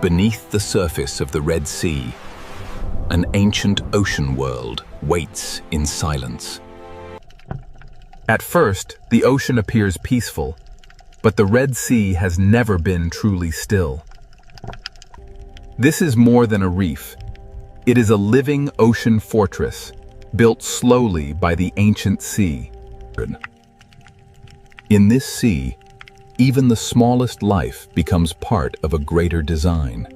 Beneath the surface of the Red Sea, an ancient ocean world waits in silence. At first, the ocean appears peaceful, but the Red Sea has never been truly still. This is more than a reef. It is a living ocean fortress, built slowly by the ancient sea. In this sea, even the smallest life becomes part of a greater design.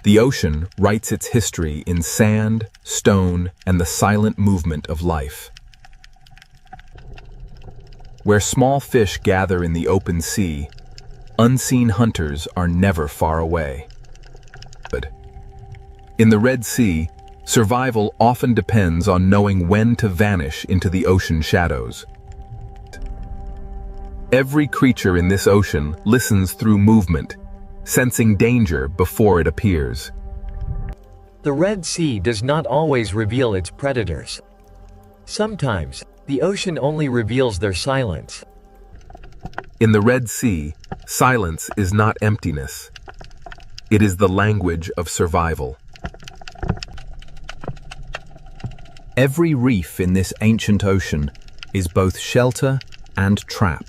The ocean writes its history in sand, stone, and the silent movement of life. Where small fish gather in the open sea, unseen hunters are never far away. In the Red Sea, survival often depends on knowing when to vanish into the ocean shadows. Every creature in this ocean listens through movement, sensing danger before it appears. The Red Sea does not always reveal its predators. Sometimes, the ocean only reveals their silence. In the Red Sea, silence is not emptiness. It is the language of survival. Every reef in this ancient ocean is both shelter and trap.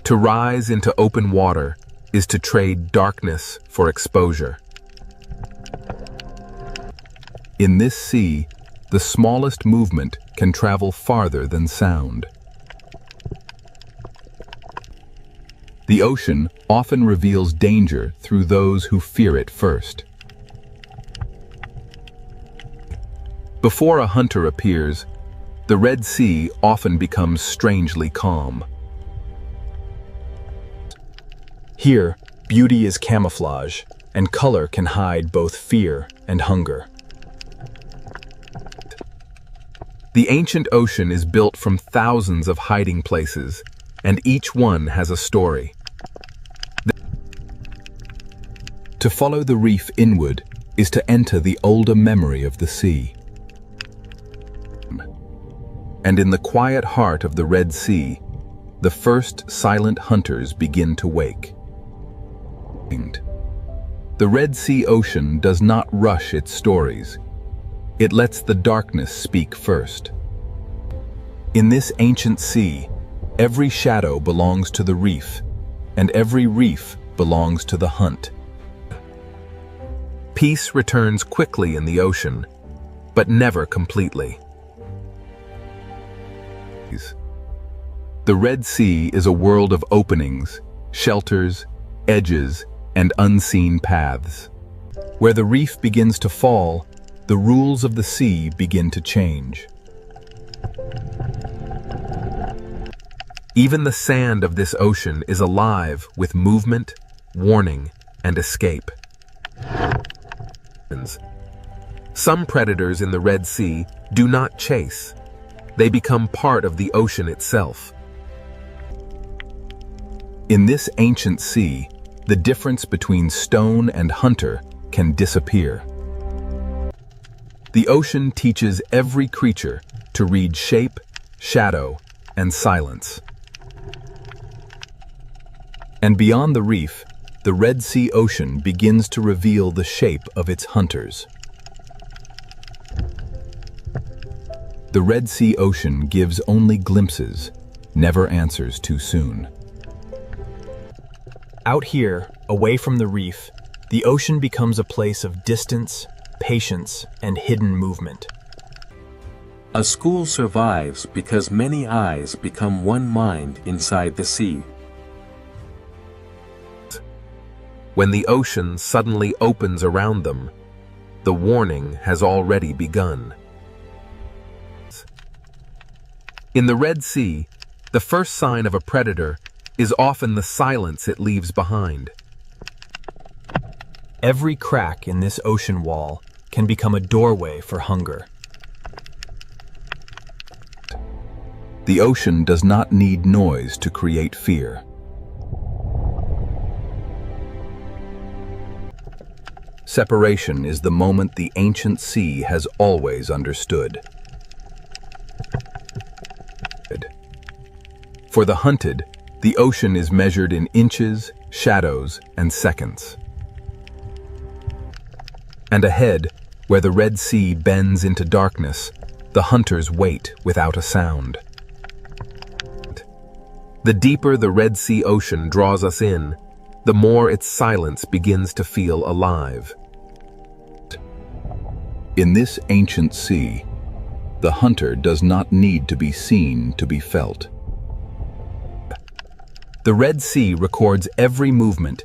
To rise into open water is to trade darkness for exposure. In this sea, the smallest movement can travel farther than sound. The ocean often reveals danger through those who fear it first. Before a hunter appears, the Red Sea often becomes strangely calm. Here, beauty is camouflage, and color can hide both fear and hunger. The ancient ocean is built from thousands of hiding places, and each one has a story. To follow the reef inward is to enter the older memory of the sea. And in the quiet heart of the Red Sea, the first silent hunters begin to wake. The Red Sea ocean does not rush its stories. It lets the darkness speak first. In this ancient sea, every shadow belongs to the reef, and every reef belongs to the hunt. Peace returns quickly in the ocean, but never completely. The Red Sea is a world of openings, shelters, edges, and unseen paths. Where the reef begins to fall, the rules of the sea begin to change. Even the sand of this ocean is alive with movement, warning, and escape. Some predators in the Red Sea do not chase. They become part of the ocean itself. In this ancient sea, the difference between stone and hunter can disappear. The ocean teaches every creature to read shape, shadow, and silence. And beyond the reef, the Red Sea ocean begins to reveal the shape of its hunters. The Red Sea ocean gives only glimpses, never answers too soon. Out here, away from the reef, the ocean becomes a place of distance, patience, and hidden movement. A school survives because many eyes become one mind inside the sea. When the ocean suddenly opens around them, the warning has already begun. In the Red Sea, the first sign of a predator is often the silence it leaves behind. Every crack in this ocean wall can become a doorway for hunger. The ocean does not need noise to create fear. Separation is the moment the ancient sea has always understood. For the hunted, The ocean is measured in inches, shadows, and seconds. And ahead, where the Red Sea bends into darkness, the hunters wait without a sound. The deeper the Red Sea ocean draws us in, the more its silence begins to feel alive. In this ancient sea, the hunter does not need to be seen to be felt. The Red Sea records every movement,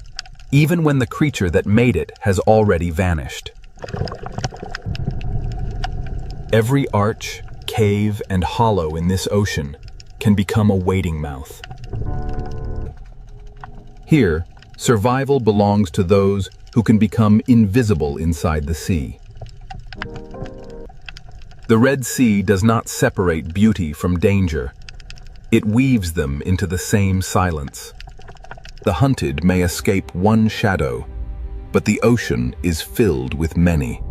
even when the creature that made it has already vanished. Every arch, cave, and hollow in this ocean can become a waiting mouth. Here, survival belongs to those who can become invisible inside the sea. The Red Sea does not separate beauty from danger. It weaves them into the same silence. The hunted may escape one shadow, but the ocean is filled with many.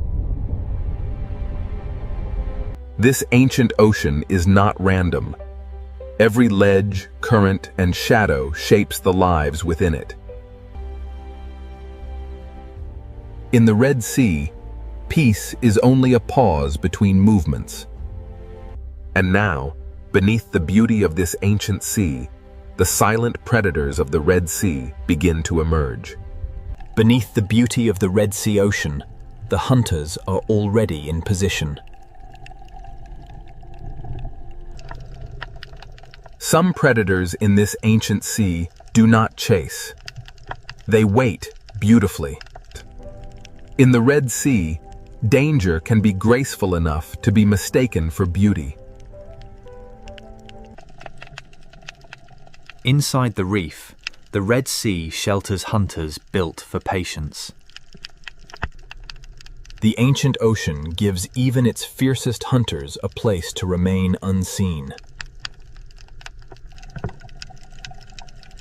This ancient ocean is not random. Every ledge, current, and shadow shapes the lives within it. In the Red Sea, peace is only a pause between movements. And now, beneath the beauty of this ancient sea, the silent predators of the Red Sea begin to emerge. Beneath the beauty of the Red Sea ocean, the hunters are already in position. Some predators in this ancient sea do not chase. They wait beautifully. In the Red Sea, danger can be graceful enough to be mistaken for beauty. Inside the reef, the Red Sea shelters hunters built for patience. The ancient ocean gives even its fiercest hunters a place to remain unseen.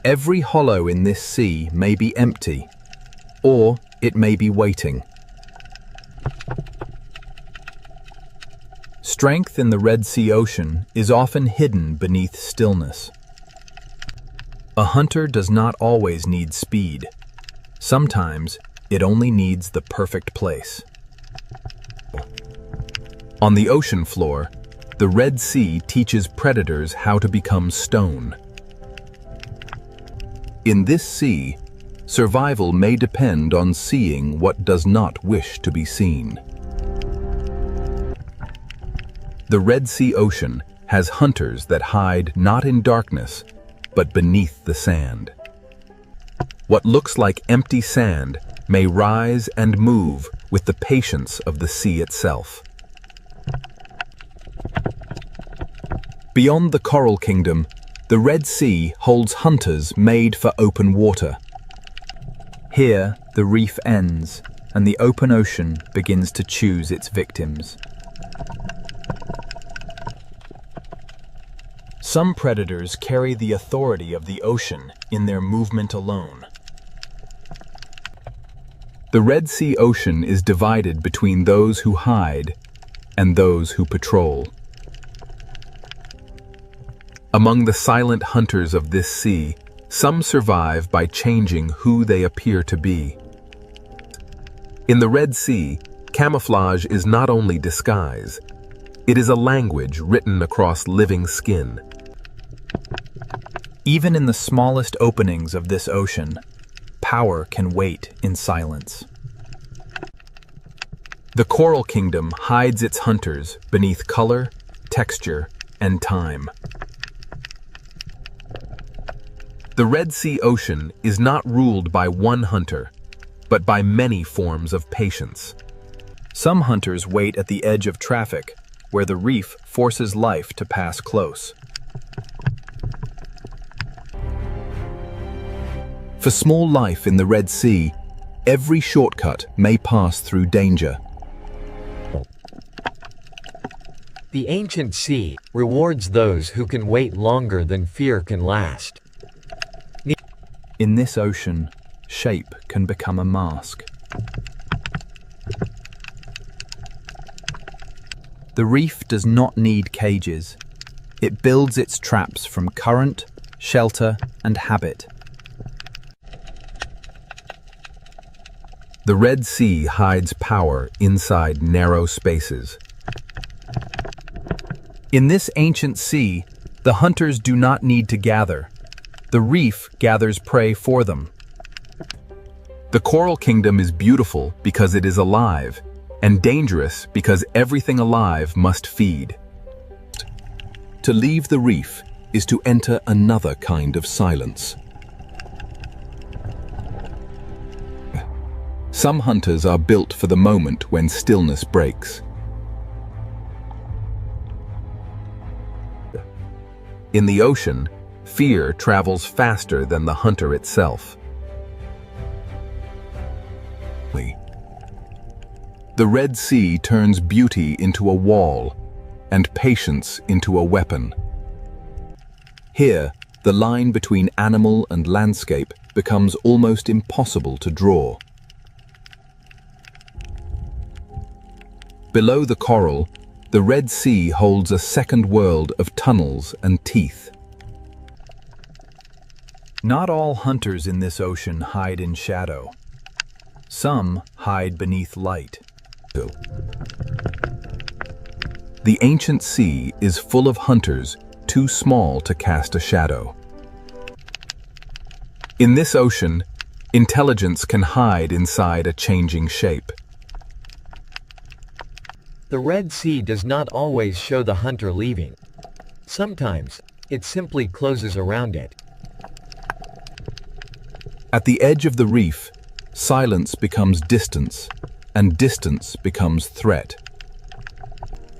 Every hollow in this sea may be empty, or it may be waiting. Strength in the Red Sea ocean is often hidden beneath stillness. A hunter does not always need speed. Sometimes it only needs the perfect place. On the ocean floor, the Red Sea teaches predators how to become stone. In this sea, survival may depend on seeing what does not wish to be seen. The Red Sea ocean has hunters that hide not in darkness, but beneath the sand. What looks like empty sand may rise and move with the patience of the sea itself. Beyond the Coral Kingdom, the Red Sea holds hunters made for open water. Here, the reef ends, and the open ocean begins to choose its victims. Some predators carry the authority of the ocean in their movement alone. The Red Sea ocean is divided between those who hide and those who patrol. Among the silent hunters of this sea, some survive by changing who they appear to be. In the Red Sea, camouflage is not only disguise, it is a language written across living skin. Even in the smallest openings of this ocean, power can wait in silence. The Coral Kingdom hides its hunters beneath color, texture, and time. The Red Sea ocean is not ruled by one hunter, but by many forms of patience. Some hunters wait at the edge of traffic, where the reef forces life to pass close. For small life in the Red Sea, every shortcut may pass through danger. The ancient sea rewards those who can wait longer than fear can last. In this ocean, shape can become a mask. The reef does not need cages. It builds its traps from current, shelter, and habit. The Red Sea hides power inside narrow spaces. In this ancient sea, the hunters do not need to gather. The reef gathers prey for them. The coral kingdom is beautiful because it is alive, and dangerous because everything alive must feed. To leave the reef is to enter another kind of silence. Some hunters are built for the moment when stillness breaks. In the ocean, fear travels faster than the hunter itself. The Red Sea turns beauty into a wall and patience into a weapon. Here, the line between animal and landscape becomes almost impossible to draw. Below the coral, the Red Sea holds a second world of tunnels and teeth. Not all hunters in this ocean hide in shadow. Some hide beneath light. The ancient sea is full of hunters too small to cast a shadow. In this ocean, intelligence can hide inside a changing shape. The Red Sea does not always show the hunter leaving. Sometimes, it simply closes around it. At the edge of the reef, silence becomes distance, and distance becomes threat.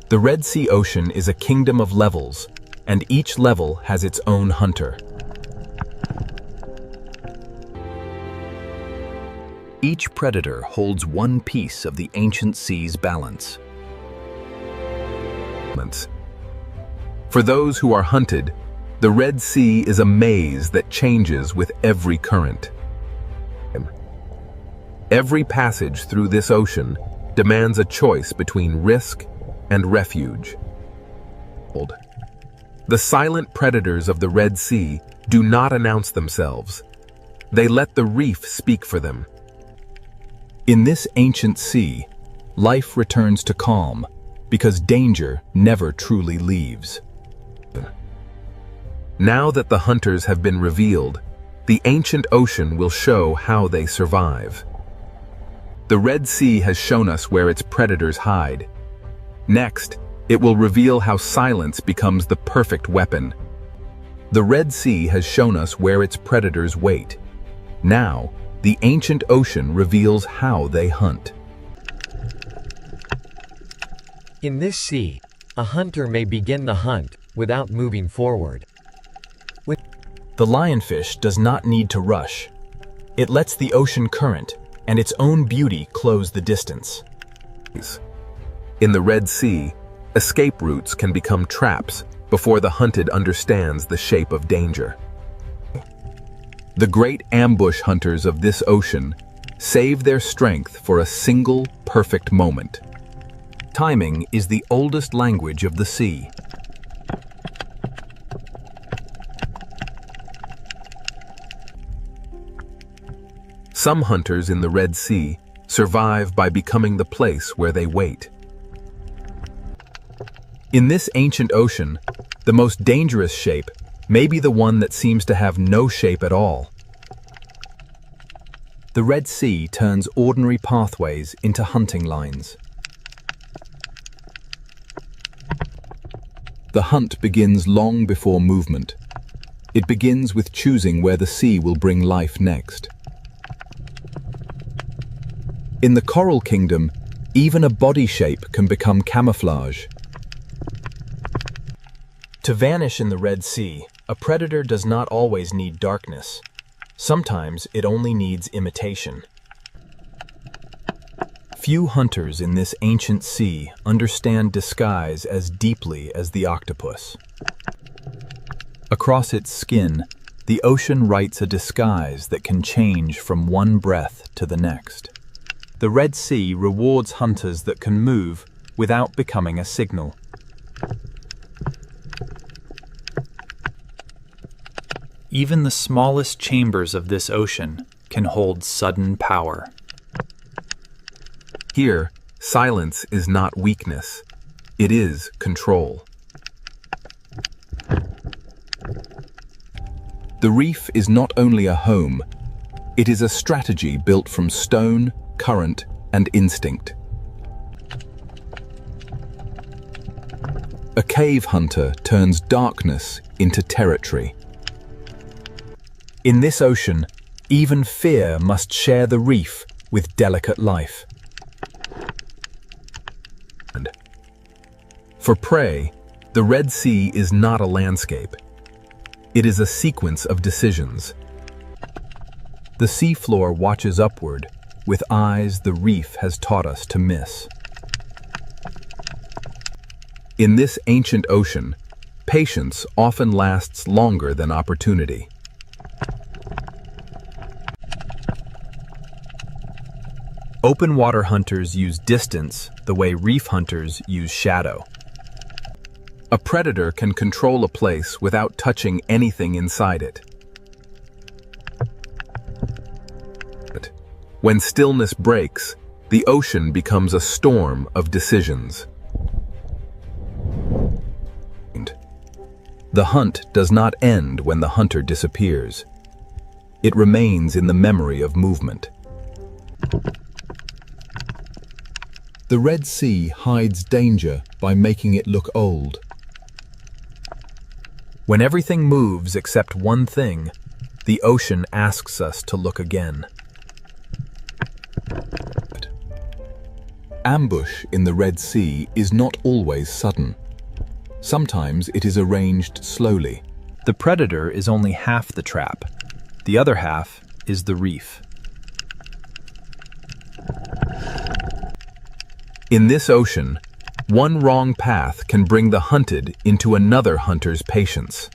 The Red Sea Ocean is a kingdom of levels, and each level has its own hunter. Each predator holds one piece of the ancient sea's balance. For those who are hunted, the Red Sea is a maze that changes with every current. Every passage through this ocean demands a choice between risk and refuge. The silent predators of the Red Sea do not announce themselves. They let the reef speak for them. In this ancient sea, life returns to calm because danger never truly leaves. Now that the hunters have been revealed, the ancient ocean will show how they survive. The Red Sea has shown us where its predators hide. Next, it will reveal how silence becomes the perfect weapon. The Red Sea has shown us where its predators wait. Now, the ancient ocean reveals how they hunt. In this sea, a hunter may begin the hunt without moving forward. The lionfish does not need to rush. It lets the ocean current and its own beauty close the distance. In the Red Sea, escape routes can become traps before the hunted understands the shape of danger. The great ambush hunters of this ocean save their strength for a single perfect moment. Timing is the oldest language of the sea. Some hunters in the Red Sea survive by becoming the place where they wait. In this ancient ocean, the most dangerous shape may be the one that seems to have no shape at all. The Red Sea turns ordinary pathways into hunting lines. The hunt begins long before movement. It begins with choosing where the sea will bring life next. In the coral kingdom, even a body shape can become camouflage. To vanish in the Red Sea, a predator does not always need darkness. Sometimes it only needs imitation. Few hunters in this ancient sea understand disguise as deeply as the octopus. Across its skin, the ocean writes a disguise that can change from one breath to the next. The Red Sea rewards hunters that can move without becoming a signal. Even the smallest chambers of this ocean can hold sudden power. Here, silence is not weakness. It is control. The reef is not only a home, it is a strategy built from stone, current, and instinct. A cave hunter turns darkness into territory. In this ocean, even fear must share the reef with delicate life. For prey, the Red Sea is not a landscape. It is a sequence of decisions. The seafloor watches upward, with eyes the reef has taught us to miss. In this ancient ocean, patience often lasts longer than opportunity. Open water hunters use distance the way reef hunters use shadow. A predator can control a place without touching anything inside it. When stillness breaks, the ocean becomes a storm of decisions. The hunt does not end when the hunter disappears. It remains in the memory of movement. The Red Sea hides danger by making it look old. When everything moves except one thing, the ocean asks us to look again. Ambush in the Red Sea is not always sudden. Sometimes it is arranged slowly. The predator is only half the trap. The other half is the reef. In this ocean, one wrong path can bring the hunted into another hunter's patience.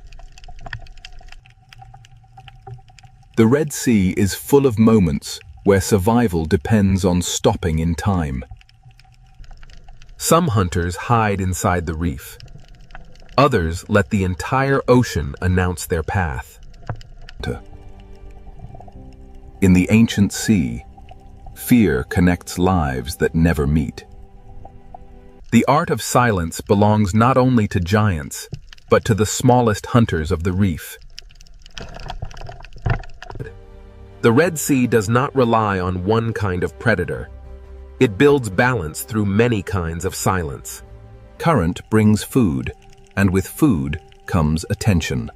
The Red Sea is full of moments where survival depends on stopping in time. Some hunters hide inside the reef. Others let the entire ocean announce their path. In the ancient sea, fear connects lives that never meet. The art of silence belongs not only to giants, but to the smallest hunters of the reef. The Red Sea does not rely on one kind of predator. It builds balance through many kinds of silence. Current brings food, and with food comes attention.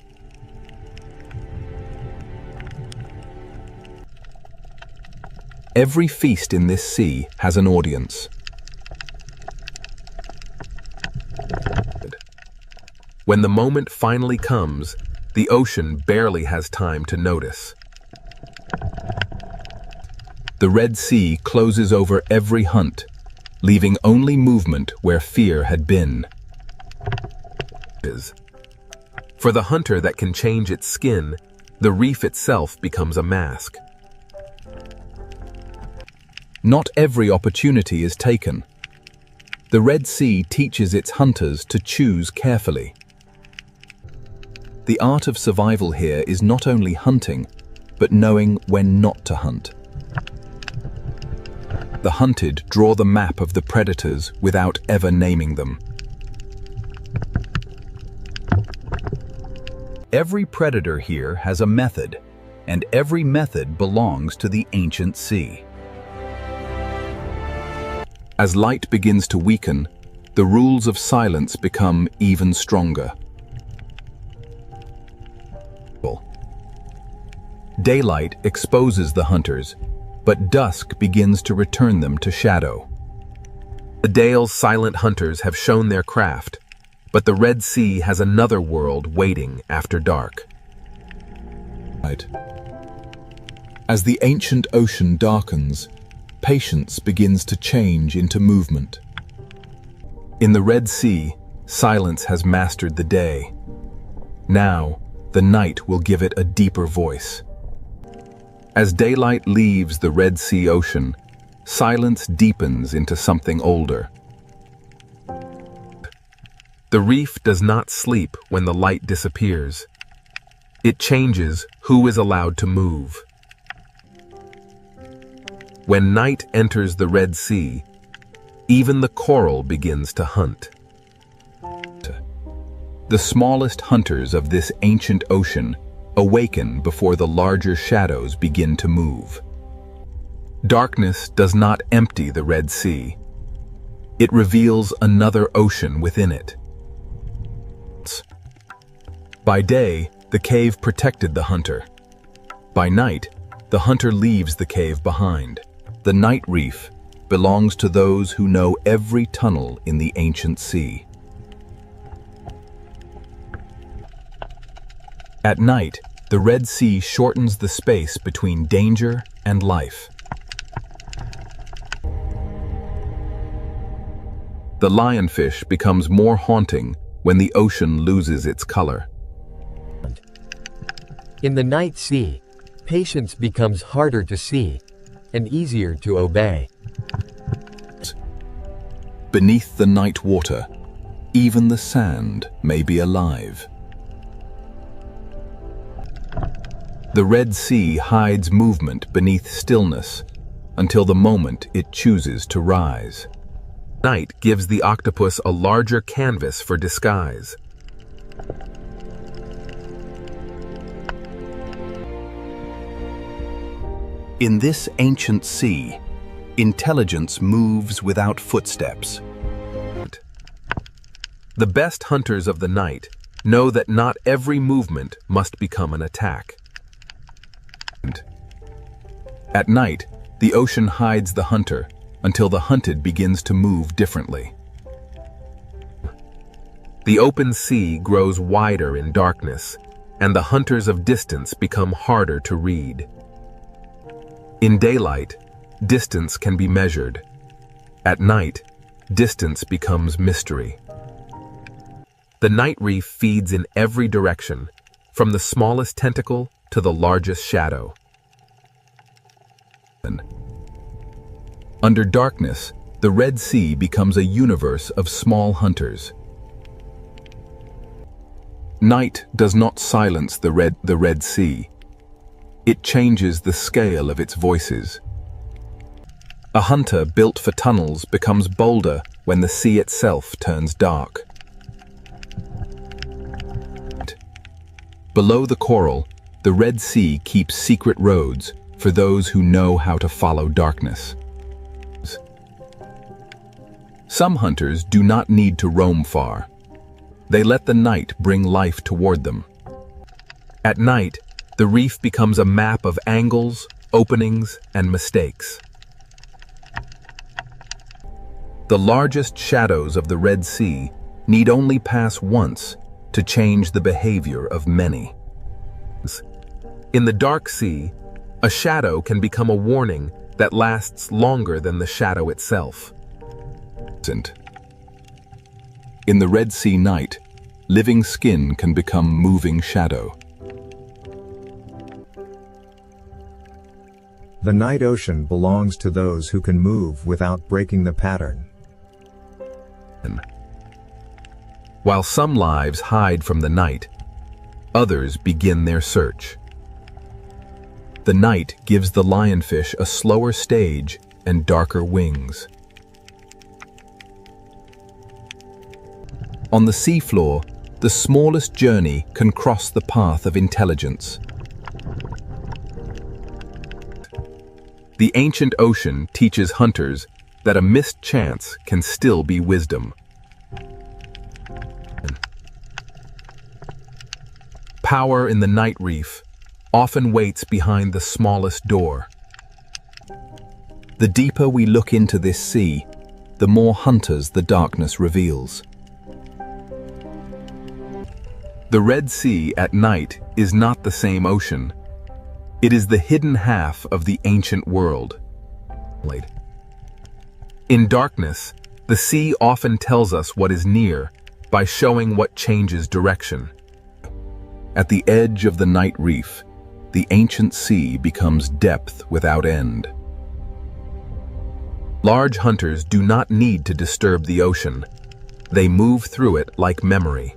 Every feast in this sea has an audience. When the moment finally comes, the ocean barely has time to notice. The Red Sea closes over every hunt, leaving only movement where fear had been. For the hunter that can change its skin, the reef itself becomes a mask. Not every opportunity is taken. The Red Sea teaches its hunters to choose carefully. The art of survival here is not only hunting, but knowing when not to hunt. The hunted draw the map of the predators without ever naming them. Every predator here has a method, and every method belongs to the ancient sea. As light begins to weaken, the rules of silence become even stronger. Daylight exposes the hunters, but dusk begins to return them to shadow. The Dale's silent hunters have shown their craft, but the Red Sea has another world waiting after dark. As the ancient ocean darkens, patience begins to change into movement. In the Red Sea, silence has mastered the day. Now, the night will give it a deeper voice. As daylight leaves the Red Sea ocean, silence deepens into something older. The reef does not sleep when the light disappears. It changes who is allowed to move. When night enters the Red Sea, even the coral begins to hunt. The smallest hunters of this ancient ocean awaken before the larger shadows begin to move. Darkness does not empty the Red Sea. It reveals another ocean within it. By day, the cave protected the hunter. By night, the hunter leaves the cave behind. The night reef belongs to those who know every tunnel in the ancient sea. At night, the Red Sea shortens the space between danger and life. The lionfish becomes more haunting when the ocean loses its color. In the night sea, patience becomes harder to see and easier to obey. Beneath the night water, even the sand may be alive. The Red Sea hides movement beneath stillness until the moment it chooses to rise. Night gives the octopus a larger canvas for disguise. In this ancient sea, intelligence moves without footsteps. The best hunters of the night know that not every movement must become an attack. At night, the ocean hides the hunter until the hunted begins to move differently. The open sea grows wider in darkness, and the hunters of distance become harder to read. In daylight, distance can be measured. At night, distance becomes mystery. The night reef feeds in every direction, from the smallest tentacle to the largest shadow. Under darkness, the Red Sea becomes a universe of small hunters. Night does not silence the Red Sea. It changes the scale of its voices. A hunter built for tunnels becomes bolder when the sea itself turns dark. Below the coral, the Red Sea keeps secret roads for those who know how to follow darkness. Some hunters do not need to roam far. They let the night bring life toward them. At night, the reef becomes a map of angles, openings, and mistakes. The largest shadows of the Red Sea need only pass once to change the behavior of many. In the dark sea, a shadow can become a warning that lasts longer than the shadow itself. In the Red Sea night, living skin can become moving shadow. The night ocean belongs to those who can move without breaking the pattern. While some lives hide from the night, others begin their search. The night gives the lionfish a slower stage and darker wings. On the seafloor, the smallest journey can cross the path of intelligence. The ancient ocean teaches hunters that a missed chance can still be wisdom. Power in the night reef often waits behind the smallest door. The deeper we look into this sea, the more hunters the darkness reveals. The Red Sea at night is not the same ocean. It is the hidden half of the ancient world. In darkness, the sea often tells us what is near by showing what changes direction. At the edge of the night reef, the ancient sea becomes depth without end. Large hunters do not need to disturb the ocean. They move through it like memory.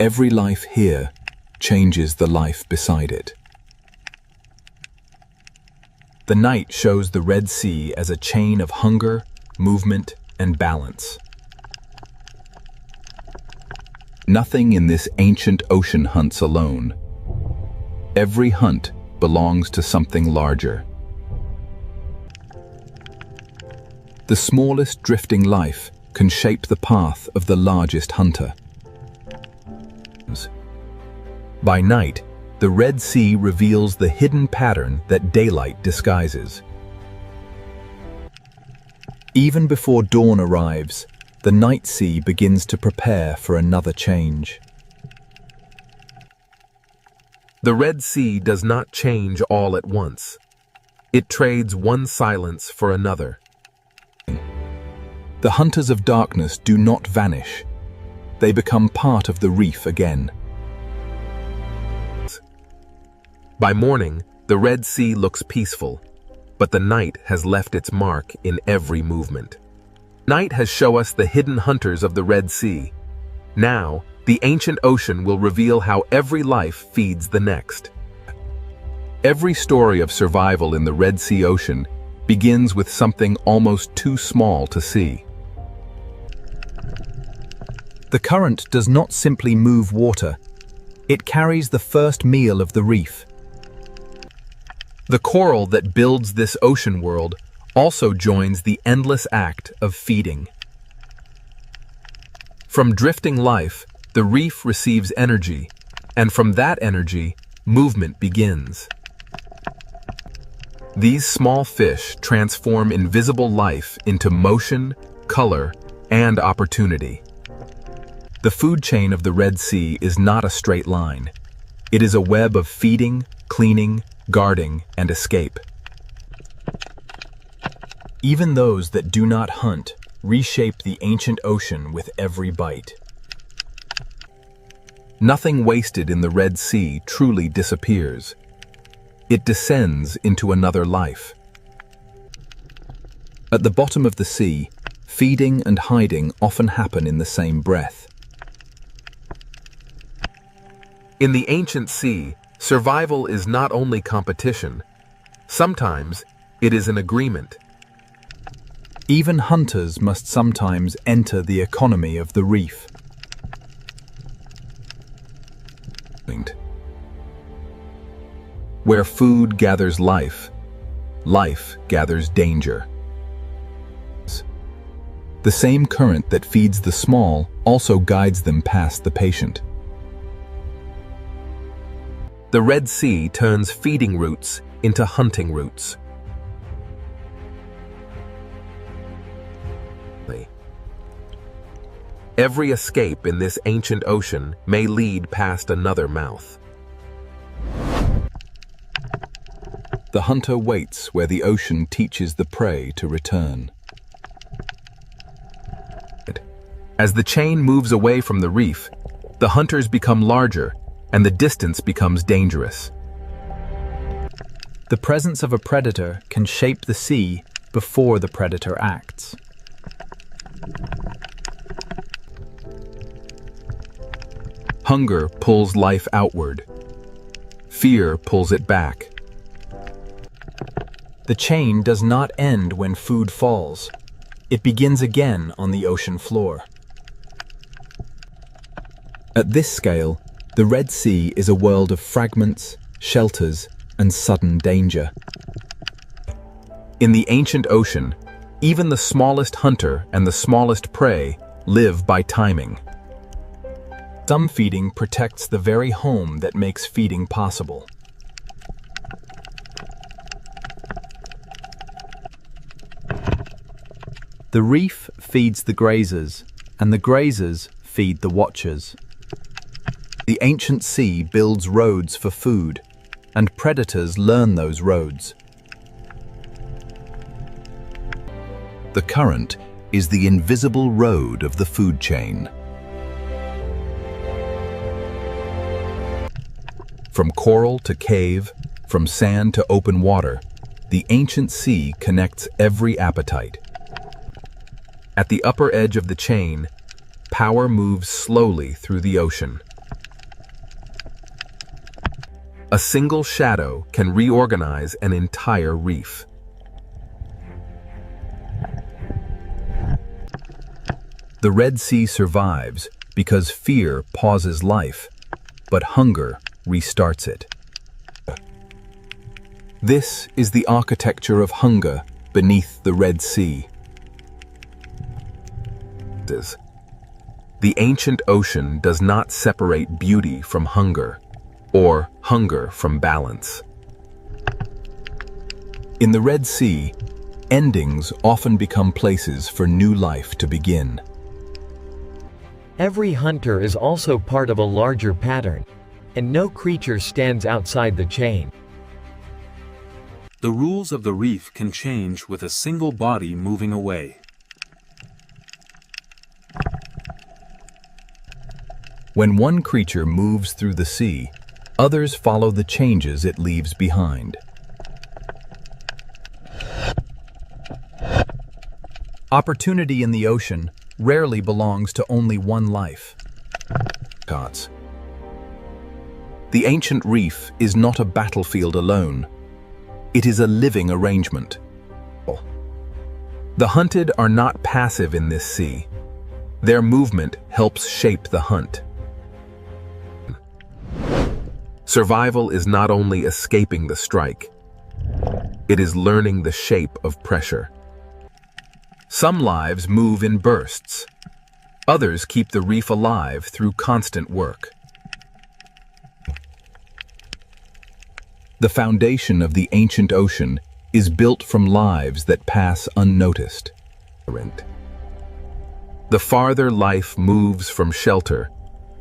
Every life here changes the life beside it. The night shows the Red Sea as a chain of hunger, movement, and balance. Nothing in this ancient ocean hunts alone. Every hunt belongs to something larger. The smallest drifting life can shape the path of the largest hunter. By night, the Red Sea reveals the hidden pattern that daylight disguises. Even before dawn arrives, the night sea begins to prepare for another change. The Red Sea does not change all at once. It trades one silence for another. The hunters of darkness do not vanish. They become part of the reef again. By morning, the Red Sea looks peaceful, but the night has left its mark in every movement. Night has shown us the hidden hunters of the Red Sea. Now, the ancient ocean will reveal how every life feeds the next. Every story of survival in the Red Sea ocean begins with something almost too small to see. The current does not simply move water. It carries the first meal of the reef. The coral that builds this ocean world also joins the endless act of feeding. From drifting life, the reef receives energy, and from that energy, movement begins. These small fish transform invisible life into motion, color, and opportunity. The food chain of the Red Sea is not a straight line. It is a web of feeding, cleaning, guarding, and escape. Even those that do not hunt reshape the ancient ocean with every bite. Nothing wasted in the Red Sea truly disappears. It descends into another life. At the bottom of the sea, feeding and hiding often happen in the same breath. In the ancient sea, survival is not only competition. Sometimes it is an agreement. Even hunters must sometimes enter the economy of the reef. Where food gathers life, life gathers danger. The same current that feeds the small also guides them past the patient. The Red Sea turns feeding routes into hunting routes. Every escape in this ancient ocean may lead past another mouth. The hunter waits where the ocean teaches the prey to return. As the chain moves away from the reef, the hunters become larger and the distance becomes dangerous. The presence of a predator can shape the sea before the predator acts. Hunger pulls life outward. Fear pulls it back. The chain does not end when food falls. It begins again on the ocean floor. At this scale, the Red Sea is a world of fragments, shelters, and sudden danger. In the ancient ocean, even the smallest hunter and the smallest prey live by timing. Some feeding protects the very home that makes feeding possible. The reef feeds the grazers, and the grazers feed the watchers. The ancient sea builds roads for food, and predators learn those roads. The current is the invisible road of the food chain. From coral to cave, from sand to open water, the ancient sea connects every appetite. At the upper edge of the chain, power moves slowly through the ocean. A single shadow can reorganize an entire reef. The Red Sea survives because fear pauses life, but hunger restarts it. This is the architecture of hunger beneath the Red Sea. The ancient ocean does not separate beauty from hunger, or hunger from balance. In the Red Sea, endings often become places for new life to begin. Every hunter is also part of a larger pattern, and no creature stands outside the chain. The rules of the reef can change with a single body moving away. When one creature moves through the sea, others follow the changes it leaves behind. Opportunity in the ocean rarely belongs to only one life. The ancient reef is not a battlefield alone. It is a living arrangement. The hunted are not passive in this sea. Their movement helps shape the hunt. Survival is not only escaping the strike, it is learning the shape of pressure. Some lives move in bursts. Others keep the reef alive through constant work. The foundation of the ancient ocean is built from lives that pass unnoticed. The farther life moves from shelter,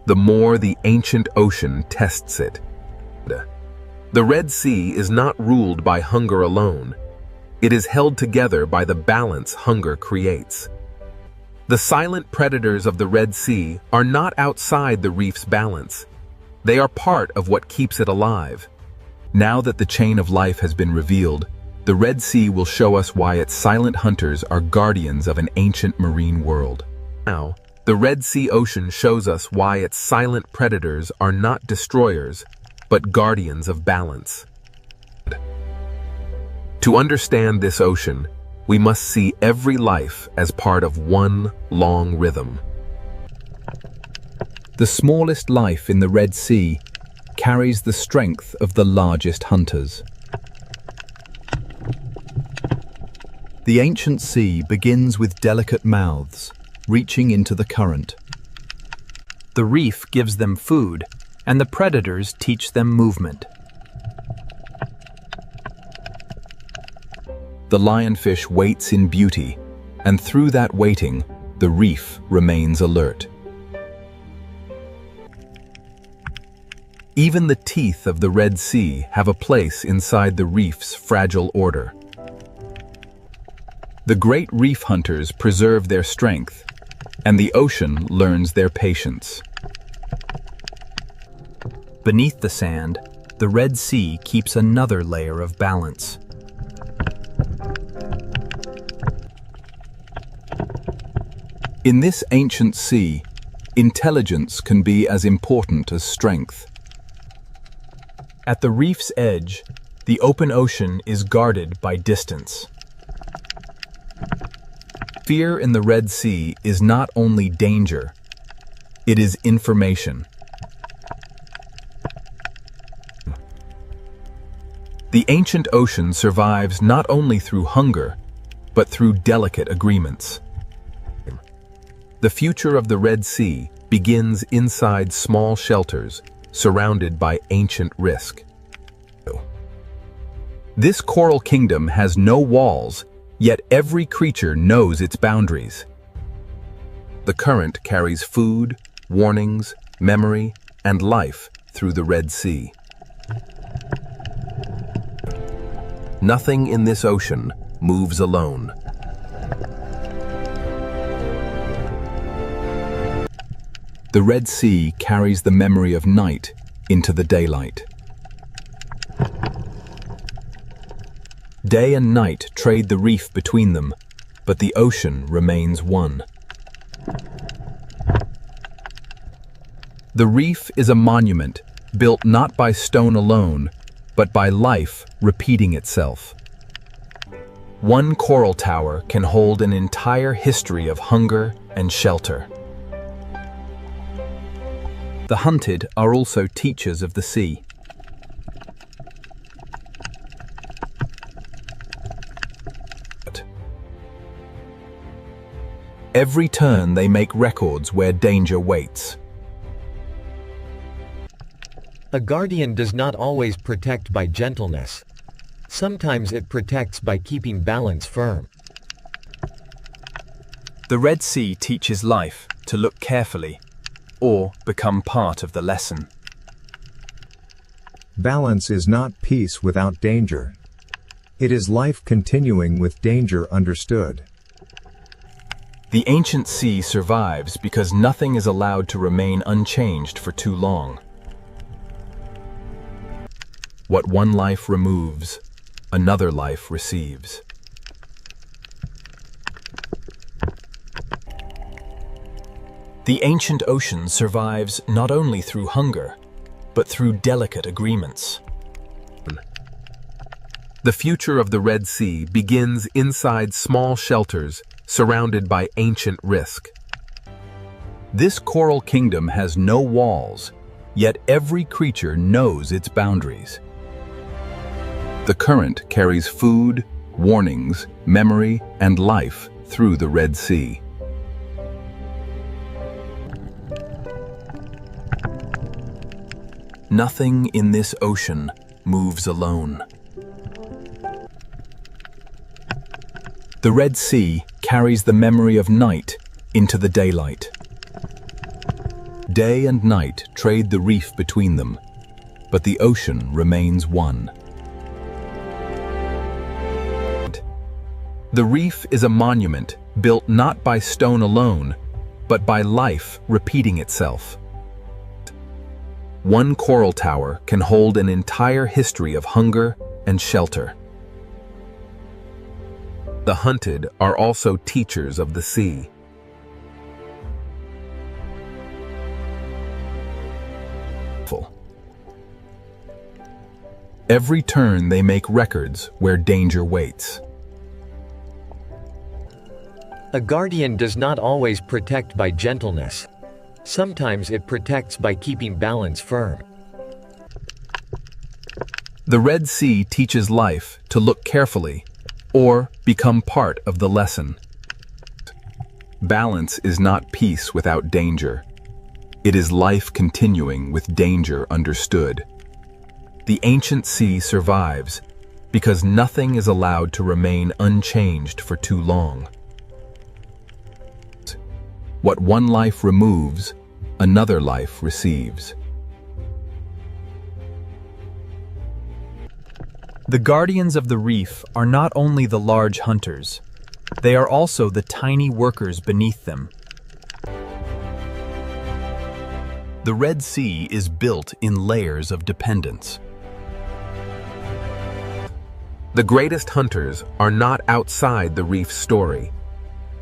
the more the ancient ocean tests it. The Red Sea is not ruled by hunger alone. It is held together by the balance hunger creates. The silent predators of the Red Sea are not outside the reef's balance. They are part of what keeps it alive. Now that the chain of life has been revealed, the Red Sea will show us why its silent hunters are guardians of an ancient marine world. Now, the Red Sea ocean shows us why its silent predators are not destroyers, but guardians of balance. To understand this ocean, we must see every life as part of one long rhythm. The smallest life in the Red Sea carries the strength of the largest hunters. The ancient sea begins with delicate mouths, reaching into the current. The reef gives them food, and the predators teach them movement. The lionfish waits in beauty, and through that waiting, the reef remains alert. Even the teeth of the Red Sea have a place inside the reef's fragile order. The great reef hunters preserve their strength, and the ocean learns their patience. Beneath the sand, the Red Sea keeps another layer of balance. In this ancient sea, intelligence can be as important as strength. At the reef's edge, the open ocean is guarded by distance. Fear in the Red Sea is not only danger, it is information. The ancient ocean survives not only through hunger, but through delicate agreements. The future of the Red Sea begins inside small shelters surrounded by ancient risk. This coral kingdom has no walls, yet every creature knows its boundaries. The current carries food, warnings, memory, and life through the Red Sea. Nothing in this ocean moves alone. The Red Sea carries the memory of night into the daylight. Day and night trade the reef between them, but the ocean remains one. The reef is a monument built not by stone alone, but by life repeating itself. One coral tower can hold an entire history of hunger and shelter. The hunted are also teachers of the sea. Every turn they make records where danger waits. A guardian does not always protect by gentleness. Sometimes it protects by keeping balance firm. The Red Sea teaches life to look carefully or become part of the lesson. Balance is not peace without danger. It is life continuing with danger understood. The ancient sea survives because nothing is allowed to remain unchanged for too long. What one life removes, another life receives. The ancient ocean survives not only through hunger, but through delicate agreements. The future of the Red Sea begins inside small shelters surrounded by ancient risk. This coral kingdom has no walls, yet every creature knows its boundaries. The current carries food, warnings, memory, and life through the Red Sea. Nothing in this ocean moves alone. The Red Sea carries the memory of night into the daylight. Day and night trade the reef between them, but the ocean remains one. The reef is a monument built not by stone alone, but by life repeating itself. One coral tower can hold an entire history of hunger and shelter. The hunted are also teachers of the sea. Every turn they make records where danger waits. A guardian does not always protect by gentleness. Sometimes it protects by keeping balance firm. The Red Sea teaches life to look carefully or become part of the lesson. Balance is not peace without danger. It is life continuing with danger understood. The ancient sea survives because nothing is allowed to remain unchanged for too long. What one life removes, another life receives. The guardians of the reef are not only the large hunters, they are also the tiny workers beneath them. The Red Sea is built in layers of dependence. The greatest hunters are not outside the reef's story.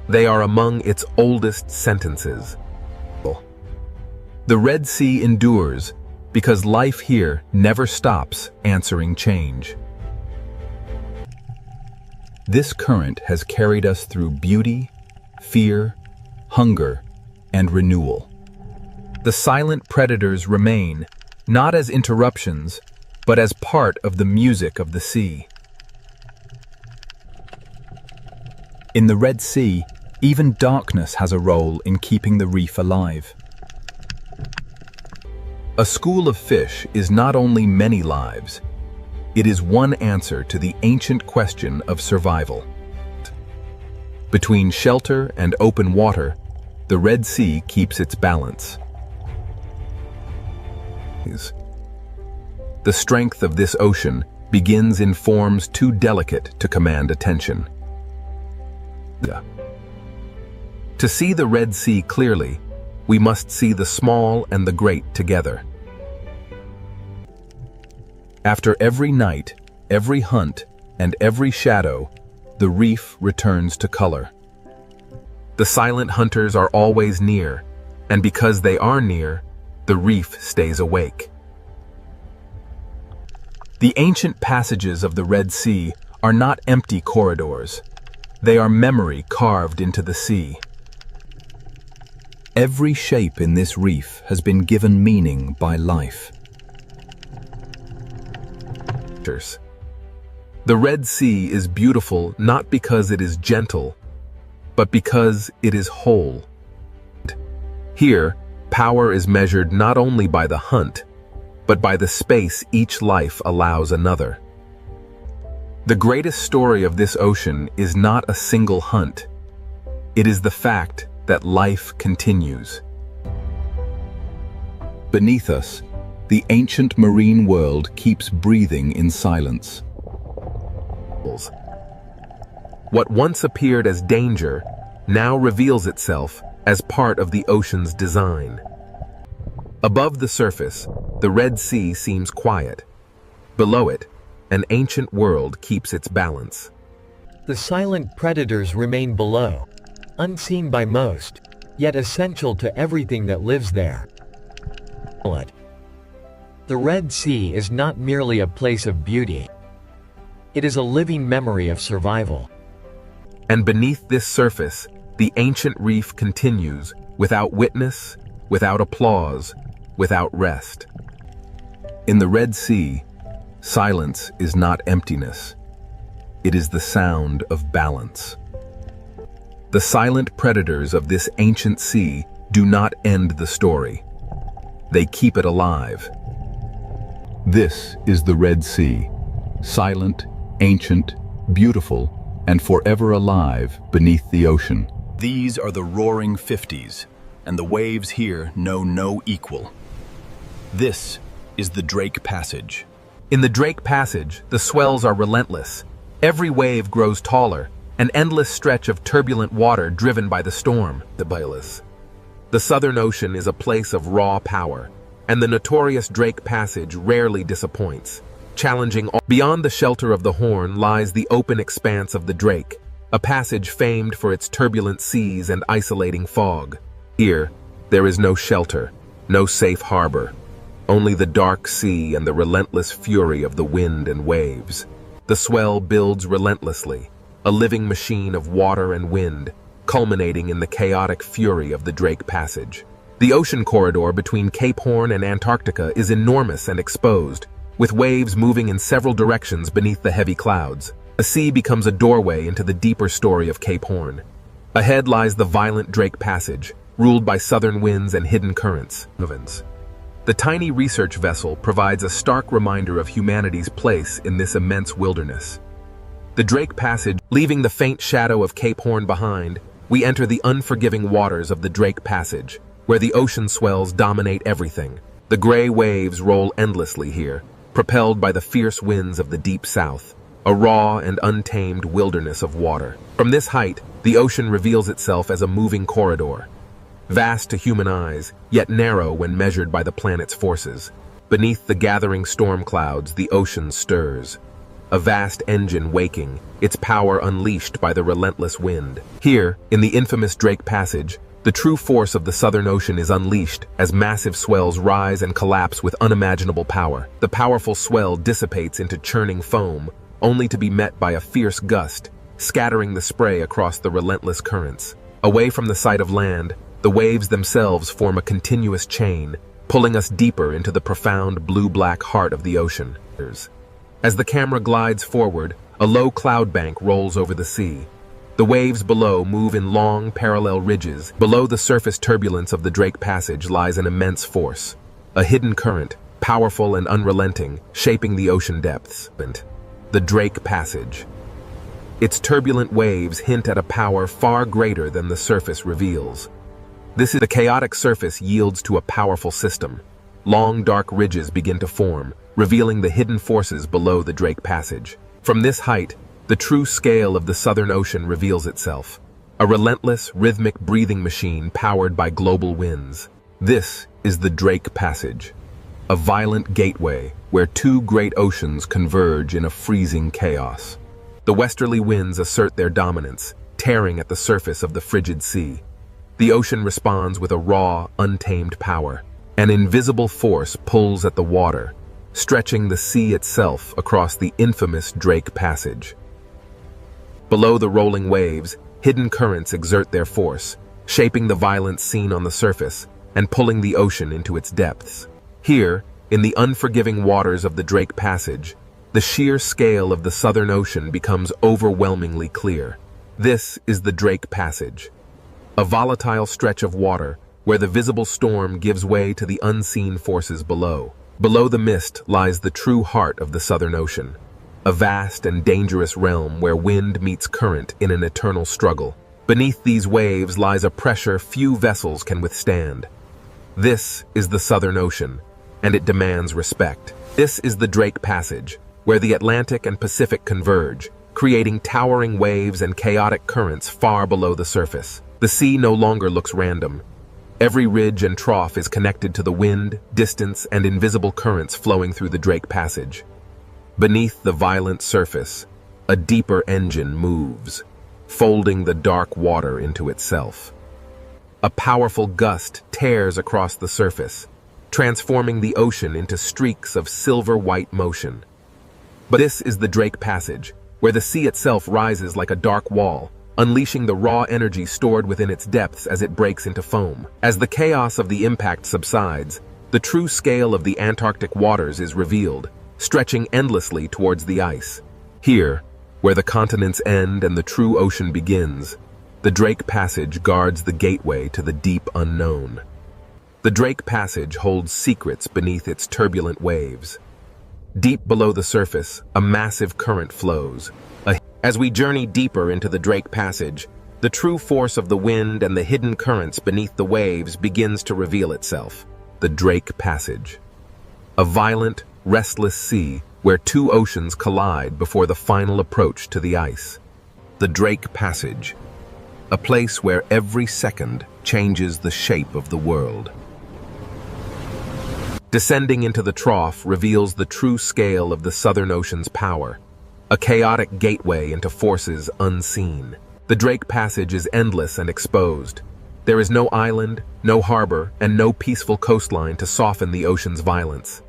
They are among its oldest sentences. The Red Sea endures because life here never stops answering change. This current has carried us through beauty, fear, hunger, and renewal. The silent predators remain, not as interruptions, but as part of the music of the sea. In the Red Sea, even darkness has a role in keeping the reef alive. A school of fish is not only many lives, it is one answer to the ancient question of survival. Between shelter and open water, the Red Sea keeps its balance. The strength of this ocean begins in forms too delicate to command attention. To see the Red Sea clearly, we must see the small and the great together. After every night, every hunt, and every shadow, the reef returns to color. The silent hunters are always near, and because they are near, the reef stays awake. The ancient passages of the Red Sea are not empty corridors. They are memory carved into the sea. Every shape in this reef has been given meaning by life. The Red Sea is beautiful not because it is gentle, but because it is whole. Here, power is measured not only by the hunt, but by the space each life allows another. The greatest story of this ocean is not a single hunt. It is the fact that life continues. Beneath us, the ancient marine world keeps breathing in silence. What once appeared as danger now reveals itself as part of the ocean's design. Above the surface, the Red Sea seems quiet. Below it, an ancient world keeps its balance. The silent predators remain below, unseen by most, yet essential to everything that lives there. The Red Sea is not merely a place of beauty. It is a living memory of survival. And beneath this surface, the ancient reef continues, without witness, without applause, without rest. In the Red Sea, silence is not emptiness. It is the sound of balance. The silent predators of this ancient sea do not end the story. They keep it alive. This is the Red Sea, silent, ancient, beautiful, and forever alive beneath the ocean. These are the roaring 50s, and the waves here know no equal. This is the Drake Passage. In the Drake Passage, the swells are relentless. Every wave grows taller, an endless stretch of turbulent water driven by the storm. The Southern Ocean is a place of raw power, and the notorious Drake Passage rarely disappoints. Challenging all. Beyond the shelter of the Horn lies the open expanse of the Drake, a passage famed for its turbulent seas and isolating fog. Here, there is no shelter, no safe harbor, only the dark sea and the relentless fury of the wind and waves. The swell builds relentlessly, a living machine of water and wind, culminating in the chaotic fury of the Drake Passage. The ocean corridor between Cape Horn and Antarctica is enormous and exposed, with waves moving in several directions beneath the heavy clouds. The sea becomes a doorway into the deeper story of Cape Horn. Ahead lies the violent Drake Passage, ruled by southern winds and hidden currents. The tiny research vessel provides a stark reminder of humanity's place in this immense wilderness. The Drake Passage, leaving the faint shadow of Cape Horn behind, we enter the unforgiving waters of the Drake Passage, where the ocean swells dominate everything. The gray waves roll endlessly here, propelled by the fierce winds of the deep south, a raw and untamed wilderness of water. From this height, the ocean reveals itself as a moving corridor, vast to human eyes, yet narrow when measured by the planet's forces. Beneath the gathering storm clouds, the ocean stirs, a vast engine waking, its power unleashed by the relentless wind. Here, in the infamous Drake Passage, the true force of the Southern Ocean is unleashed as massive swells rise and collapse with unimaginable power. The powerful swell dissipates into churning foam, only to be met by a fierce gust, scattering the spray across the relentless currents. Away from the sight of land, the waves themselves form a continuous chain, pulling us deeper into the profound blue-black heart of the ocean. As the camera glides forward, a low cloud bank rolls over the sea. The waves below move in long, parallel ridges. Below the surface turbulence of the Drake Passage lies an immense force, a hidden current, powerful and unrelenting, shaping the ocean depths. The Drake Passage. Its turbulent waves hint at a power far greater than the surface reveals. The chaotic surface yields to a powerful system. Long, dark ridges begin to form, revealing the hidden forces below the Drake Passage. From this height, the true scale of the Southern Ocean reveals itself, a relentless, rhythmic breathing machine powered by global winds. This is the Drake Passage, a violent gateway where two great oceans converge in a freezing chaos. The westerly winds assert their dominance, tearing at the surface of the frigid sea. The ocean responds with a raw, untamed power. An invisible force pulls at the water, stretching the sea itself across the infamous Drake Passage. Below the rolling waves, hidden currents exert their force, shaping the violent scene on the surface and pulling the ocean into its depths. Here, in the unforgiving waters of the Drake Passage, the sheer scale of the Southern Ocean becomes overwhelmingly clear. This is the Drake Passage, a volatile stretch of water where the visible storm gives way to the unseen forces below. Below the mist lies the true heart of the Southern Ocean, a vast and dangerous realm where wind meets current in an eternal struggle. Beneath these waves lies a pressure few vessels can withstand. This is the Southern Ocean, and it demands respect. This is the Drake Passage, where the Atlantic and Pacific converge, creating towering waves and chaotic currents far below the surface. The sea no longer looks random. Every ridge and trough is connected to the wind, distance, and invisible currents flowing through the Drake Passage. Beneath the violent surface, a deeper engine moves, folding the dark water into itself. A powerful gust tears across the surface, transforming the ocean into streaks of silver-white motion. But this is the Drake Passage, where the sea itself rises like a dark wall, unleashing the raw energy stored within its depths as it breaks into foam. As the chaos of the impact subsides, the true scale of the Antarctic waters is revealed, stretching endlessly towards the ice. Here, where the continents end and the true ocean begins, the Drake Passage guards the gateway to the deep unknown. The Drake Passage holds secrets beneath its turbulent waves. Deep below the surface, a massive current flows. As we journey deeper into the Drake Passage, the true force of the wind and the hidden currents beneath the waves begins to reveal itself. The Drake Passage, a violent, restless sea where two oceans collide before the final approach to the ice. The Drake Passage, a place where every second changes the shape of the world. Descending into the trough reveals the true scale of the Southern Ocean's power, a chaotic gateway into forces unseen. The Drake Passage is endless and exposed. There is no island, no harbor, and no peaceful coastline to soften the ocean's violence.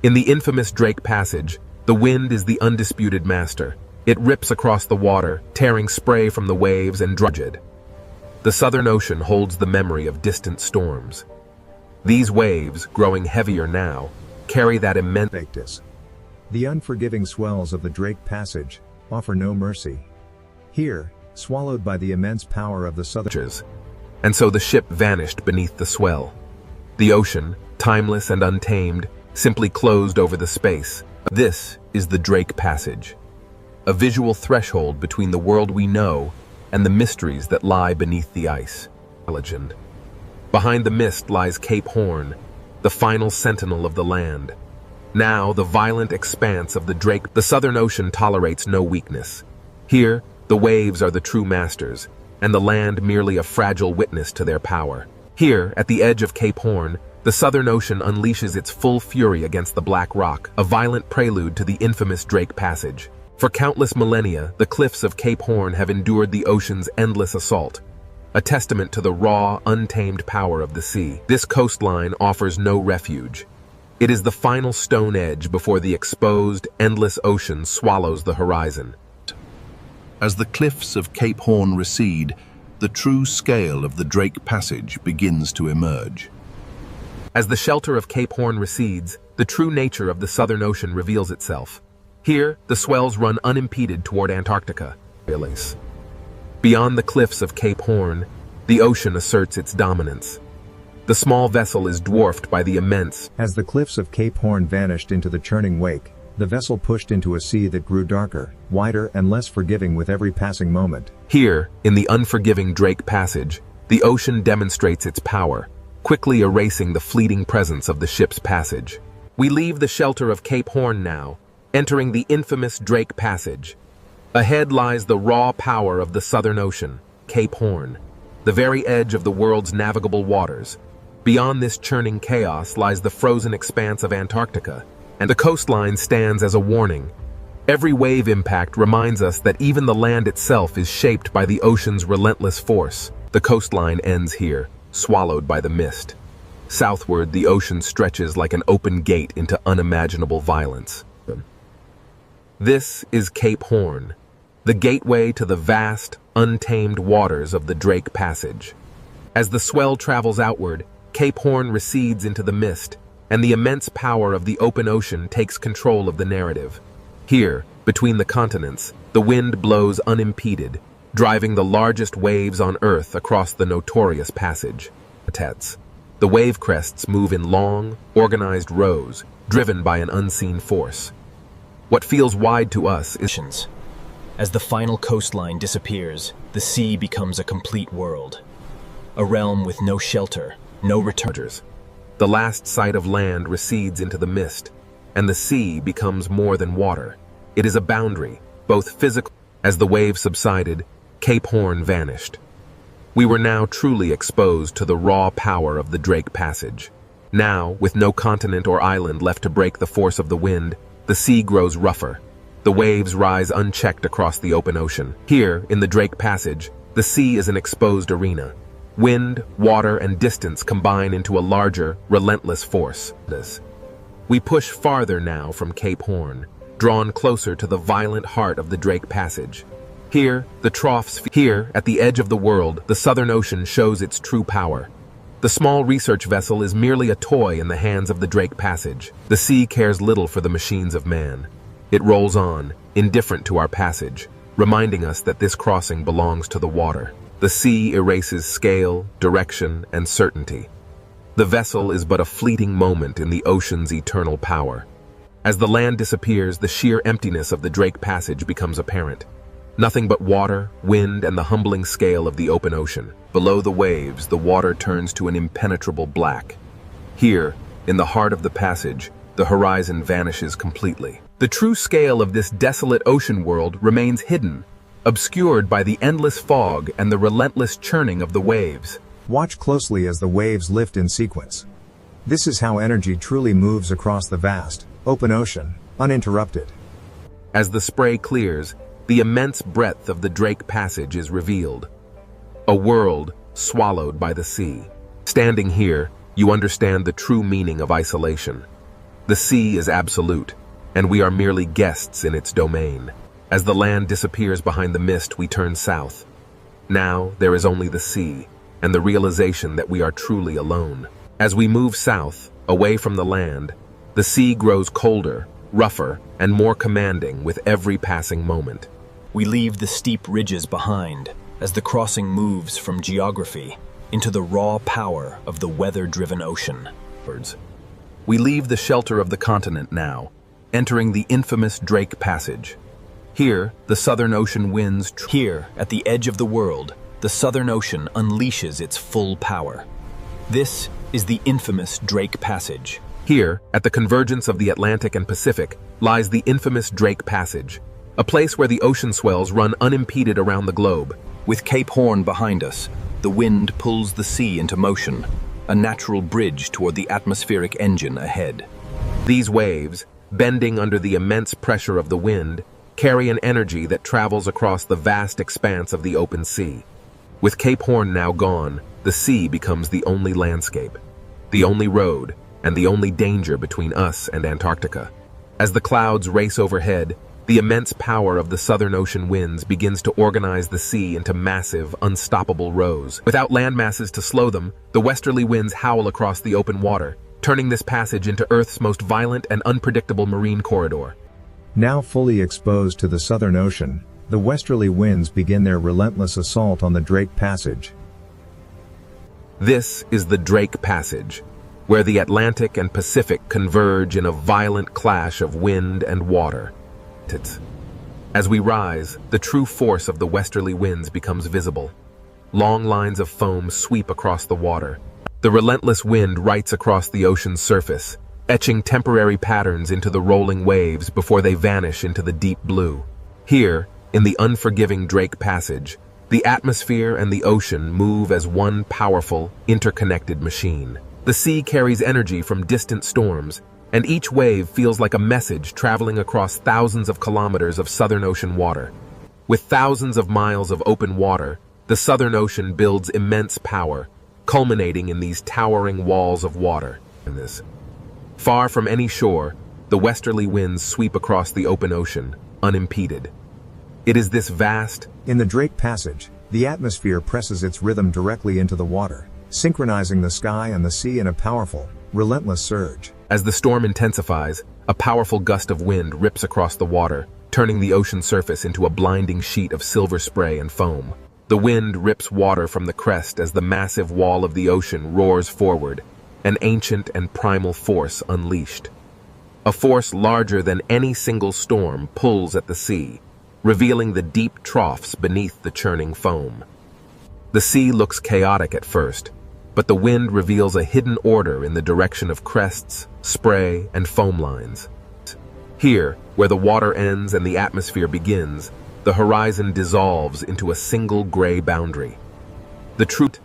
In the infamous Drake Passage, the wind is the undisputed master. It rips across the water, tearing spray from the waves and drudged. The Southern Ocean holds the memory of distant storms. These waves, growing heavier now, carry that immense. The unforgiving swells of the Drake Passage offer no mercy. Here, swallowed by the immense power of the Southern. And so the ship vanished beneath the swell. The ocean, timeless and untamed, simply closed over the space. This is the Drake Passage, a visual threshold between the world we know and the mysteries that lie beneath the ice. Legend. Behind the mist lies Cape Horn, the final sentinel of the land. Now, the violent expanse of the Drake, the Southern Ocean tolerates no weakness. Here, the waves are the true masters, and the land merely a fragile witness to their power. Here, at the edge of Cape Horn, the Southern Ocean unleashes its full fury against the Black Rock, a violent prelude to the infamous Drake Passage. For countless millennia, the cliffs of Cape Horn have endured the ocean's endless assault, a testament to the raw, untamed power of the sea. This coastline offers no refuge. It is the final stone edge before the exposed, endless ocean swallows the horizon. As the cliffs of Cape Horn recede, the true scale of the Drake Passage begins to emerge. As the shelter of Cape Horn recedes, the true nature of the Southern Ocean reveals itself. Here, the swells run unimpeded toward Antarctica. Beyond the cliffs of Cape Horn, the ocean asserts its dominance. The small vessel is dwarfed by the immense. As the cliffs of Cape Horn vanished into the churning wake, the vessel pushed into a sea that grew darker, wider, and less forgiving with every passing moment. Here, in the unforgiving Drake Passage, the ocean demonstrates its power, quickly erasing the fleeting presence of the ship's passage. We leave the shelter of Cape Horn now, entering the infamous Drake Passage. Ahead lies the raw power of the Southern Ocean, Cape Horn, the very edge of the world's navigable waters. Beyond this churning chaos lies the frozen expanse of Antarctica, and the coastline stands as a warning. Every wave impact reminds us that even the land itself is shaped by the ocean's relentless force. The coastline ends here, swallowed by the mist. Southward, the ocean stretches like an open gate into unimaginable violence. This is Cape Horn, the gateway to the vast, untamed waters of the Drake Passage. As the swell travels outward, Cape Horn recedes into the mist, and the immense power of the open ocean takes control of the narrative. Here, between the continents, the wind blows unimpeded, driving the largest waves on Earth across the notorious passage. The wave crests move in long, organized rows, driven by an unseen force. What feels wide to us is... As the final coastline disappears, the sea becomes a complete world. A realm with no shelter, no returners. The last sight of land recedes into the mist, and the sea becomes more than water. It is a boundary, both physical. As the waves subsided, Cape Horn vanished. We were now truly exposed to the raw power of the Drake Passage. Now, with no continent or island left to break the force of the wind, the sea grows rougher. The waves rise unchecked across the open ocean. Here, in the Drake Passage, the sea is an exposed arena. Wind, water, and distance combine into a larger, relentless force. We push farther now from Cape Horn, drawn closer to the violent heart of the Drake Passage. Here, here, at the edge of the world, the Southern Ocean shows its true power. The small research vessel is merely a toy in the hands of the Drake Passage. The sea cares little for the machines of man. It rolls on, indifferent to our passage, reminding us that this crossing belongs to the water. The sea erases scale, direction, and certainty. The vessel is but a fleeting moment in the ocean's eternal power. As the land disappears, the sheer emptiness of the Drake Passage becomes apparent. Nothing but water, wind, and the humbling scale of the open ocean. Below the waves, the water turns to an impenetrable black. Here, in the heart of the passage, the horizon vanishes completely. The true scale of this desolate ocean world remains hidden, obscured by the endless fog and the relentless churning of the waves. Watch closely as the waves lift in sequence. This is how energy truly moves across the vast, open ocean, uninterrupted. As the spray clears, the immense breadth of the Drake Passage is revealed. A world swallowed by the sea. Standing here, you understand the true meaning of isolation. The sea is absolute, and we are merely guests in its domain. As the land disappears behind the mist, we turn south. Now, there is only the sea, and the realization that we are truly alone. As we move south, away from the land, the sea grows colder, rougher, and more commanding with every passing moment. We leave the steep ridges behind as the crossing moves from geography into the raw power of the weather-driven ocean. We leave the shelter of the continent now, entering the infamous Drake Passage. Here, the Southern Ocean winds. Here, at the edge of the world, the Southern Ocean unleashes its full power. This is the infamous Drake Passage. Here, at the convergence of the Atlantic and Pacific, lies the infamous Drake Passage, a place where the ocean swells run unimpeded around the globe. With Cape Horn behind us, the wind pulls the sea into motion, a natural bridge toward the atmospheric engine ahead. These waves, bending under the immense pressure of the wind, carry an energy that travels across the vast expanse of the open sea. With Cape Horn now gone, the sea becomes the only landscape, the only road, and the only danger between us and Antarctica. As the clouds race overhead, the immense power of the Southern Ocean winds begins to organize the sea into massive, unstoppable rows. Without land masses to slow them, the westerly winds howl across the open water, turning this passage into Earth's most violent and unpredictable marine corridor. Now fully exposed to the Southern Ocean, the westerly winds begin their relentless assault on the Drake Passage. This is the Drake Passage, where the Atlantic and Pacific converge in a violent clash of wind and water. As we rise, the true force of the westerly winds becomes visible. Long lines of foam sweep across the water. The relentless wind writes across the ocean's surface, etching temporary patterns into the rolling waves before they vanish into the deep blue. Here, in the unforgiving Drake Passage, the atmosphere and the ocean move as one powerful, interconnected machine. The sea carries energy from distant storms, and each wave feels like a message traveling across thousands of kilometers of Southern Ocean water. With thousands of miles of open water, the Southern Ocean builds immense power, culminating in these towering walls of water. Far from any shore, the westerly winds sweep across the open ocean, unimpeded. It is this vast... In the Drake Passage, the atmosphere presses its rhythm directly into the water, synchronizing the sky and the sea in a powerful, relentless surge. As the storm intensifies, a powerful gust of wind rips across the water, turning the ocean surface into a blinding sheet of silver spray and foam. The wind rips water from the crest as the massive wall of the ocean roars forward, an ancient and primal force unleashed. A force larger than any single storm pulls at the sea, revealing the deep troughs beneath the churning foam. The sea looks chaotic at first, but the wind reveals a hidden order in the direction of crests, spray, and foam lines. Here, where the water ends and the atmosphere begins, the horizon dissolves into a single gray boundary. The truth,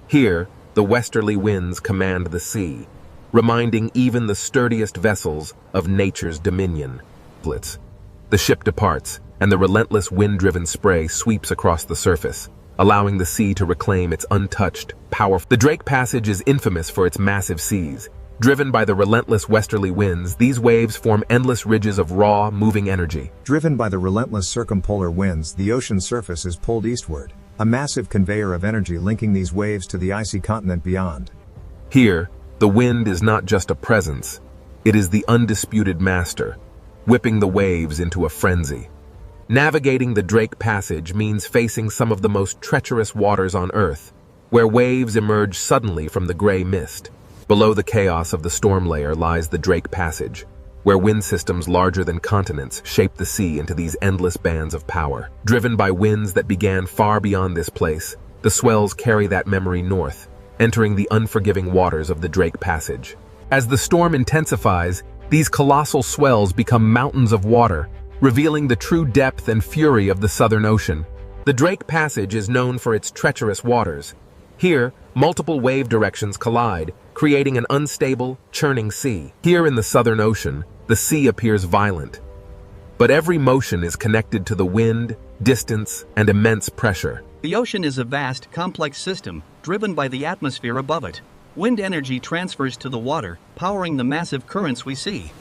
here, the westerly winds command the sea, reminding even the sturdiest vessels of nature's dominion. The ship departs, and the relentless wind-driven spray sweeps across the surface, allowing the sea to reclaim its untouched, powerful... The Drake Passage is infamous for its massive seas. Driven by the relentless westerly winds, these waves form endless ridges of raw, moving energy. Driven by the relentless circumpolar winds, the ocean surface is pulled eastward, a massive conveyor of energy linking these waves to the icy continent beyond. Here, the wind is not just a presence, it is the undisputed master, whipping the waves into a frenzy. Navigating the Drake Passage means facing some of the most treacherous waters on Earth, where waves emerge suddenly from the gray mist. Below the chaos of the storm layer lies the Drake Passage, where wind systems larger than continents shape the sea into these endless bands of power. Driven by winds that began far beyond this place, the swells carry that memory north, entering the unforgiving waters of the Drake Passage. As the storm intensifies, these colossal swells become mountains of water, revealing the true depth and fury of the Southern Ocean. The Drake Passage is known for its treacherous waters. Here, multiple wave directions collide, creating an unstable, churning sea. Here in the Southern Ocean, the sea appears violent. But every motion is connected to the wind, distance, and immense pressure. The ocean is a vast, complex system, driven by the atmosphere above it. Wind energy transfers to the water, powering the massive currents we see.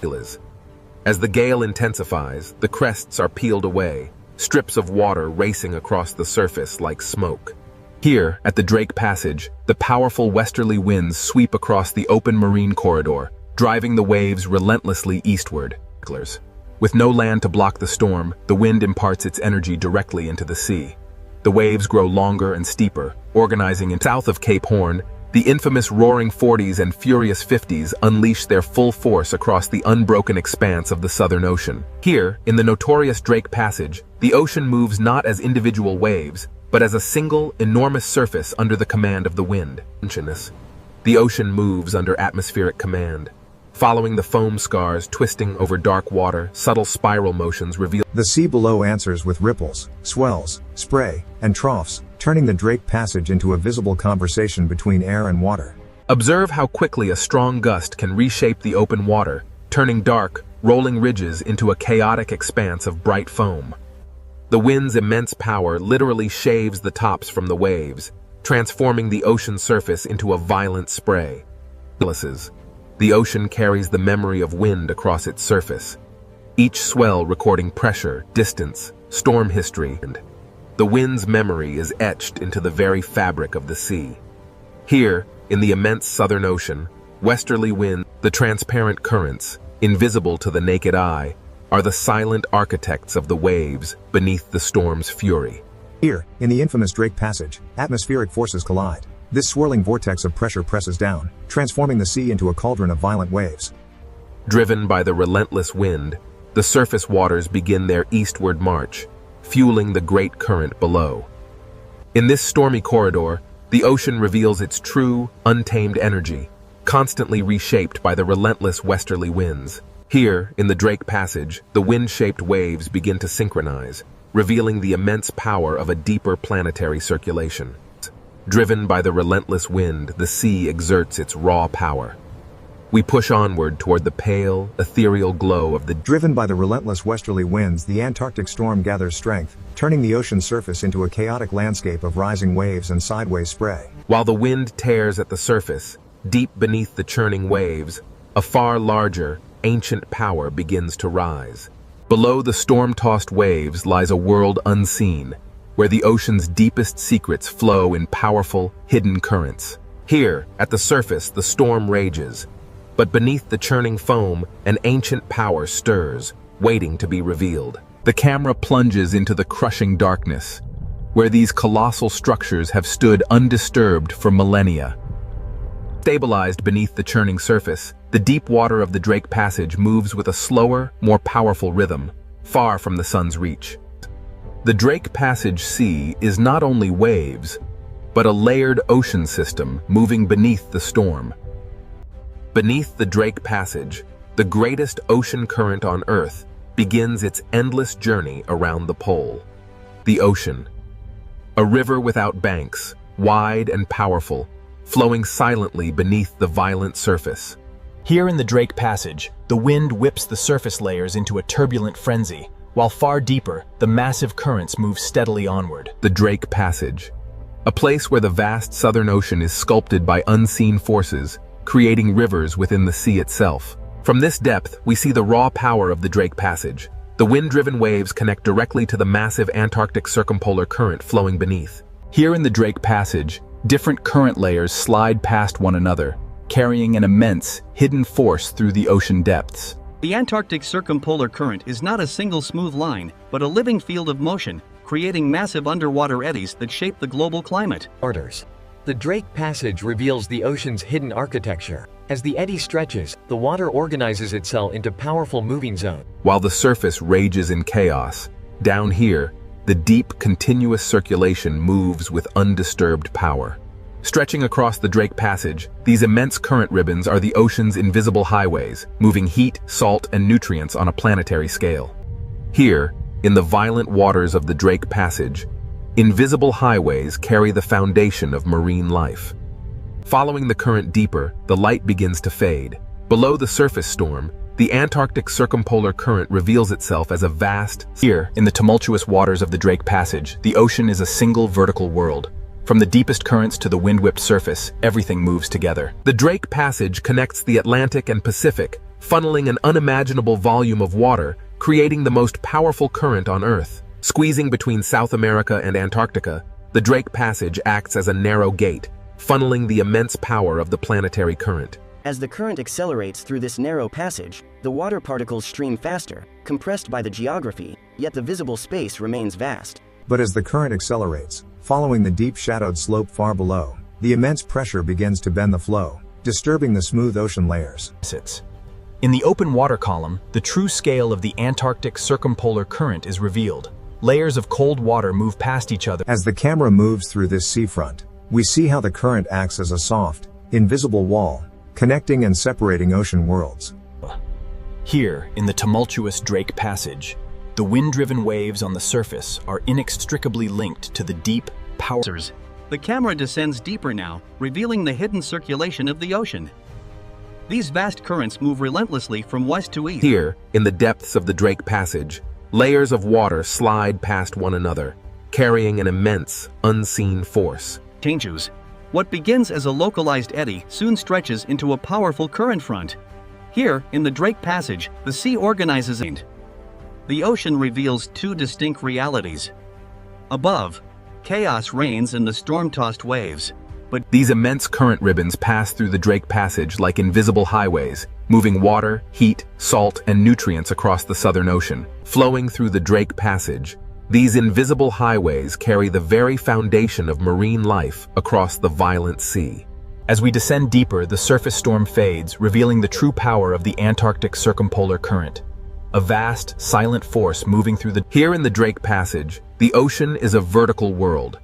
As the gale intensifies, the crests are peeled away, strips of water racing across the surface like smoke. Here, at the Drake Passage, the powerful westerly winds sweep across the open marine corridor, driving the waves relentlessly eastward. With no land to block the storm, the wind imparts its energy directly into the sea. The waves grow longer and steeper, organizing in south of Cape Horn. The infamous roaring 40s and furious 50s unleash their full force across the unbroken expanse of the Southern Ocean. Here, in the notorious Drake Passage, the ocean moves not as individual waves, but as a single, enormous surface under the command of the wind. The ocean moves under atmospheric command. Following the foam scars twisting over dark water, subtle spiral motions reveal... The sea below answers with ripples, swells, spray, and troughs, turning the Drake Passage into a visible conversation between air and water. Observe how quickly a strong gust can reshape the open water, turning dark, rolling ridges into a chaotic expanse of bright foam. The wind's immense power literally shaves the tops from the waves, transforming the ocean surface into a violent spray. The ocean carries the memory of wind across its surface, each swell recording pressure, distance, storm history, and the wind's memory is etched into the very fabric of the sea. Here, in the immense Southern Ocean, westerly wind, the transparent currents, invisible to the naked eye, are the silent architects of the waves beneath the storm's fury. Here, in the infamous Drake Passage, atmospheric forces collide. This swirling vortex of pressure presses down, transforming the sea into a cauldron of violent waves. Driven by the relentless wind, the surface waters begin their eastward march, fueling the great current below. In this stormy corridor, the ocean reveals its true, untamed energy, constantly reshaped by the relentless westerly winds. Here, in the Drake Passage, the wind-shaped waves begin to synchronize, revealing the immense power of a deeper planetary circulation. Driven by the relentless wind, the sea exerts its raw power. we push onward toward the pale, ethereal glow of the Driven by the relentless westerly winds, the Antarctic storm gathers strength, turning the ocean surface into a chaotic landscape of rising waves and sideways spray. While the wind tears at the surface, deep beneath the churning waves, a far larger, ancient power begins to rise. Below the storm-tossed waves lies a world unseen, where the ocean's deepest secrets flow in powerful, hidden currents. Here, at the surface, the storm rages, but beneath the churning foam, an ancient power stirs, waiting to be revealed. The camera plunges into the crushing darkness, where these colossal structures have stood undisturbed for millennia. Stabilized beneath the churning surface, the deep water of the Drake Passage moves with a slower, more powerful rhythm, far from the sun's reach. The Drake Passage Sea is not only waves, but a layered ocean system moving beneath the storm. Beneath the Drake Passage, the greatest ocean current on Earth begins its endless journey around the pole. The ocean. A river without banks, wide and powerful, flowing silently beneath the violent surface. Here in the Drake Passage, the wind whips the surface layers into a turbulent frenzy, while far deeper, the massive currents move steadily onward. The Drake Passage. A place where the vast Southern Ocean is sculpted by unseen forces, creating rivers within the sea itself. From this depth, we see the raw power of the Drake Passage. The wind-driven waves connect directly to the massive Antarctic circumpolar current flowing beneath. Here in the Drake Passage, different current layers slide past one another, carrying an immense, hidden force through the ocean depths. The Antarctic circumpolar current is not a single smooth line, but a living field of motion, creating massive underwater eddies that shape the global climate. The Drake Passage reveals the ocean's hidden architecture. As the eddy stretches, the water organizes itself into powerful moving zones. While the surface rages in chaos, down here, the deep, continuous circulation moves with undisturbed power. Stretching across the Drake Passage, these immense current ribbons are the ocean's invisible highways, moving heat, salt, and nutrients on a planetary scale. Here, in the violent waters of the Drake Passage, invisible highways carry the foundation of marine life. Following the current deeper, the light begins to fade. Below the surface storm, the Antarctic circumpolar current reveals itself as a vast... Here, in the tumultuous waters of the Drake Passage, the ocean is a single vertical world. From the deepest currents to the wind-whipped surface, everything moves together. The Drake Passage connects the Atlantic and Pacific, funneling an unimaginable volume of water, creating the most powerful current on Earth. Squeezing between South America and Antarctica, the Drake Passage acts as a narrow gate, funneling the immense power of the planetary current. As the current accelerates through this narrow passage, the water particles stream faster, compressed by the geography, yet the visible space remains vast. But as the current accelerates, following the deep shadowed slope far below, the immense pressure begins to bend the flow, disturbing the smooth ocean layers. In the open water column, the true scale of the Antarctic circumpolar current is revealed. Layers of cold water move past each other. As the camera moves through this seafront, we see how the current acts as a soft, invisible wall, connecting and separating ocean worlds. Here, in the tumultuous Drake Passage, the wind-driven waves on the surface are inextricably linked to the deep, powerful... The camera descends deeper now, revealing the hidden circulation of the ocean. These vast currents move relentlessly from west to east. Here, in the depths of the Drake Passage, layers of water slide past one another, carrying an immense, unseen force. Changes. What begins as a localized eddy soon stretches into a powerful current front. Here, in the Drake Passage, the sea organizes and the ocean reveals two distinct realities. Above, chaos reigns in the storm-tossed waves. But these immense current ribbons pass through the Drake Passage like invisible highways, moving water, heat, salt, and nutrients across the Southern Ocean. Flowing through the Drake Passage, these invisible highways carry the very foundation of marine life across the violent sea. As we descend deeper, the surface storm fades, revealing the true power of the Antarctic circumpolar current. A vast, silent force moving through the... Here in the Drake Passage, the ocean is a vertical world.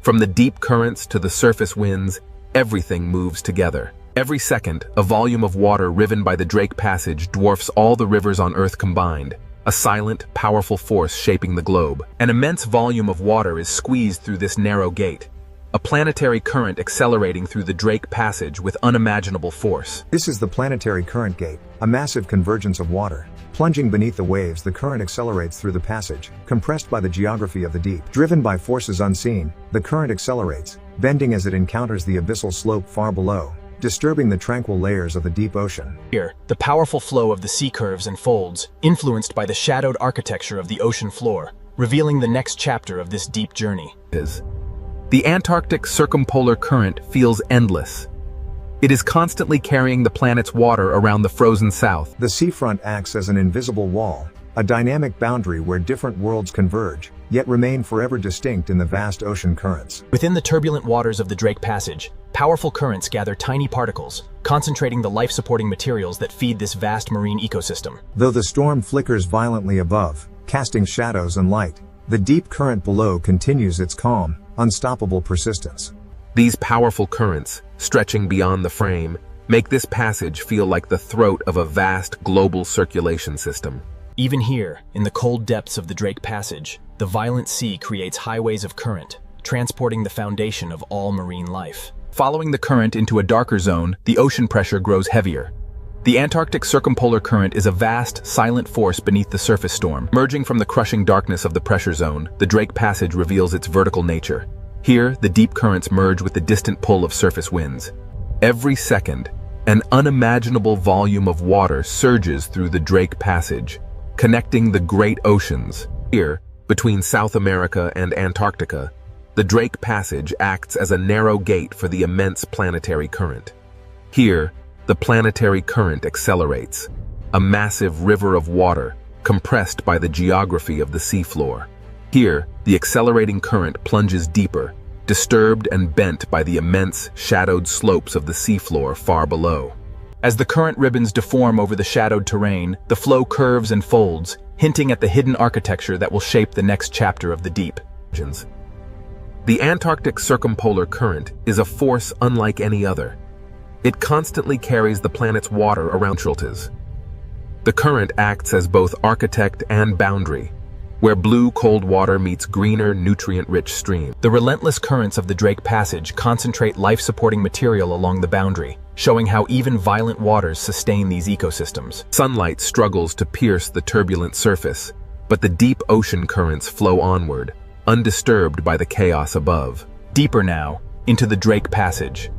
From the deep currents to the surface winds, everything moves together. Every second, a volume of water riven by the Drake Passage dwarfs all the rivers on Earth combined, a silent, powerful force shaping the globe. An immense volume of water is squeezed through this narrow gate, a planetary current accelerating through the Drake Passage with unimaginable force. This is the planetary current gate, a massive convergence of water. Plunging beneath the waves, the current accelerates through the passage, compressed by the geography of the deep. Driven by forces unseen, the current accelerates, bending as it encounters the abyssal slope far below, disturbing the tranquil layers of the deep ocean. Here, the powerful flow of the sea curves and folds, influenced by the shadowed architecture of the ocean floor, revealing the next chapter of this deep journey. The Antarctic circumpolar current feels endless. It is constantly carrying the planet's water around the frozen south. The seafront acts as an invisible wall, a dynamic boundary where different worlds converge, yet remain forever distinct in the vast ocean currents. Within the turbulent waters of the Drake Passage, powerful currents gather tiny particles, concentrating the life-supporting materials that feed this vast marine ecosystem. Though the storm flickers violently above, casting shadows and light, the deep current below continues its calm, unstoppable persistence. These powerful currents, stretching beyond the frame, make this passage feel like the throat of a vast global circulation system. Even here, in the cold depths of the Drake Passage, the violent sea creates highways of current, transporting the foundation of all marine life. Following the current into a darker zone, the ocean pressure grows heavier. The Antarctic circumpolar current is a vast, silent force beneath the surface storm. Emerging from the crushing darkness of the pressure zone, the Drake Passage reveals its vertical nature. Here, the deep currents merge with the distant pull of surface winds. Every second, an unimaginable volume of water surges through the Drake Passage, connecting the great oceans. Here, between South America and Antarctica, the Drake Passage acts as a narrow gate for the immense planetary current. Here, the planetary current accelerates, a massive river of water compressed by the geography of the seafloor. Here, the accelerating current plunges deeper, disturbed and bent by the immense, shadowed slopes of the seafloor far below. As the current ribbons deform over the shadowed terrain, the flow curves and folds, hinting at the hidden architecture that will shape the next chapter of the deep. The Antarctic circumpolar current is a force unlike any other. It constantly carries the planet's water around Schultes. The current acts as both architect and boundary, where blue cold water meets greener, nutrient-rich stream. The relentless currents of the Drake Passage concentrate life-supporting material along the boundary, showing how even violent waters sustain these ecosystems. Sunlight struggles to pierce the turbulent surface, but the deep ocean currents flow onward, undisturbed by the chaos above. Deeper now, into the Drake Passage.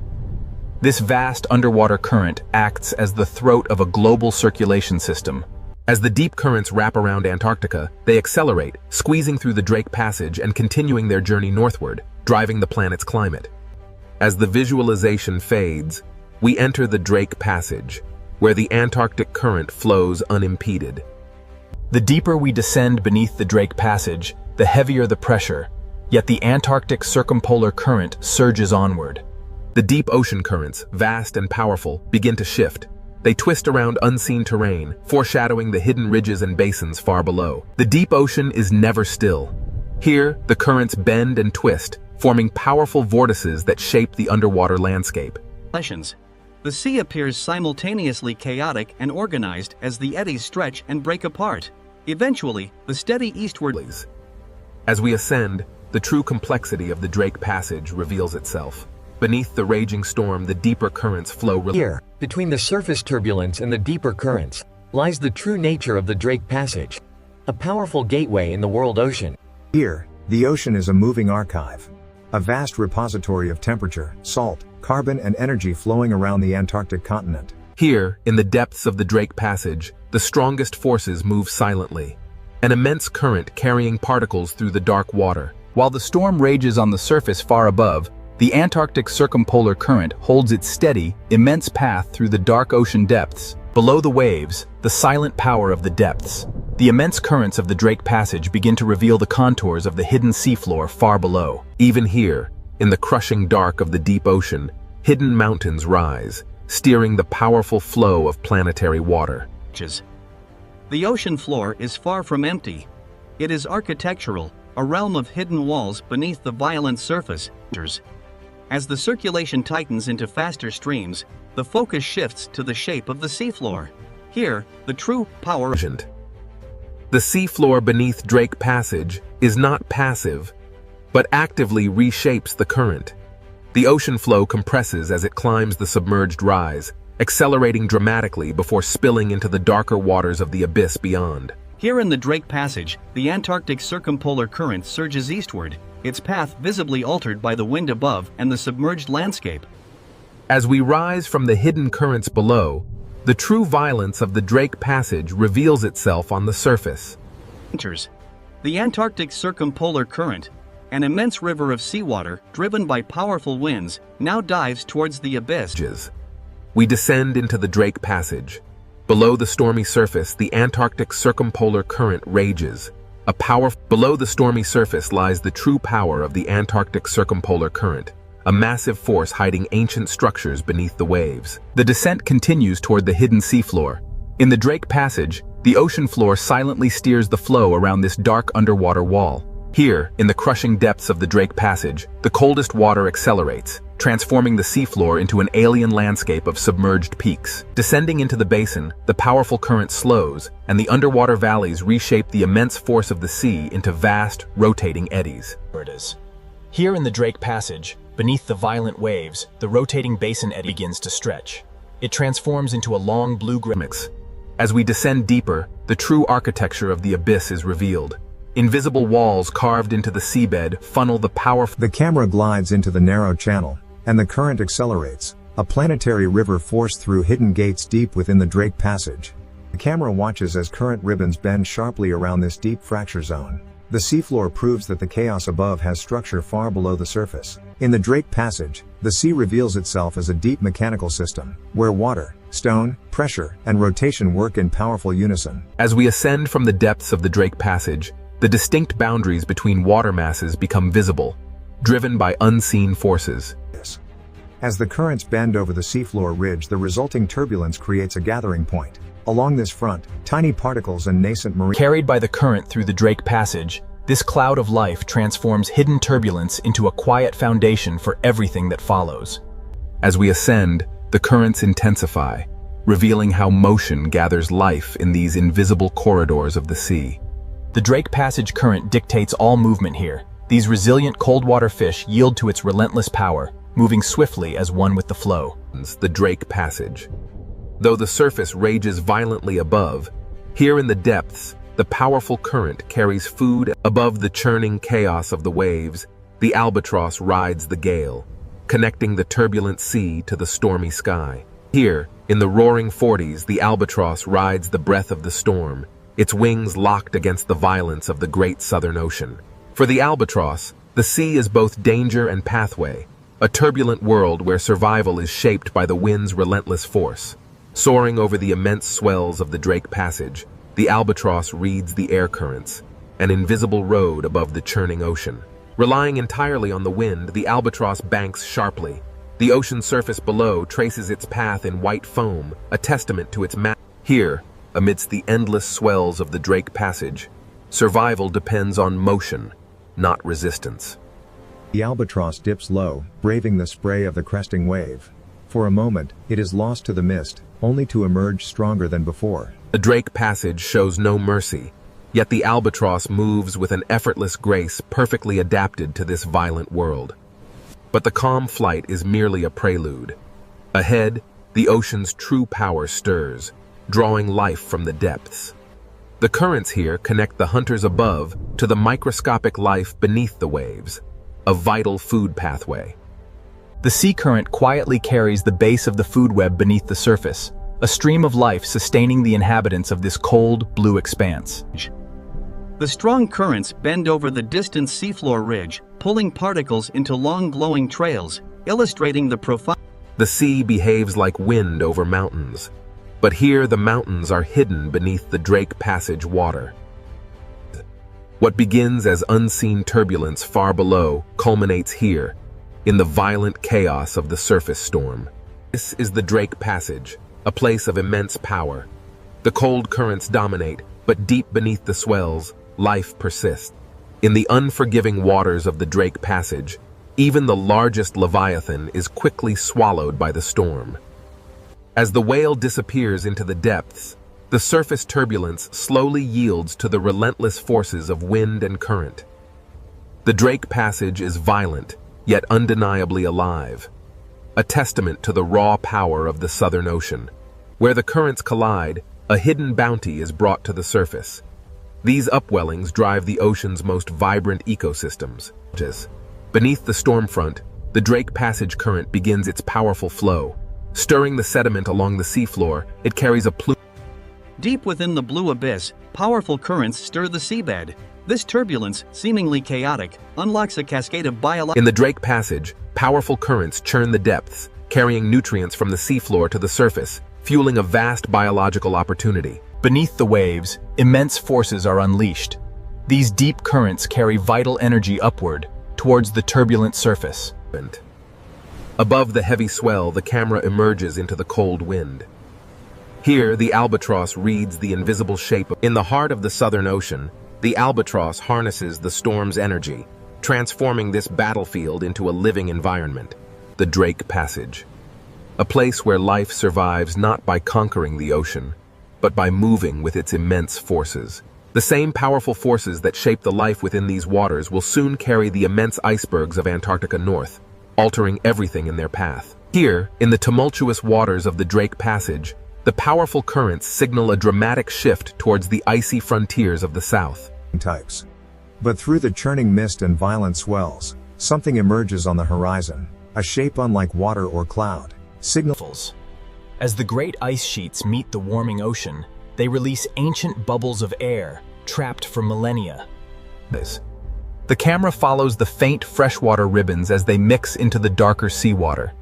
This vast underwater current acts as the throat of a global circulation system. As the deep currents wrap around Antarctica, they accelerate, squeezing through the Drake Passage and continuing their journey northward, driving the planet's climate. As the visualization fades, we enter the Drake Passage, where the Antarctic current flows unimpeded. The deeper we descend beneath the Drake Passage, the heavier the pressure, yet the Antarctic circumpolar current surges onward. The deep ocean currents, vast and powerful, begin to shift. They twist around unseen terrain, foreshadowing the hidden ridges and basins far below. The deep ocean is never still. Here, the currents bend and twist, forming powerful vortices that shape the underwater landscape. The sea appears simultaneously chaotic and organized as the eddies stretch and break apart. Eventually, the steady eastward. As we ascend, the true complexity of the Drake Passage reveals itself. Beneath the raging storm, the deeper currents flow. Here, between the surface turbulence and the deeper currents, lies the true nature of the Drake Passage, a powerful gateway in the world ocean. Here, the ocean is a moving archive, a vast repository of temperature, salt, carbon and energy flowing around the Antarctic continent. Here, in the depths of the Drake Passage, the strongest forces move silently, an immense current carrying particles through the dark water. While the storm rages on the surface far above, the Antarctic circumpolar current holds its steady, immense path through the dark ocean depths. Below the waves, the silent power of the depths. The immense currents of the Drake Passage begin to reveal the contours of the hidden seafloor far below. Even here, in the crushing dark of the deep ocean, hidden mountains rise, steering the powerful flow of planetary water. The ocean floor is far from empty. It is architectural, a realm of hidden walls beneath the violent surface. As the circulation tightens into faster streams, the focus shifts to the shape of the seafloor. Here, the true power. The seafloor beneath Drake Passage is not passive, but actively reshapes the current. The ocean flow compresses as it climbs the submerged rise, accelerating dramatically before spilling into the darker waters of the abyss beyond. Here in the Drake Passage, the Antarctic circumpolar current surges eastward, its path visibly altered by the wind above and the submerged landscape. As we rise from the hidden currents below, the true violence of the Drake Passage reveals itself on the surface. The Antarctic circumpolar current, an immense river of seawater driven by powerful winds, now dives towards the abyss. We descend into the Drake Passage. Below the stormy surface, the Antarctic circumpolar current rages. Below the stormy surface lies the true power of the Antarctic circumpolar current, a massive force hiding ancient structures beneath the waves. The descent continues toward the hidden seafloor. In the Drake Passage, the ocean floor silently steers the flow around this dark underwater wall. Here, in the crushing depths of the Drake Passage, the coldest water accelerates, transforming the seafloor into an alien landscape of submerged peaks. Descending into the basin, the powerful current slows, and the underwater valleys reshape the immense force of the sea into vast, rotating eddies. Here in the Drake Passage, beneath the violent waves, the rotating basin eddy begins to stretch. It transforms into a long blue-gray. As we descend deeper, the true architecture of the abyss is revealed. Invisible walls carved into the seabed funnel the powerful. The camera glides into the narrow channel, and the current accelerates, a planetary river forced through hidden gates deep within the Drake Passage. The camera watches as current ribbons bend sharply around this deep fracture zone. The seafloor proves that the chaos above has structure far below the surface. In the Drake Passage, the sea reveals itself as a deep mechanical system, where water, stone, pressure, and rotation work in powerful unison. As we ascend from the depths of the Drake Passage, the distinct boundaries between water masses become visible, driven by unseen forces. As the currents bend over the seafloor ridge, the resulting turbulence creates a gathering point. Along this front, tiny particles and nascent marine. Carried by the current through the Drake Passage, this cloud of life transforms hidden turbulence into a quiet foundation for everything that follows. As we ascend, the currents intensify, revealing how motion gathers life in these invisible corridors of the sea. The Drake Passage current dictates all movement here. These resilient cold-water fish yield to its relentless power, moving swiftly as one with the flow. The Drake Passage. Though the surface rages violently above, here in the depths, the powerful current carries food. Above the churning chaos of the waves, the albatross rides the gale, connecting the turbulent sea to the stormy sky. Here, in the roaring 40s, the albatross rides the breath of the storm, its wings locked against the violence of the great southern ocean. For the albatross, the sea is both danger and pathway, a turbulent world where survival is shaped by the wind's relentless force. Soaring over the immense swells of the Drake Passage, the albatross reads the air currents, an invisible road above the churning ocean. Relying entirely on the wind, the albatross banks sharply. The ocean surface below traces its path in white foam, a testament to its Here, amidst the endless swells of the Drake Passage, survival depends on motion, not resistance. The albatross dips low, braving the spray of the cresting wave. For a moment, it is lost to the mist, only to emerge stronger than before. The Drake Passage shows no mercy, yet the albatross moves with an effortless grace perfectly adapted to this violent world. But the calm flight is merely a prelude. Ahead, the ocean's true power stirs, drawing life from the depths. The currents here connect the hunters above to the microscopic life beneath the waves, a vital food pathway. The sea current quietly carries the base of the food web beneath the surface, a stream of life sustaining the inhabitants of this cold, blue expanse. The strong currents bend over the distant seafloor ridge, pulling particles into long glowing trails, illustrating the profound. The sea behaves like wind over mountains, but here the mountains are hidden beneath the Drake Passage water. What begins as unseen turbulence far below culminates here, in the violent chaos of the surface storm. This is the Drake Passage, a place of immense power. The cold currents dominate, but deep beneath the swells, life persists. In the unforgiving waters of the Drake Passage, even the largest leviathan is quickly swallowed by the storm. As the whale disappears into the depths, the surface turbulence slowly yields to the relentless forces of wind and current. The Drake Passage is violent, yet undeniably alive. A testament to the raw power of the Southern Ocean. Where the currents collide, a hidden bounty is brought to the surface. These upwellings drive the ocean's most vibrant ecosystems. Beneath the storm front, the Drake Passage current begins its powerful flow. Stirring the sediment along the seafloor, it carries a plume. Deep within the blue abyss, powerful currents stir the seabed. This turbulence, seemingly chaotic, unlocks a cascade of biological. In the Drake Passage, powerful currents churn the depths, carrying nutrients from the seafloor to the surface, fueling a vast biological opportunity. Beneath the waves, immense forces are unleashed. These deep currents carry vital energy upward, towards the turbulent surface. Above the heavy swell, the camera emerges into the cold wind. Here, the albatross reads the invisible shape. In the heart of the Southern Ocean, the albatross harnesses the storm's energy, transforming this battlefield into a living environment, the Drake Passage. A place where life survives not by conquering the ocean, but by moving with its immense forces. The same powerful forces that shape the life within these waters will soon carry the immense icebergs of Antarctica north, altering everything in their path. Here, in the tumultuous waters of the Drake Passage, the powerful currents signal a dramatic shift towards the icy frontiers of the south. Types. But through the churning mist and violent swells, something emerges on the horizon, a shape unlike water or cloud. Signals. As the great ice sheets meet the warming ocean, they release ancient bubbles of air, trapped for millennia. The camera follows the faint freshwater ribbons as they mix into the darker seawater.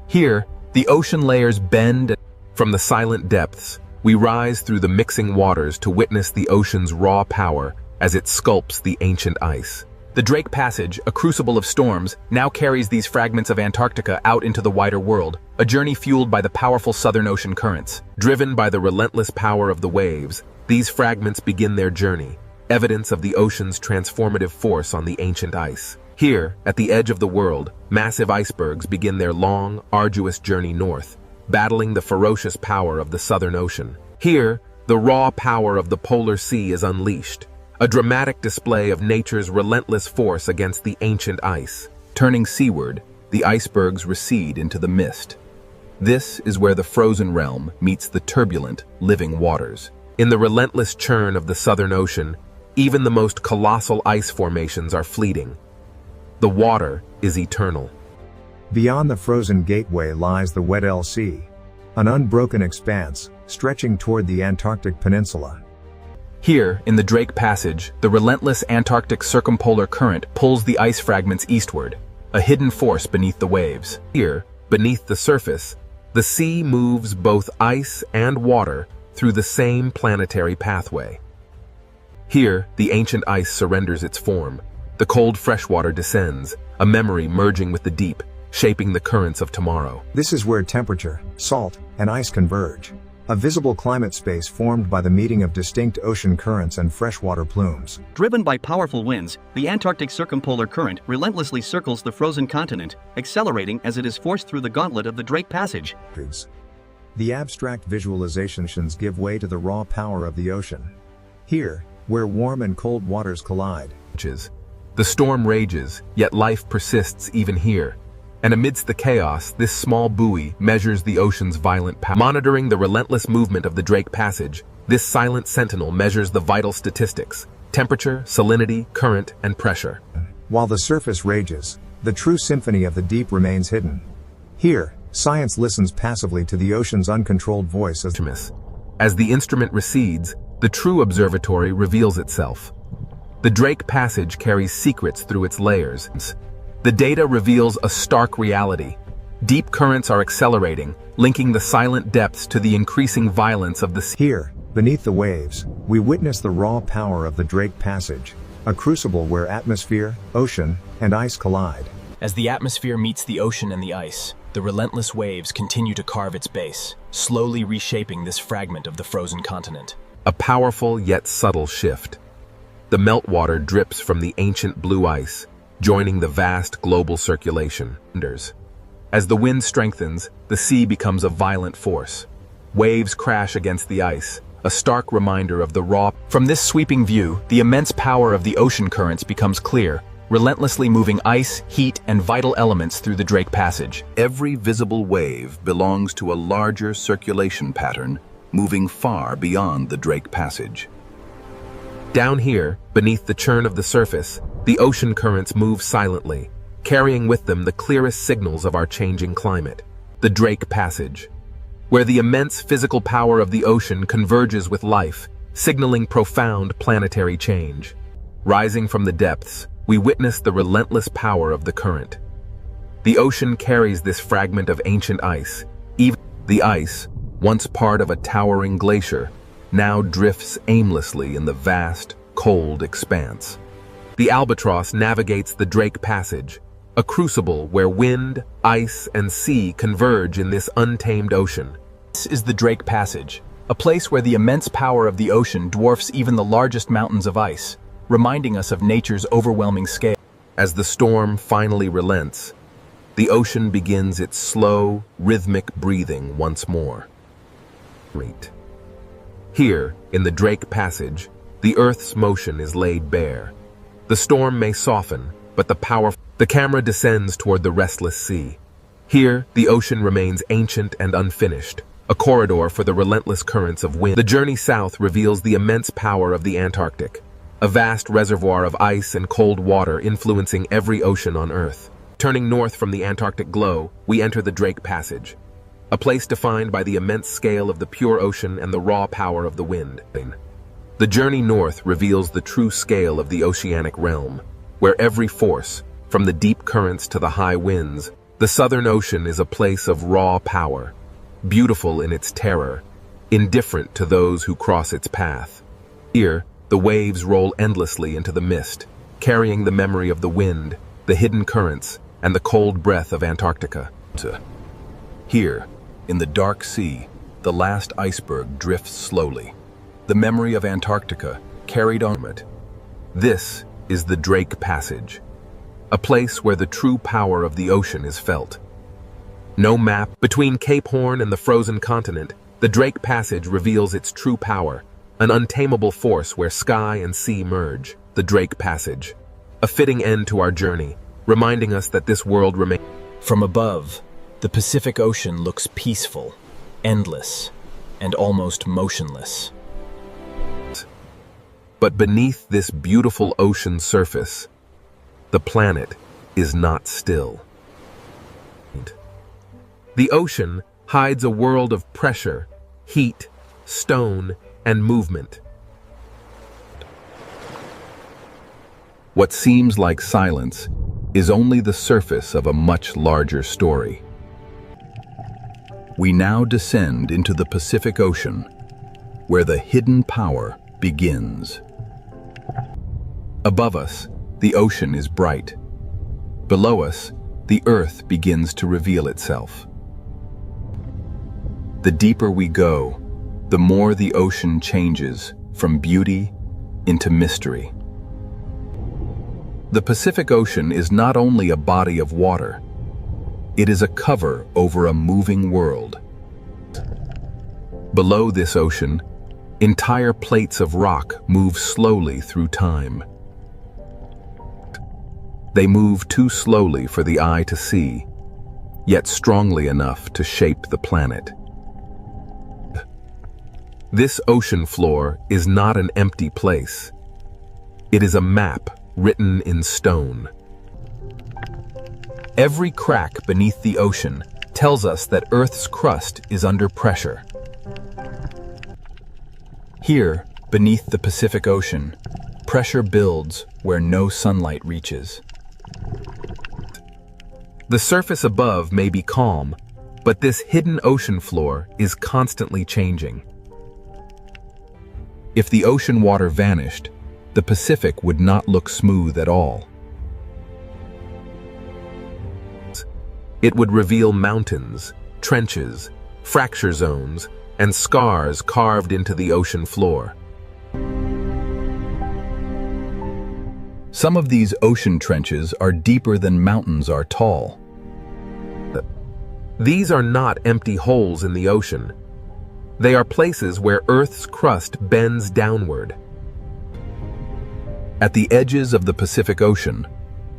Here, the ocean layers bend. From the silent depths, we rise through the mixing waters to witness the ocean's raw power as it sculpts the ancient ice. The Drake Passage, a crucible of storms, now carries these fragments of Antarctica out into the wider world, a journey fueled by the powerful Southern Ocean currents. Driven by the relentless power of the waves, these fragments begin their journey, evidence of the ocean's transformative force on the ancient ice. Here, at the edge of the world, massive icebergs begin their long, arduous journey north, battling the ferocious power of the Southern Ocean. Here, the raw power of the polar sea is unleashed, a dramatic display of nature's relentless force against the ancient ice. Turning seaward, the icebergs recede into the mist. This is where the frozen realm meets the turbulent, living waters. In the relentless churn of the Southern Ocean, even the most colossal ice formations are fleeting. The water is eternal. Beyond the frozen gateway lies the Weddell Sea, an unbroken expanse, stretching toward the Antarctic Peninsula. Here, in the Drake Passage, the relentless Antarctic circumpolar current pulls the ice fragments eastward, a hidden force beneath the waves. Here, beneath the surface, the sea moves both ice and water through the same planetary pathway. Here, the ancient ice surrenders its form. The cold freshwater descends, a memory merging with the deep, shaping the currents of tomorrow. This is where temperature, salt, and ice converge. A visible climate space formed by the meeting of distinct ocean currents and freshwater plumes. Driven by powerful winds, the Antarctic circumpolar current relentlessly circles the frozen continent, accelerating as it is forced through the gauntlet of the Drake Passage. The abstract visualizations give way to the raw power of the ocean. Here, where warm and cold waters collide. The storm rages, yet life persists even here. And amidst the chaos, this small buoy measures the ocean's violent power. Monitoring the relentless movement of the Drake Passage, this silent sentinel measures the vital statistics: temperature, salinity, current, and pressure. While the surface rages, the true symphony of the deep remains hidden. Here, science listens passively to the ocean's uncontrolled voice as the instrument recedes, the true observatory reveals itself. The Drake Passage carries secrets through its layers. The data reveals a stark reality. Deep currents are accelerating, linking the silent depths to the increasing violence of the sea. Here, beneath the waves, we witness the raw power of the Drake Passage, a crucible where atmosphere, ocean, and ice collide. As the atmosphere meets the ocean and the ice, the relentless waves continue to carve its base, slowly reshaping this fragment of the frozen continent. A powerful yet subtle shift. The meltwater drips from the ancient blue ice, joining the vast global circulation. As the wind strengthens, the sea becomes a violent force. Waves crash against the ice, a stark reminder of the raw. From this sweeping view, the immense power of the ocean currents becomes clear, relentlessly moving ice, heat, and vital elements through the Drake Passage. Every visible wave belongs to a larger circulation pattern moving far beyond the Drake Passage. Down here, beneath the churn of the surface, the ocean currents move silently, carrying with them the clearest signals of our changing climate. The Drake Passage, where the immense physical power of the ocean converges with life, signaling profound planetary change. Rising from the depths, we witness the relentless power of the current. The ocean carries this fragment of ancient ice. Even the ice, once part of a towering glacier, now drifts aimlessly in the vast, cold expanse. The albatross navigates the Drake Passage, a crucible where wind, ice, and sea converge in this untamed ocean. This is the Drake Passage, a place where the immense power of the ocean dwarfs even the largest mountains of ice, reminding us of nature's overwhelming scale. As the storm finally relents, the ocean begins its slow, rhythmic breathing once more. Here, in the Drake Passage, the Earth's motion is laid bare. The storm may soften, but the camera descends toward the restless sea. Here, the ocean remains ancient and unfinished, a corridor for the relentless currents of wind. The journey south reveals the immense power of the Antarctic, a vast reservoir of ice and cold water influencing every ocean on Earth. Turning north from the Antarctic glow, we enter the Drake Passage, a place defined by the immense scale of the pure ocean and the raw power of the wind. The journey north reveals the true scale of the oceanic realm, where every force, from the deep currents to the high winds, the Southern Ocean is a place of raw power, beautiful in its terror, indifferent to those who cross its path. Here, the waves roll endlessly into the mist, carrying the memory of the wind, the hidden currents, and the cold breath of Antarctica. Here, in the dark sea, the last iceberg drifts slowly, the memory of Antarctica carried on it. This is the Drake Passage, a place where the true power of the ocean is felt. No map between Cape Horn and the frozen continent, the Drake Passage reveals its true power, an untamable force where sky and sea merge. The Drake Passage, a fitting end to our journey, reminding us that this world remains. From above, the Pacific Ocean looks peaceful, endless, and almost motionless. But beneath this beautiful ocean surface, the planet is not still. The ocean hides a world of pressure, heat, stone, and movement. What seems like silence is only the surface of a much larger story. We now descend into the Pacific Ocean, where the hidden power begins. Above us, the ocean is bright. Below us, the earth begins to reveal itself. The deeper we go, the more the ocean changes from beauty into mystery. The Pacific Ocean is not only a body of water, it is a cover over a moving world. Below this ocean, entire plates of rock move slowly through time. They move too slowly for the eye to see, yet strongly enough to shape the planet. This ocean floor is not an empty place. It is a map written in stone. Every crack beneath the ocean tells us that Earth's crust is under pressure. Here, beneath the Pacific Ocean, pressure builds where no sunlight reaches. The surface above may be calm, but this hidden ocean floor is constantly changing. If the ocean water vanished, the Pacific would not look smooth at all. It would reveal mountains, trenches, fracture zones, and scars carved into the ocean floor. Some of these ocean trenches are deeper than mountains are tall. These are not empty holes in the ocean. They are places where Earth's crust bends downward. At the edges of the Pacific Ocean,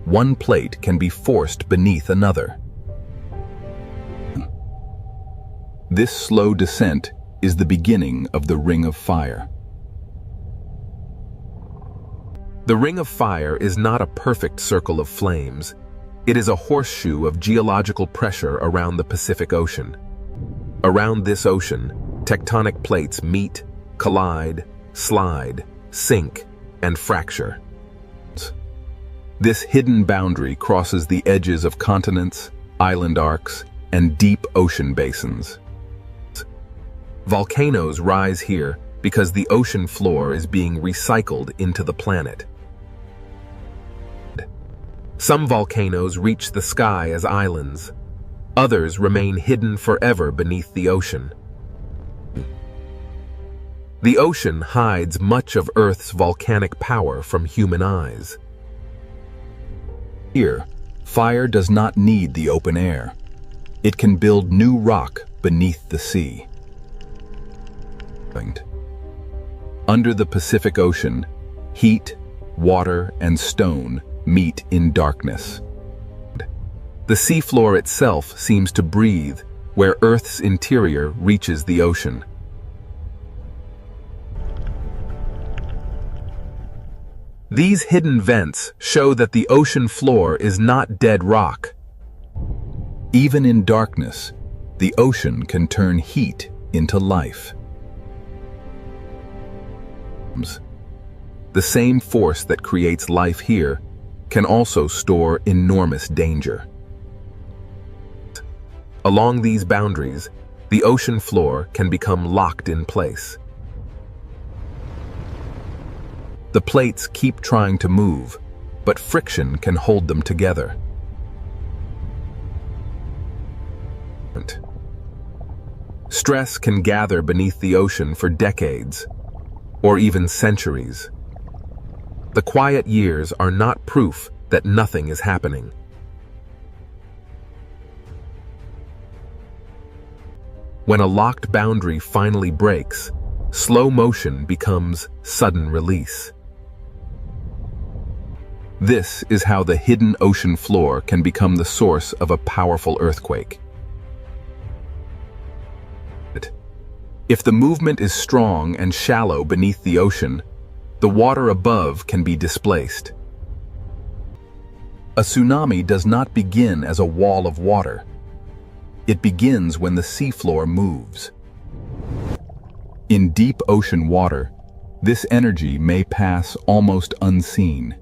one plate can be forced beneath another. This slow descent is the beginning of the Ring of Fire. The Ring of Fire is not a perfect circle of flames. It is a horseshoe of geological pressure around the Pacific Ocean. Around this ocean, tectonic plates meet, collide, slide, sink, and fracture. This hidden boundary crosses the edges of continents, island arcs, and deep ocean basins. Volcanoes rise here because the ocean floor is being recycled into the planet. Some volcanoes reach the sky as islands. Others remain hidden forever beneath the ocean. The ocean hides much of Earth's volcanic power from human eyes. Here, fire does not need the open air. It can build new rock beneath the sea. Under the Pacific Ocean, heat, water, and stone meet in darkness. The seafloor itself seems to breathe where Earth's interior reaches the ocean. These hidden vents show that the ocean floor is not dead rock. Even in darkness, the ocean can turn heat into life. The same force that creates life here can also store enormous danger. Along these boundaries, the ocean floor can become locked in place. The plates keep trying to move, but friction can hold them together. Stress can gather beneath the ocean for decades, or even centuries. The quiet years are not proof that nothing is happening. When a locked boundary finally breaks, slow motion becomes sudden release. This is how the hidden ocean floor can become the source of a powerful earthquake. If the movement is strong and shallow beneath the ocean, the water above can be displaced. A tsunami does not begin as a wall of water. It begins when the seafloor moves. In deep ocean water, this energy may pass almost unseen.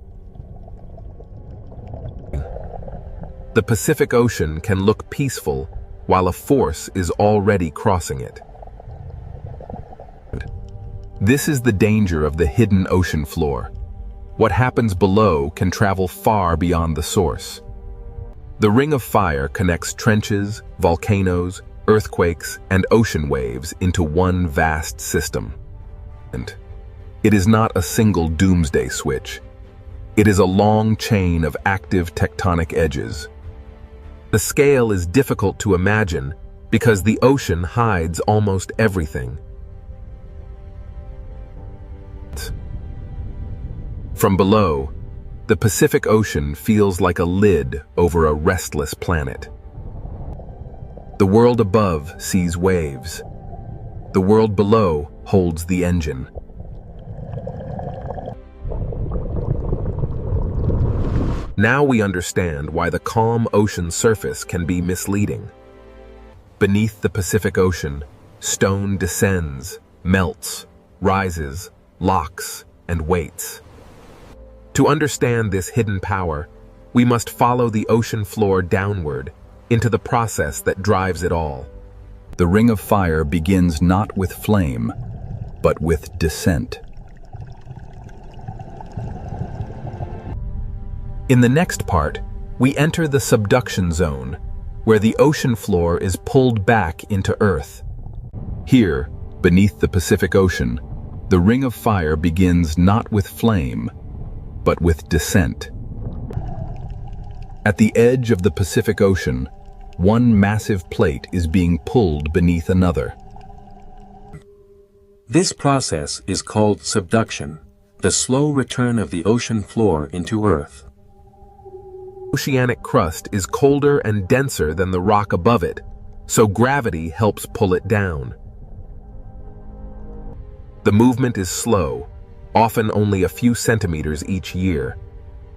The Pacific Ocean can look peaceful while a force is already crossing it. This is the danger of the hidden ocean floor. What happens below can travel far beyond the source. The Ring of Fire connects trenches, volcanoes, earthquakes, and ocean waves into one vast system. And it is not a single doomsday switch. It is a long chain of active tectonic edges. The scale is difficult to imagine because the ocean hides almost everything. From below, the Pacific Ocean feels like a lid over a restless planet. The world above sees waves. The world below holds the engine. Now we understand why the calm ocean surface can be misleading. Beneath the Pacific Ocean, stone descends, melts, rises, locks, and waits. To understand this hidden power, we must follow the ocean floor downward into the process that drives it all. The Ring of Fire begins not with flame, but with descent. In the next part, we enter the subduction zone, where the ocean floor is pulled back into Earth. Here, beneath the Pacific Ocean, the Ring of Fire begins not with flame, but with descent. At the edge of the Pacific Ocean, one massive plate is being pulled beneath another. This process is called subduction, the slow return of the ocean floor into Earth. Oceanic crust is colder and denser than the rock above it, so gravity helps pull it down. The movement is slow, often only a few centimeters each year,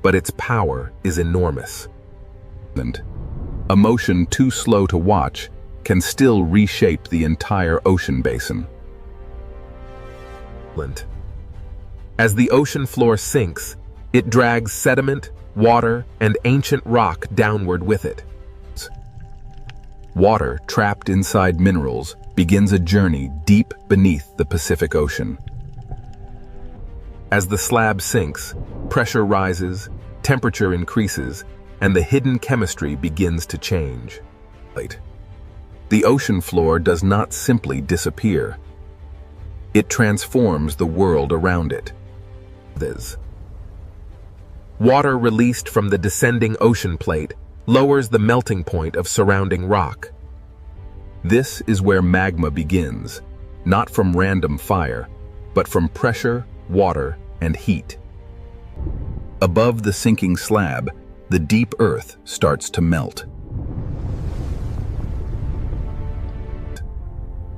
but its power is enormous. A motion too slow to watch can still reshape the entire ocean basin. As the ocean floor sinks, it drags sediment, water, and ancient rock downward with it. Water trapped inside minerals begins a journey deep beneath the Pacific Ocean. As the slab sinks, pressure rises, temperature increases, and the hidden chemistry begins to change. The ocean floor does not simply disappear. It transforms the world around it. Water released from the descending ocean plate lowers the melting point of surrounding rock. This is where magma begins, not from random fire, but from pressure, water, and heat. Above the sinking slab, the deep earth starts to melt.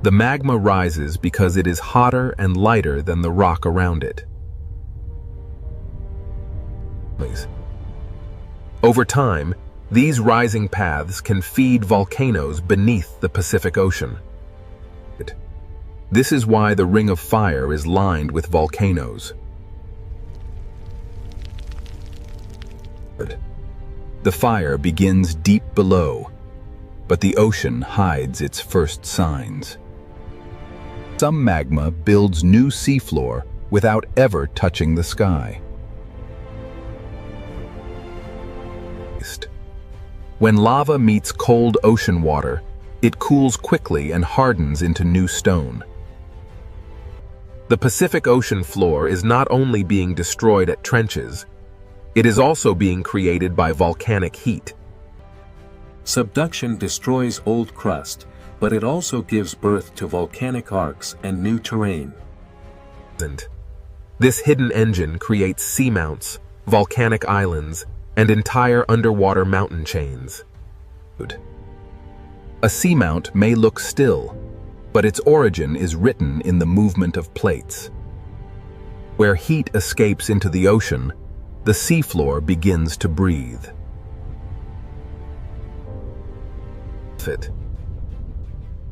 The magma rises because it is hotter and lighter than the rock around it. Over time, these rising paths can feed volcanoes beneath the Pacific Ocean. This is why the Ring of Fire is lined with volcanoes. The fire begins deep below, but the ocean hides its first signs. Some magma builds new seafloor without ever touching the sky. When lava meets cold ocean water, it cools quickly and hardens into new stone. The Pacific Ocean floor is not only being destroyed at trenches, it is also being created by volcanic heat. Subduction destroys old crust, but it also gives birth to volcanic arcs and new terrain. This hidden engine creates seamounts, volcanic islands, and entire underwater mountain chains. A seamount may look still, but its origin is written in the movement of plates. Where heat escapes into the ocean, the seafloor begins to breathe.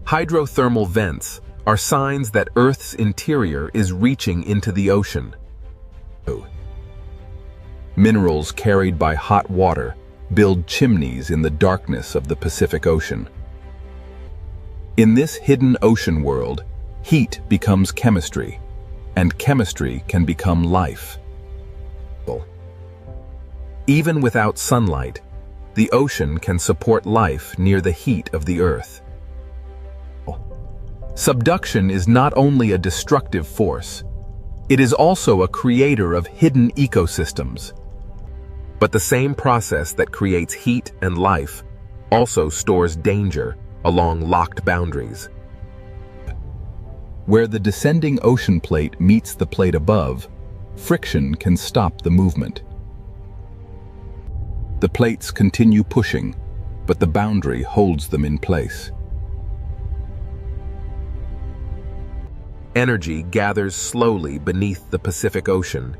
Hydrothermal vents are signs that Earth's interior is reaching into the ocean. Minerals carried by hot water build chimneys in the darkness of the Pacific Ocean. In this hidden ocean world, heat becomes chemistry, and chemistry can become life. Even without sunlight, the ocean can support life near the heat of the Earth. Subduction is not only a destructive force, it is also a creator of hidden ecosystems. But the same process that creates heat and life also stores danger along locked boundaries. Where the descending ocean plate meets the plate above, friction can stop the movement. The plates continue pushing, but the boundary holds them in place. Energy gathers slowly beneath the Pacific Ocean,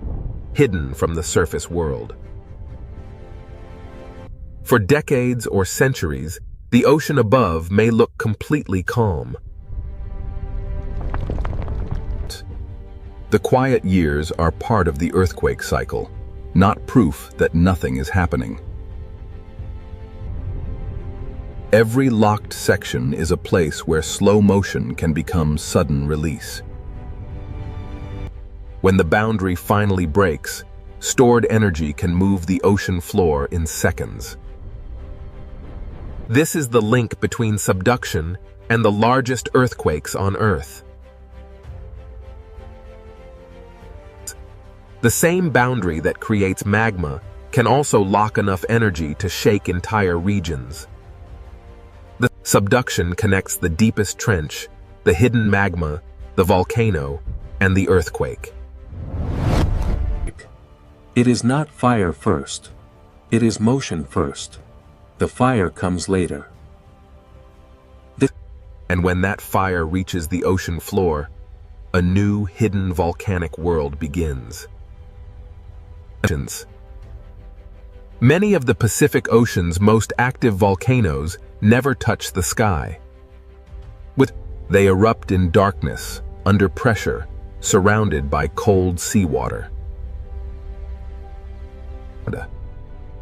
hidden from the surface world. For decades or centuries, the ocean above may look completely calm. The quiet years are part of the earthquake cycle, not proof that nothing is happening. Every locked section is a place where slow motion can become sudden release. When the boundary finally breaks, stored energy can move the ocean floor in seconds. This is the link between subduction and the largest earthquakes on Earth. The same boundary that creates magma can also lock enough energy to shake entire regions. The subduction connects the deepest trench, the hidden magma, the volcano, and the earthquake. It is not fire first. It is motion first. The fire comes later. And when that fire reaches the ocean floor, a new hidden volcanic world begins. Many of the Pacific Ocean's most active volcanoes never touch the sky. They erupt in darkness, under pressure, surrounded by cold seawater.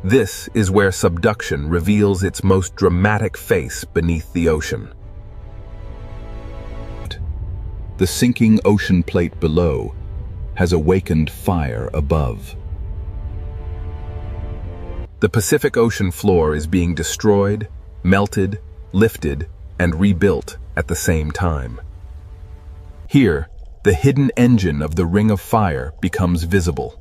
This is where subduction reveals its most dramatic face beneath the ocean. The sinking ocean plate below has awakened fire above. The Pacific Ocean floor is being destroyed, melted, lifted, and rebuilt at the same time. Here, the hidden engine of the Ring of Fire becomes visible.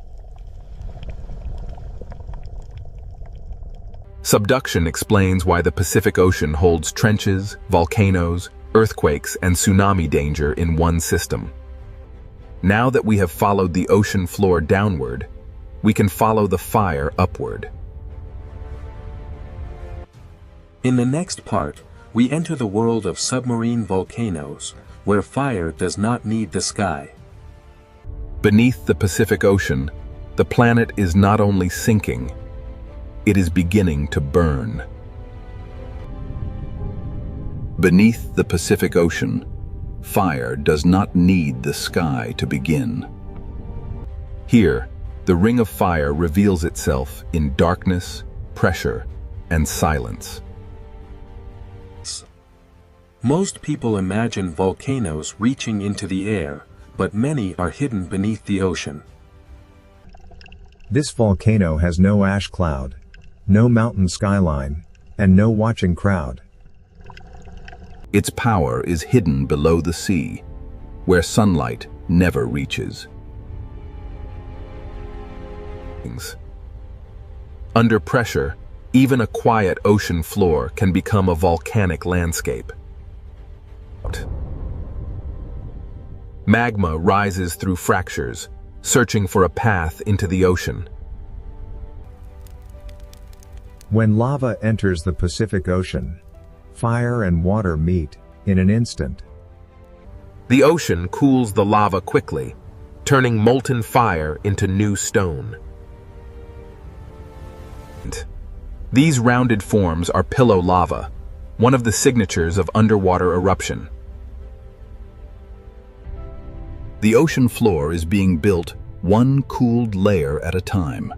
Subduction explains why the Pacific Ocean holds trenches, volcanoes, earthquakes, and tsunami danger in one system. Now that we have followed the ocean floor downward, we can follow the fire upward. In the next part, we enter the world of submarine volcanoes, where fire does not need the sky. Beneath the Pacific Ocean, the planet is not only sinking, it is beginning to burn. Beneath the Pacific Ocean, fire does not need the sky to begin. Here, the Ring of Fire reveals itself in darkness, pressure, and silence. Most people imagine volcanoes reaching into the air, but many are hidden beneath the ocean. This volcano has no ash cloud, no mountain skyline, and no watching crowd. Its power is hidden below the sea, where sunlight never reaches. Under pressure, even a quiet ocean floor can become a volcanic landscape. Magma rises through fractures, searching for a path into the ocean. When lava enters the Pacific Ocean, fire and water meet in an instant. The ocean cools the lava quickly, turning molten fire into new stone. These rounded forms are pillow lava, one of the signatures of underwater eruption. The ocean floor is being built one cooled layer at a time.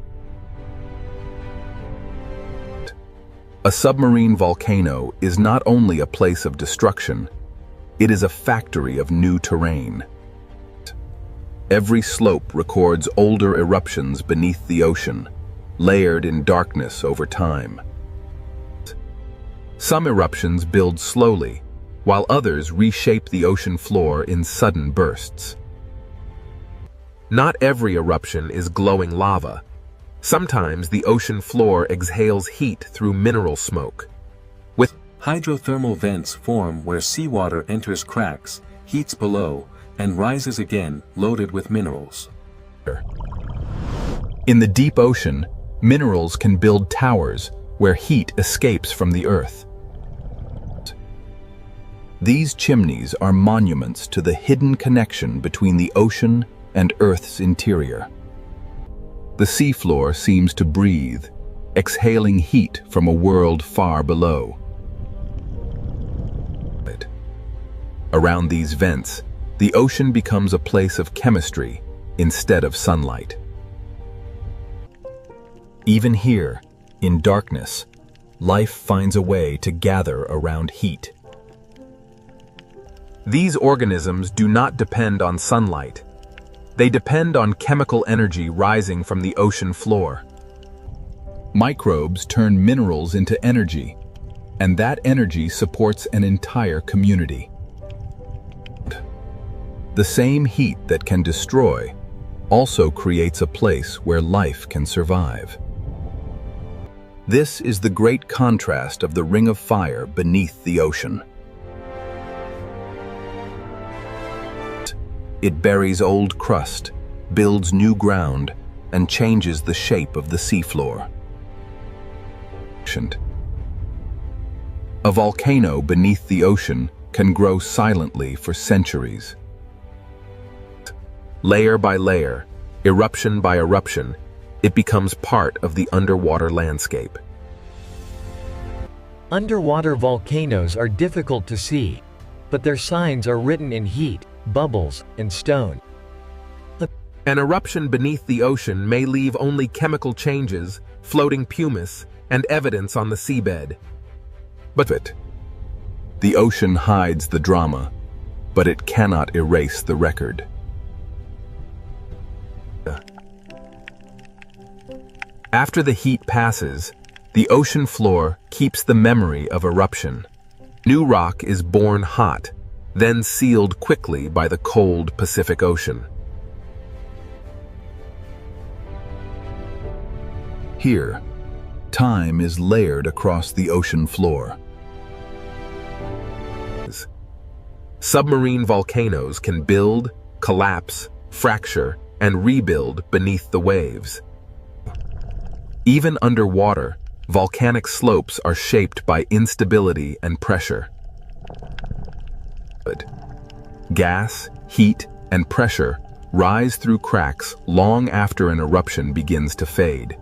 A submarine volcano is not only a place of destruction, it is a factory of new terrain. Every slope records older eruptions beneath the ocean, layered in darkness over time. Some eruptions build slowly, while others reshape the ocean floor in sudden bursts. Not every eruption is glowing lava. Sometimes the ocean floor exhales heat through mineral smoke. Hydrothermal vents form where seawater enters cracks, heats below, and rises again, loaded with minerals. In the deep ocean, minerals can build towers where heat escapes from the earth. These chimneys are monuments to the hidden connection between the ocean and Earth's interior. The seafloor seems to breathe, exhaling heat from a world far below. Around these vents, the ocean becomes a place of chemistry instead of sunlight. Even here, in darkness, life finds a way to gather around heat. These organisms do not depend on sunlight. They depend on chemical energy rising from the ocean floor. Microbes turn minerals into energy, and that energy supports an entire community. The same heat that can destroy also creates a place where life can survive. This is the great contrast of the Ring of Fire beneath the ocean. It buries old crust, builds new ground, and changes the shape of the seafloor. patient. A volcano beneath the ocean can grow silently for centuries. Layer by layer, eruption by eruption, it becomes part of the underwater landscape. Underwater volcanoes are difficult to see, but their signs are written in heat, bubbles, and stone. An eruption beneath the ocean may leave only chemical changes, floating pumice, and evidence on the seabed. But the ocean hides the drama, but it cannot erase the record. After the heat passes, the ocean floor keeps the memory of eruption. New rock is born hot, then sealed quickly by the cold Pacific Ocean. Here, time is layered across the ocean floor. Submarine volcanoes can build, collapse, fracture, and rebuild beneath the waves. Even underwater, volcanic slopes are shaped by instability and pressure. Gas, heat, and pressure rise through cracks long after an eruption begins to fade.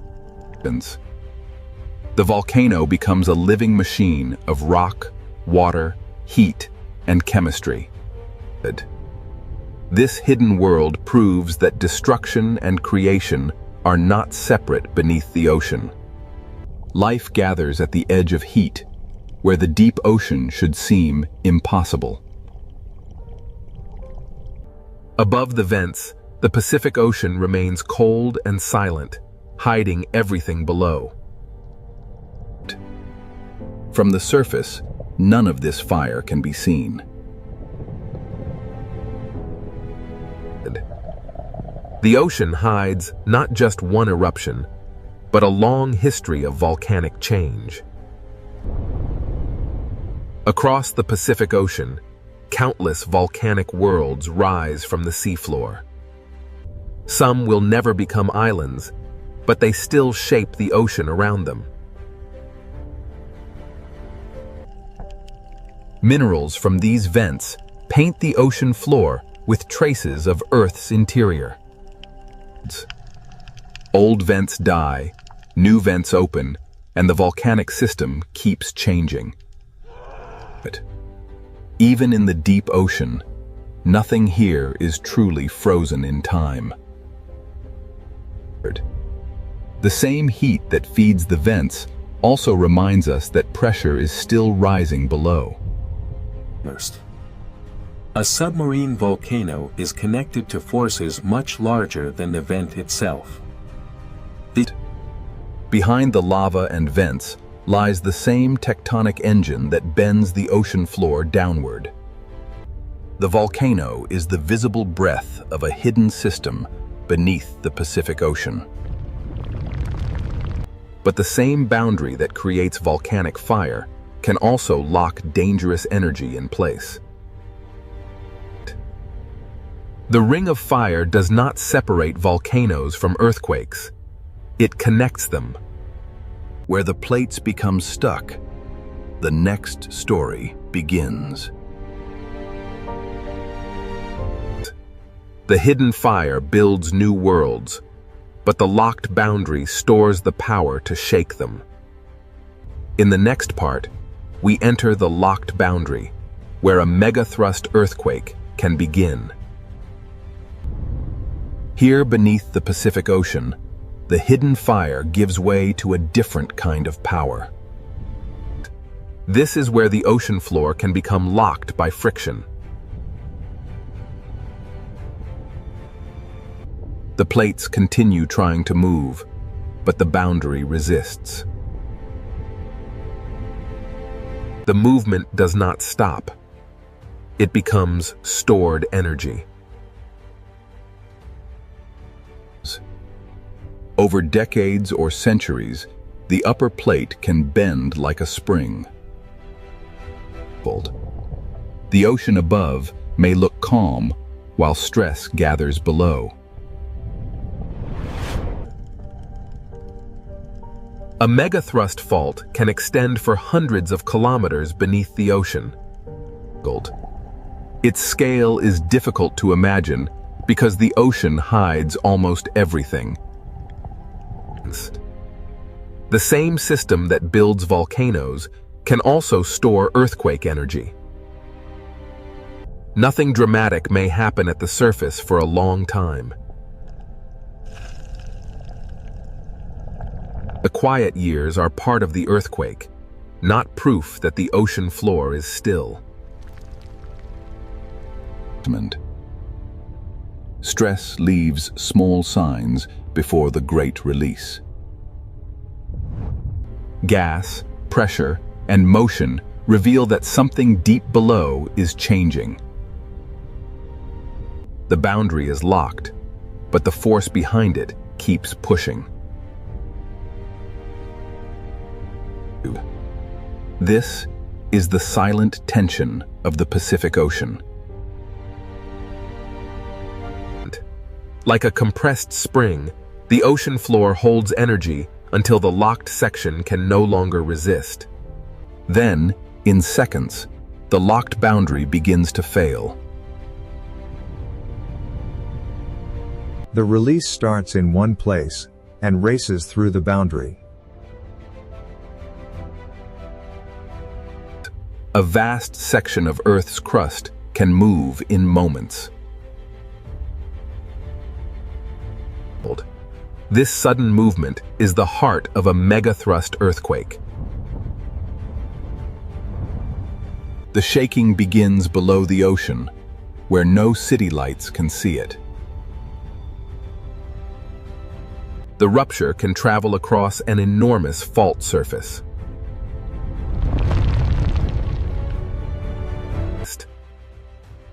The volcano becomes a living machine of rock, water, heat, and chemistry. This hidden world proves that destruction and creation are not separate beneath the ocean. Life gathers at the edge of heat, where the deep ocean should seem impossible. Above the vents, the Pacific Ocean remains cold and silent, hiding everything below. From the surface, none of this fire can be seen. The ocean hides not just one eruption, but a long history of volcanic change. Across the Pacific Ocean, countless volcanic worlds rise from the seafloor. Some will never become islands, but they still shape the ocean around them. Minerals from these vents paint the ocean floor with traces of Earth's interior. Old vents die, new vents open, and the volcanic system keeps changing. But even in the deep ocean, nothing here is truly frozen in time. The same heat that feeds the vents also reminds us that pressure is still rising below. A submarine volcano is connected to forces much larger than the vent itself. Behind the lava and vents lies the same tectonic engine that bends the ocean floor downward. The volcano is the visible breath of a hidden system beneath the Pacific Ocean. But the same boundary that creates volcanic fire can also lock dangerous energy in place. The Ring of Fire does not separate volcanoes from earthquakes. It connects them. Where the plates become stuck, the next story begins. The hidden fire builds new worlds, but the locked boundary stores the power to shake them. In the next part, we enter the locked boundary, where a megathrust earthquake can begin. Here beneath the Pacific Ocean, the hidden fire gives way to a different kind of power. This is where the ocean floor can become locked by friction. The plates continue trying to move, but the boundary resists. The movement does not stop. It becomes stored energy. Over decades or centuries, the upper plate can bend like a spring. The ocean above may look calm, while stress gathers below. A megathrust fault can extend for hundreds of kilometers beneath the ocean. Its scale is difficult to imagine because the ocean hides almost everything. The same system that builds volcanoes can also store earthquake energy. Nothing dramatic may happen at the surface for a long time. The quiet years are part of the earthquake, not proof that the ocean floor is still. Stress leaves small signs before the great release. Gas, pressure, and motion reveal that something deep below is changing. The boundary is locked, but the force behind it keeps pushing. This is the silent tension of the Pacific Ocean. Like a compressed spring, the ocean floor holds energy until the locked section can no longer resist. Then, in seconds, the locked boundary begins to fail. The release starts in one place and races through the boundary. A vast section of Earth's crust can move in moments. This sudden movement is the heart of a megathrust earthquake. The shaking begins below the ocean, where no city lights can see it. The rupture can travel across an enormous fault surface.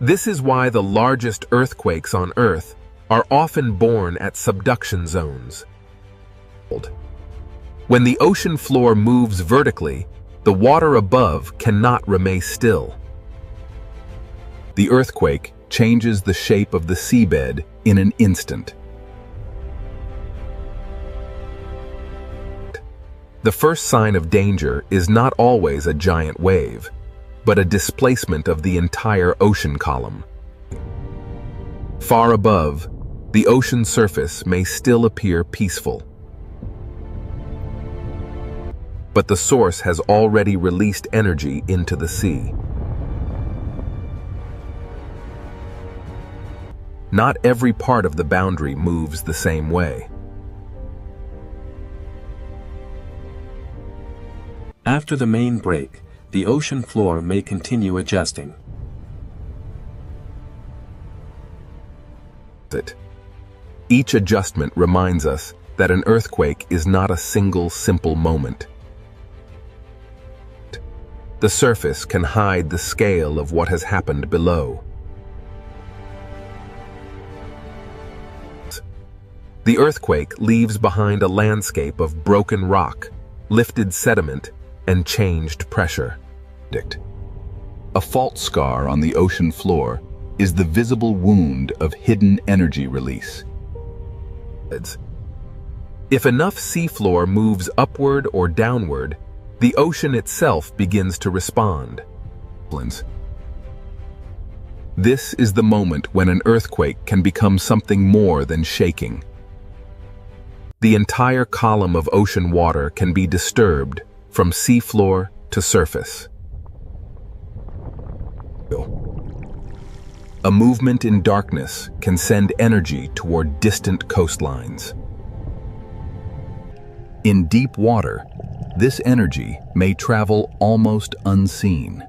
This is why the largest earthquakes on Earth are often born at subduction zones. When the ocean floor moves vertically, the water above cannot remain still. The earthquake changes the shape of the seabed in an instant. The first sign of danger is not always a giant wave, but a displacement of the entire ocean column. Far above, the ocean surface may still appear peaceful, but the source has already released energy into the sea. Not every part of the boundary moves the same way. After the main break, the ocean floor may continue adjusting. Each adjustment reminds us that an earthquake is not a single simple moment. The surface can hide the scale of what has happened below. The earthquake leaves behind a landscape of broken rock, lifted sediment, and changed pressure. A fault scar on the ocean floor is the visible wound of hidden energy release. If enough seafloor moves upward or downward, the ocean itself begins to respond. This is the moment when an earthquake can become something more than shaking. The entire column of ocean water can be disturbed from seafloor to surface. A movement in darkness can send energy toward distant coastlines. In deep water, this energy may travel almost unseen.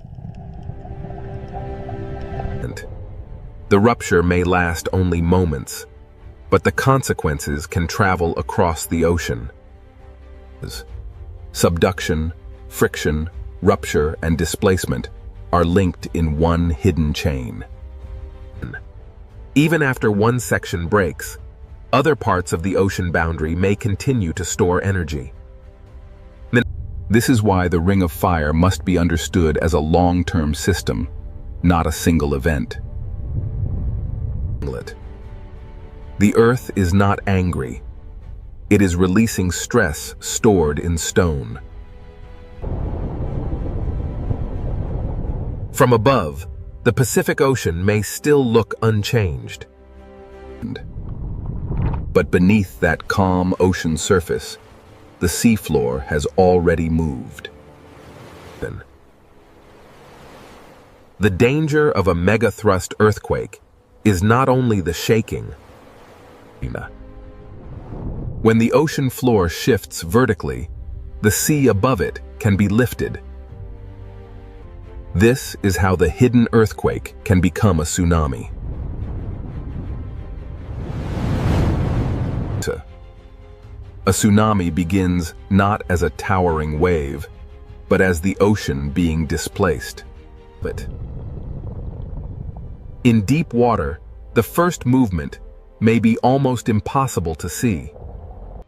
The rupture may last only moments, but the consequences can travel across the ocean. Subduction, friction, rupture, and displacement are linked in one hidden chain. Even after one section breaks, other parts of the ocean boundary may continue to store energy. This is why the Ring of Fire must be understood as a long-term system, not a single event. The Earth is not angry. It is releasing stress stored in stone. From above, the Pacific Ocean may still look unchanged. But beneath that calm ocean surface, the seafloor has already moved. The danger of a megathrust earthquake is not only the shaking. When the ocean floor shifts vertically, the sea above it can be lifted. This is how the hidden earthquake can become a tsunami. A tsunami begins not as a towering wave, but as the ocean being displaced. In deep water, the first movement may be almost impossible to see.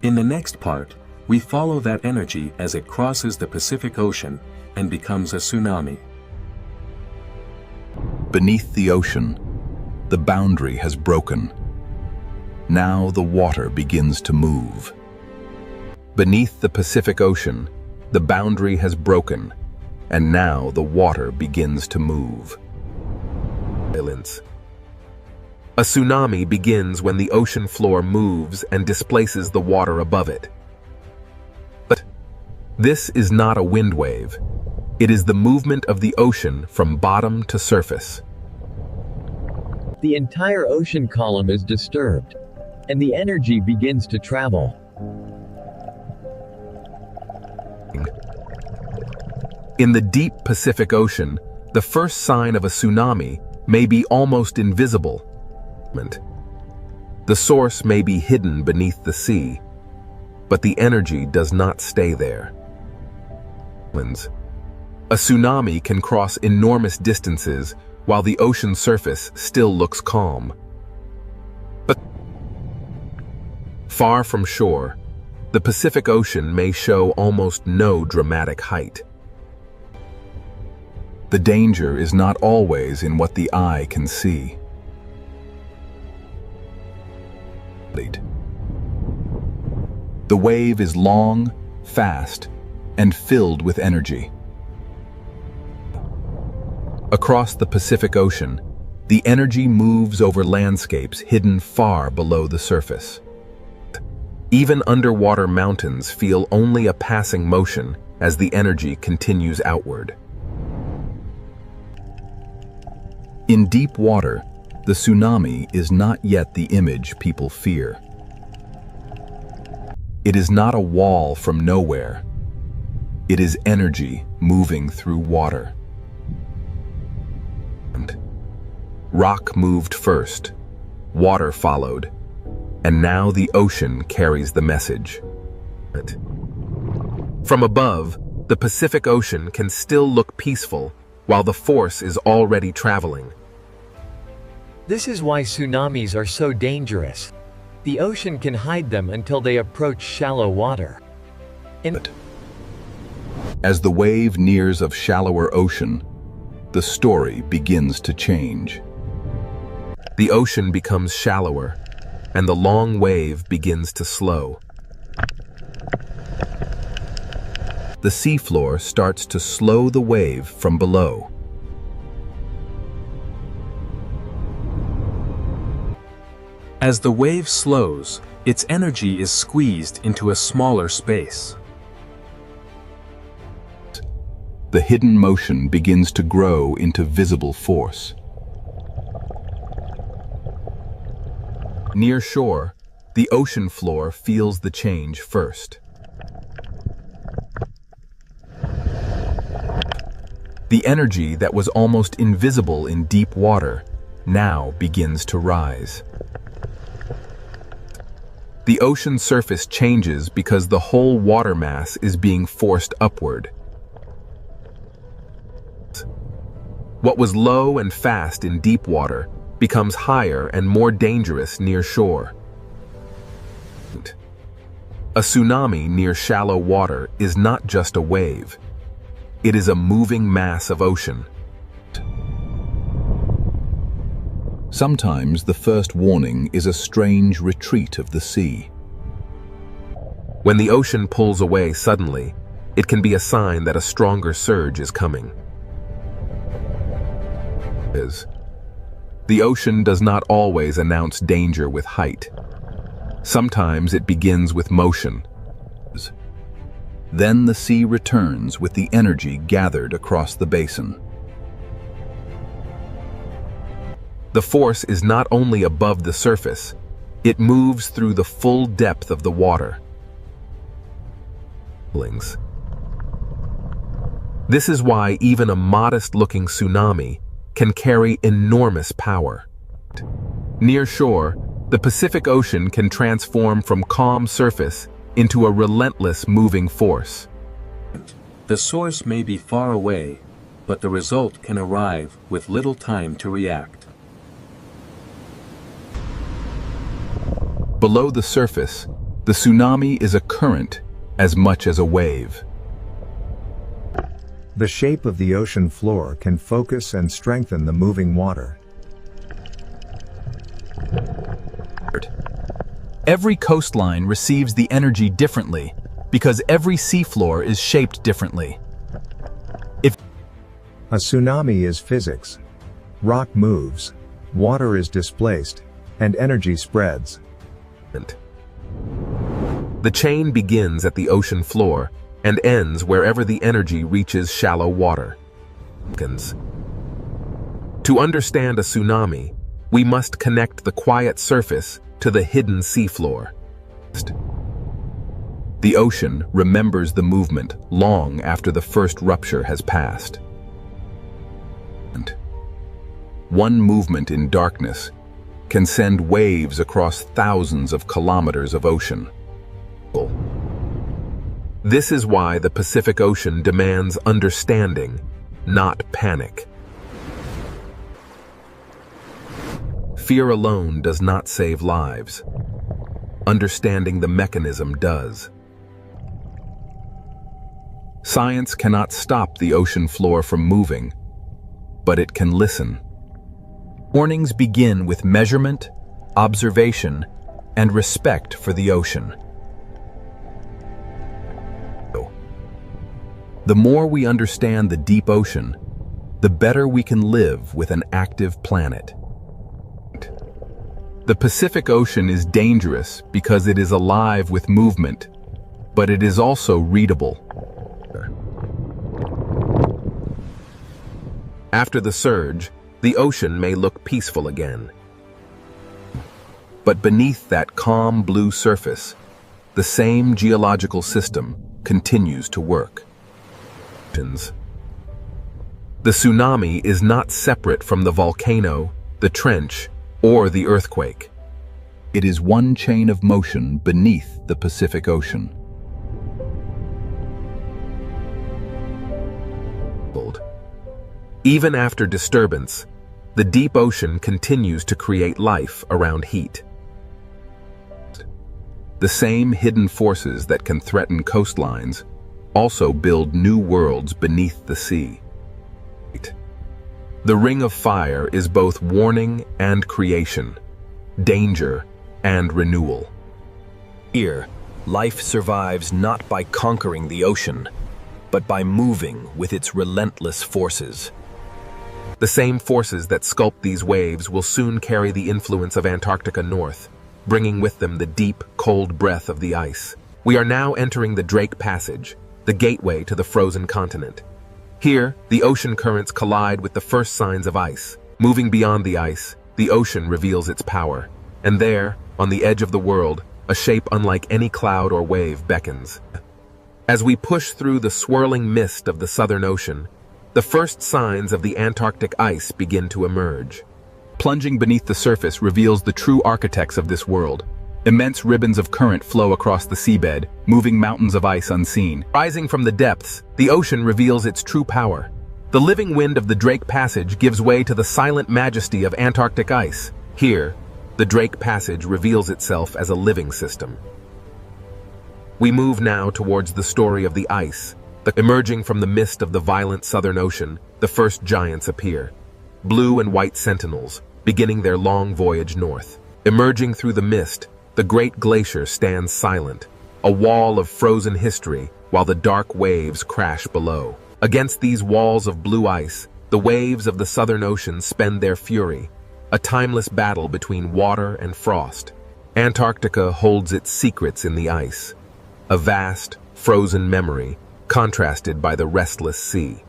In the next part, we follow that energy as it crosses the Pacific Ocean and becomes a tsunami. Beneath the ocean, the boundary has broken. Now the water begins to move. Beneath the Pacific Ocean, the boundary has broken, and now the water begins to move. A tsunami begins when the ocean floor moves and displaces the water above it. But this is not a wind wave. It is the movement of the ocean from bottom to surface. The entire ocean column is disturbed, and the energy begins to travel. In the deep Pacific Ocean, the first sign of a tsunami may be almost invisible. The source may be hidden beneath the sea, but the energy does not stay there. A tsunami can cross enormous distances while the ocean surface still looks calm. But far from shore, the Pacific Ocean may show almost no dramatic height. The danger is not always in what the eye can see. The wave is long, fast, and filled with energy. Across the Pacific Ocean, the energy moves over landscapes hidden far below the surface. Even underwater mountains feel only a passing motion as the energy continues outward. In deep water, the tsunami is not yet the image people fear. It is not a wall from nowhere. It is energy moving through water. Rock moved first, water followed, and now the ocean carries the message. From above, the Pacific Ocean can still look peaceful while the force is already traveling. This is why tsunamis are so dangerous. The ocean can hide them until they approach shallow water. As the wave nears of shallower ocean, the story begins to change. The ocean becomes shallower, and the long wave begins to slow. The seafloor starts to slow the wave from below. As the wave slows, its energy is squeezed into a smaller space. The hidden motion begins to grow into visible force. Near shore, the ocean floor feels the change first. The energy that was almost invisible in deep water now begins to rise. The ocean surface changes because the whole water mass is being forced upward. What was low and fast in deep water becomes higher and more dangerous near shore. A tsunami near shallow water is not just a wave. It is a moving mass of ocean. Sometimes the first warning is a strange retreat of the sea. When the ocean pulls away suddenly, it can be a sign that a stronger surge is coming. The ocean does not always announce danger with height. Sometimes it begins with motion. Then the sea returns with the energy gathered across the basin. The force is not only above the surface, it moves through the full depth of the water. This is why even a modest-looking tsunami can carry enormous power. Near shore, the Pacific Ocean can transform from calm surface into a relentless moving force. The source may be far away, but the result can arrive with little time to react. Below the surface, the tsunami is a current as much as a wave. The shape of the ocean floor can focus and strengthen the moving water. Every coastline receives the energy differently because every seafloor is shaped differently. A tsunami is physics. Rock moves, water is displaced, and energy spreads. The chain begins at the ocean floor and ends wherever the energy reaches shallow water. To understand a tsunami, we must connect the quiet surface to the hidden seafloor. The ocean remembers the movement long after the first rupture has passed. One movement in darkness can send waves across thousands of kilometers of ocean. This is why the Pacific Ocean demands understanding, not panic. Fear alone does not save lives. Understanding the mechanism does. Science cannot stop the ocean floor from moving, but it can listen. Warnings begin with measurement, observation, and respect for the ocean. The more we understand the deep ocean, the better we can live with an active planet. The Pacific Ocean is dangerous because it is alive with movement, but it is also readable. After the surge, the ocean may look peaceful again. But beneath that calm blue surface, the same geological system continues to work. The tsunami is not separate from the volcano, the trench, or the earthquake. It is one chain of motion beneath the Pacific Ocean. Even after disturbance, the deep ocean continues to create life around heat. The same hidden forces that can threaten coastlines also build new worlds beneath the sea. The Ring of Fire is both warning and creation, danger and renewal. Here, life survives not by conquering the ocean, but by moving with its relentless forces. The same forces that sculpt these waves will soon carry the influence of Antarctica north, bringing with them the deep, cold breath of the ice. We are now entering the Drake Passage, the gateway to the frozen continent. Here, the ocean currents collide with the first signs of ice. Moving beyond the ice, the ocean reveals its power. And there, on the edge of the world, a shape unlike any cloud or wave beckons. As we push through the swirling mist of the Southern Ocean, the first signs of the Antarctic ice begin to emerge. Plunging beneath the surface reveals the true architects of this world. Immense ribbons of current flow across the seabed, moving mountains of ice unseen. Rising from the depths, the ocean reveals its true power. The living wind of the Drake Passage gives way to the silent majesty of Antarctic ice. Here, the Drake Passage reveals itself as a living system. We move now towards the story of the ice. Emerging from the mist of the violent Southern Ocean, the first giants appear. Blue and white sentinels, beginning their long voyage north. Emerging through the mist, the great glacier stands silent, a wall of frozen history, while the dark waves crash below. Against these walls of blue ice, the waves of the Southern Ocean spend their fury, a timeless battle between water and frost. Antarctica holds its secrets in the ice, a vast, frozen memory, contrasted by the restless sea.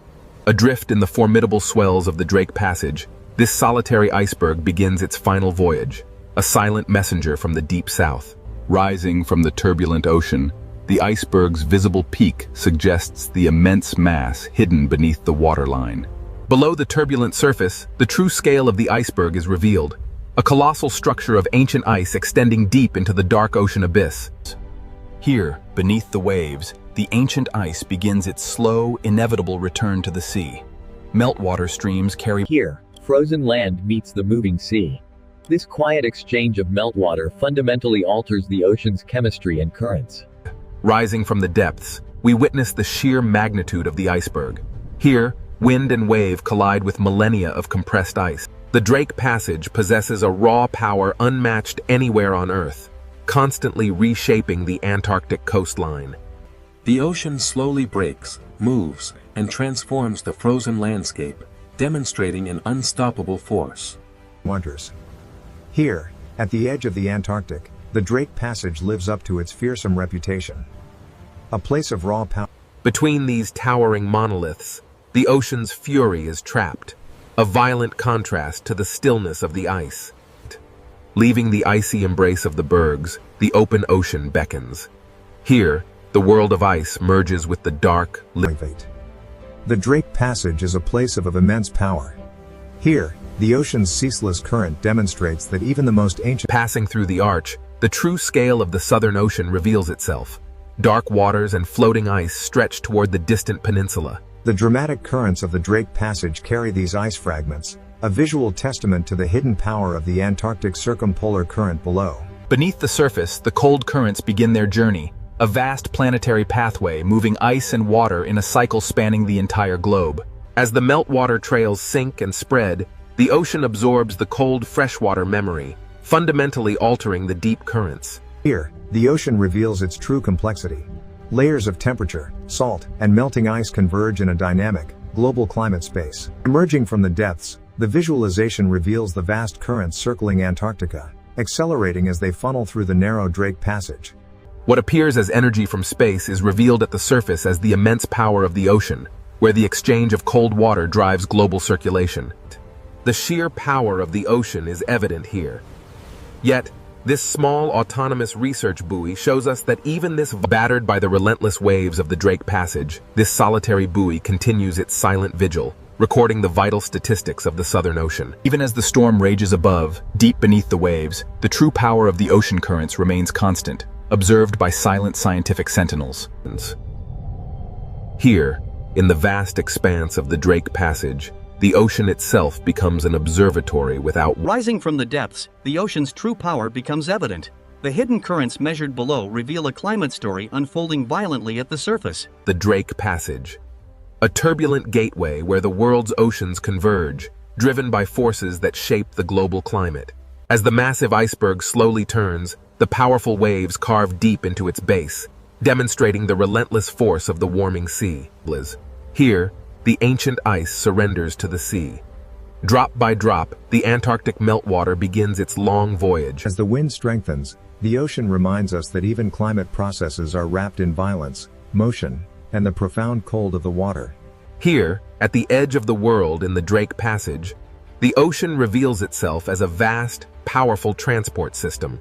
Adrift in the formidable swells of the Drake Passage, this solitary iceberg begins its final voyage, a silent messenger from the deep south. Rising from the turbulent ocean, the iceberg's visible peak suggests the immense mass hidden beneath the waterline. Below the turbulent surface, the true scale of the iceberg is revealed, a colossal structure of ancient ice extending deep into the dark ocean abyss. Here, beneath the waves, the ancient ice begins its slow, inevitable return to the sea. Meltwater streams carry. Here, frozen land meets the moving sea. This quiet exchange of meltwater fundamentally alters the ocean's chemistry and currents. Rising from the depths, we witness the sheer magnitude of the iceberg. Here, wind and wave collide with millennia of compressed ice. The Drake Passage possesses a raw power unmatched anywhere on Earth, constantly reshaping the Antarctic coastline. The ocean slowly breaks, moves, and transforms the frozen landscape, demonstrating an unstoppable force. Wonders. Here, at the edge of the Antarctic, the Drake Passage lives up to its fearsome reputation. A place of raw power. Between these towering monoliths, the ocean's fury is trapped, a violent contrast to the stillness of the ice. Leaving the icy embrace of the bergs, the open ocean beckons. Here, the world of ice merges with the dark, The Drake Passage is a place of immense power. Here, the ocean's ceaseless current demonstrates that even the most ancient. Passing through the arch, the true scale of the Southern Ocean reveals itself. Dark waters and floating ice stretch toward the distant peninsula. The dramatic currents of the Drake Passage carry these ice fragments, a visual testament to the hidden power of the Antarctic circumpolar current below. Beneath the surface, the cold currents begin their journey, a vast planetary pathway moving ice and water in a cycle spanning the entire globe. As the meltwater trails sink and spread, the ocean absorbs the cold freshwater memory, fundamentally altering the deep currents. Here, the ocean reveals its true complexity. Layers of temperature, salt, and melting ice converge in a dynamic, global climate space. Emerging from the depths, the visualization reveals the vast currents circling Antarctica, accelerating as they funnel through the narrow Drake Passage. What appears as energy from space is revealed at the surface as the immense power of the ocean, where the exchange of cold water drives global circulation. The sheer power of the ocean is evident here. Yet, this small autonomous research buoy shows us that even this battered by the relentless waves of the Drake Passage, this solitary buoy continues its silent vigil, recording the vital statistics of the Southern Ocean. Even as the storm rages above, deep beneath the waves, the true power of the ocean currents remains constant, observed by silent scientific sentinels. Here, in the vast expanse of the Drake Passage, the ocean itself becomes an observatory without. Rising from the depths, the ocean's true power becomes evident. The hidden currents measured below reveal a climate story unfolding violently at the surface. The Drake Passage, a turbulent gateway where the world's oceans converge, driven by forces that shape the global climate. As the massive iceberg slowly turns, the powerful waves carve deep into its base, demonstrating the relentless force of the warming sea. Here, the ancient ice surrenders to the sea. Drop by drop, the Antarctic meltwater begins its long voyage. As the wind strengthens, the ocean reminds us that even climate processes are wrapped in violence, motion, and the profound cold of the water. Here, at the edge of the world in the Drake Passage, the ocean reveals itself as a vast, powerful transport system.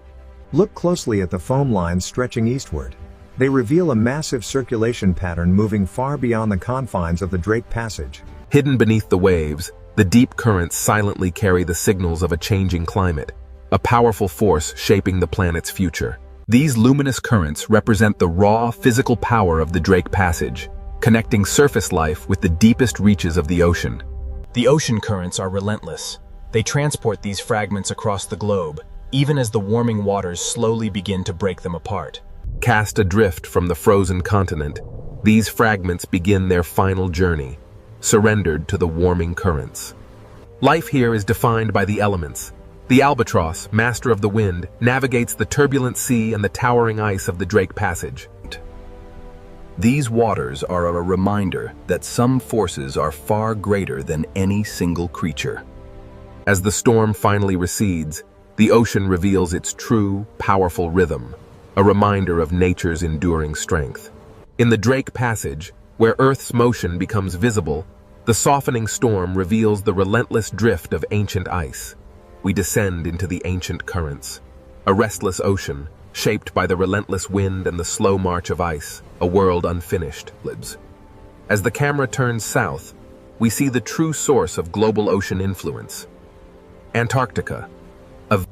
Look closely at the foam lines stretching eastward. They reveal a massive circulation pattern moving far beyond the confines of the Drake Passage. Hidden beneath the waves, the deep currents silently carry the signals of a changing climate, a powerful force shaping the planet's future. These luminous currents represent the raw, physical power of the Drake Passage, connecting surface life with the deepest reaches of the ocean. The ocean currents are relentless. They transport these fragments across the globe, even as the warming waters slowly begin to break them apart. Cast adrift from the frozen continent, these fragments begin their final journey, surrendered to the warming currents. Life here is defined by the elements, The albatross, master of the wind, navigates the turbulent sea and the towering ice of the Drake Passage. These waters are a reminder that some forces are far greater than any single creature. As the storm finally recedes, the ocean reveals its true, powerful rhythm, a reminder of nature's enduring strength. In the Drake Passage, where Earth's motion becomes visible, the softening storm reveals the relentless drift of ancient ice. We descend into the ancient currents, a restless ocean, shaped by the relentless wind and the slow march of ice, a world unfinished. As the camera turns south, we see the true source of global ocean influence. Antarctica.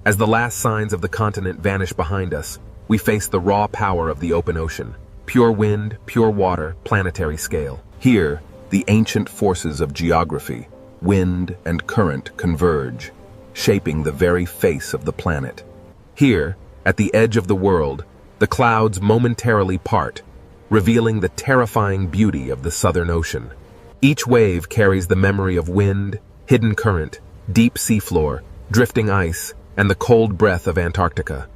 As the last signs of the continent vanish behind us, we face the raw power of the open ocean. Pure wind, pure water, planetary scale. Here, the ancient forces of geography, wind and current converge, shaping the very face of the planet. Here, at the edge of the world, the clouds momentarily part, revealing the terrifying beauty of the Southern Ocean. Each wave carries the memory of wind, hidden current, deep seafloor, drifting ice, and the cold breath of Antarctica.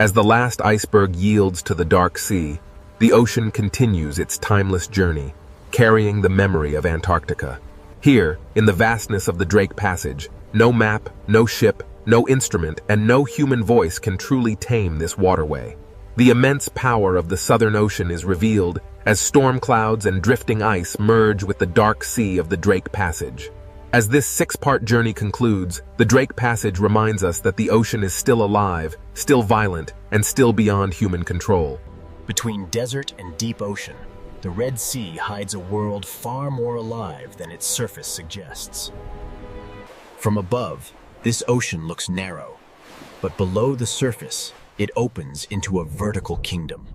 As the last iceberg yields to the dark sea, the ocean continues its timeless journey, carrying the memory of Antarctica. Here, in the vastness of the Drake Passage, no map, no ship, no instrument, and no human voice can truly tame this waterway. The immense power of the Southern Ocean is revealed as storm clouds and drifting ice merge with the dark sea of the Drake Passage. As this six-part journey concludes, the Drake Passage reminds us that the ocean is still alive, still violent, and still beyond human control. Between desert and deep ocean, the Red Sea hides a world far more alive than its surface suggests. From above, this ocean looks narrow, but below the surface, it opens into a vertical kingdom.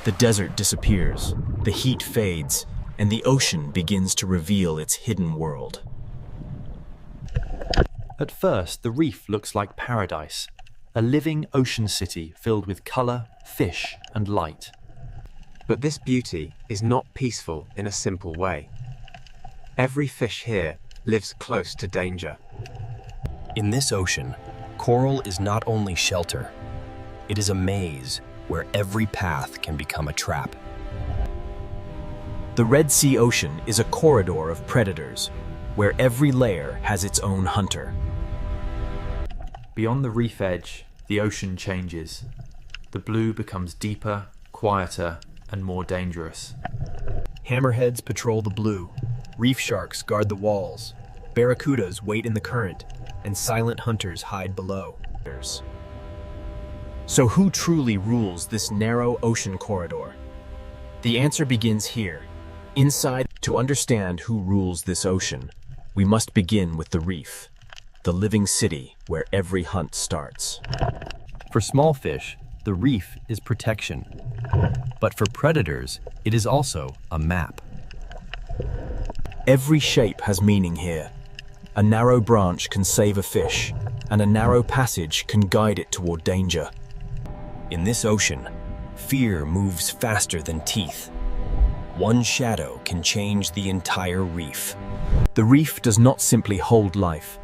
The desert disappears, the heat fades, and the ocean begins to reveal its hidden world. At first, the reef looks like paradise, a living ocean city filled with color, fish, and light. But this beauty is not peaceful in a simple way. Every fish here lives close to danger. In this ocean, coral is not only shelter, it is a maze where every path can become a trap. The Red Sea Ocean is a corridor of predators, where every layer has its own hunter. Beyond the reef edge, the ocean changes. The blue becomes deeper, quieter, and more dangerous. Hammerheads patrol the blue, reef sharks guard the walls, barracudas wait in the current, and silent hunters hide below. So who truly rules this narrow ocean corridor? The answer begins here. Inside, to understand who rules this ocean, we must begin with the reef, the living city where every hunt starts. For small fish, the reef is protection. But for predators, it is also a map. Every shape has meaning here. A narrow branch can save a fish, and a narrow passage can guide it toward danger. In this ocean, fear moves faster than teeth. One shadow can change the entire reef. The reef does not simply hold life,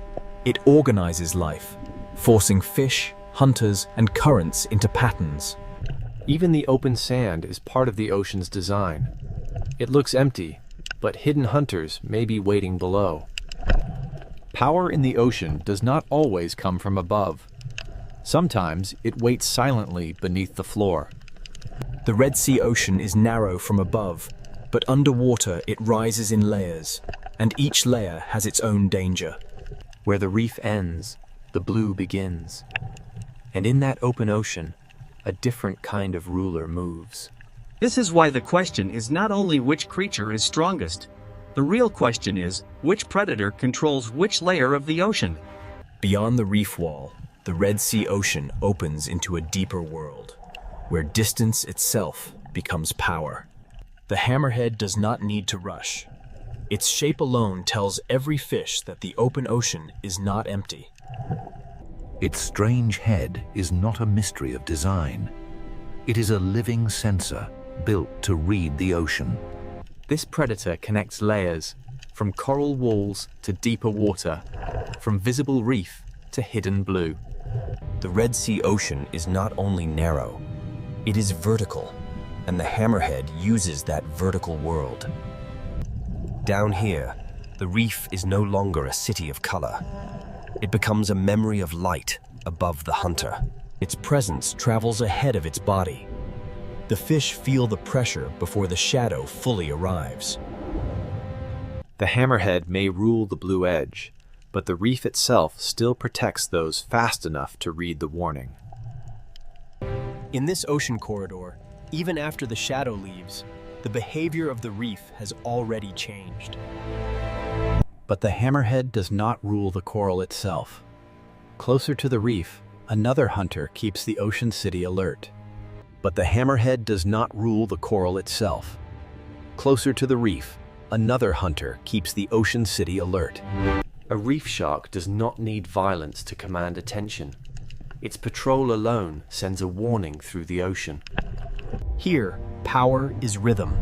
it organizes life, forcing fish, hunters, and currents into patterns. Even the open sand is part of the ocean's design. It looks empty, but hidden hunters may be waiting below. Power in the ocean does not always come from above. Sometimes it waits silently beneath the floor. The Red Sea Ocean is narrow from above, but underwater it rises in layers, and each layer has its own danger. Where the reef ends, the blue begins. And in that open ocean, a different kind of ruler moves. This is why the question is not only which creature is strongest. The real question is, which predator controls which layer of the ocean? Beyond the reef wall, the Red Sea Ocean opens into a deeper world, where distance itself becomes power. The hammerhead does not need to rush. Its shape alone tells every fish that the open ocean is not empty. Its strange head is not a mystery of design. It is a living sensor built to read the ocean. This predator connects layers, from coral walls to deeper water, from visible reef to hidden blue. The Red Sea Ocean is not only narrow, it is vertical, and the hammerhead uses that vertical world. Down here, the reef is no longer a city of color. It becomes a memory of light above the hunter. Its presence travels ahead of its body. The fish feel the pressure before the shadow fully arrives. The hammerhead may rule the blue edge, but the reef itself still protects those fast enough to read the warning. In this ocean corridor, even after the shadow leaves, the behavior of the reef has already changed. But the hammerhead does not rule the coral itself. Closer to the reef, another hunter keeps the ocean city alert. But the hammerhead does not rule the coral itself. Closer to the reef, another hunter keeps the ocean city alert. A reef shark does not need violence to command attention. Its patrol alone sends a warning through the ocean. Here, power is rhythm.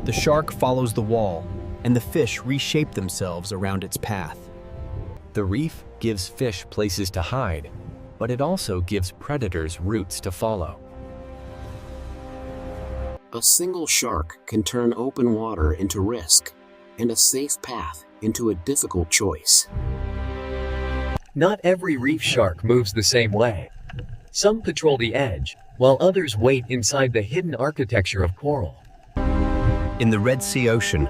The shark follows the wall, and the fish reshape themselves around its path. The reef gives fish places to hide, but it also gives predators routes to follow. A single shark can turn open water into risk, and a safe path into a difficult choice. Not every reef shark moves the same way. Some patrol the edge, while others wait inside the hidden architecture of coral. In the Red Sea Ocean,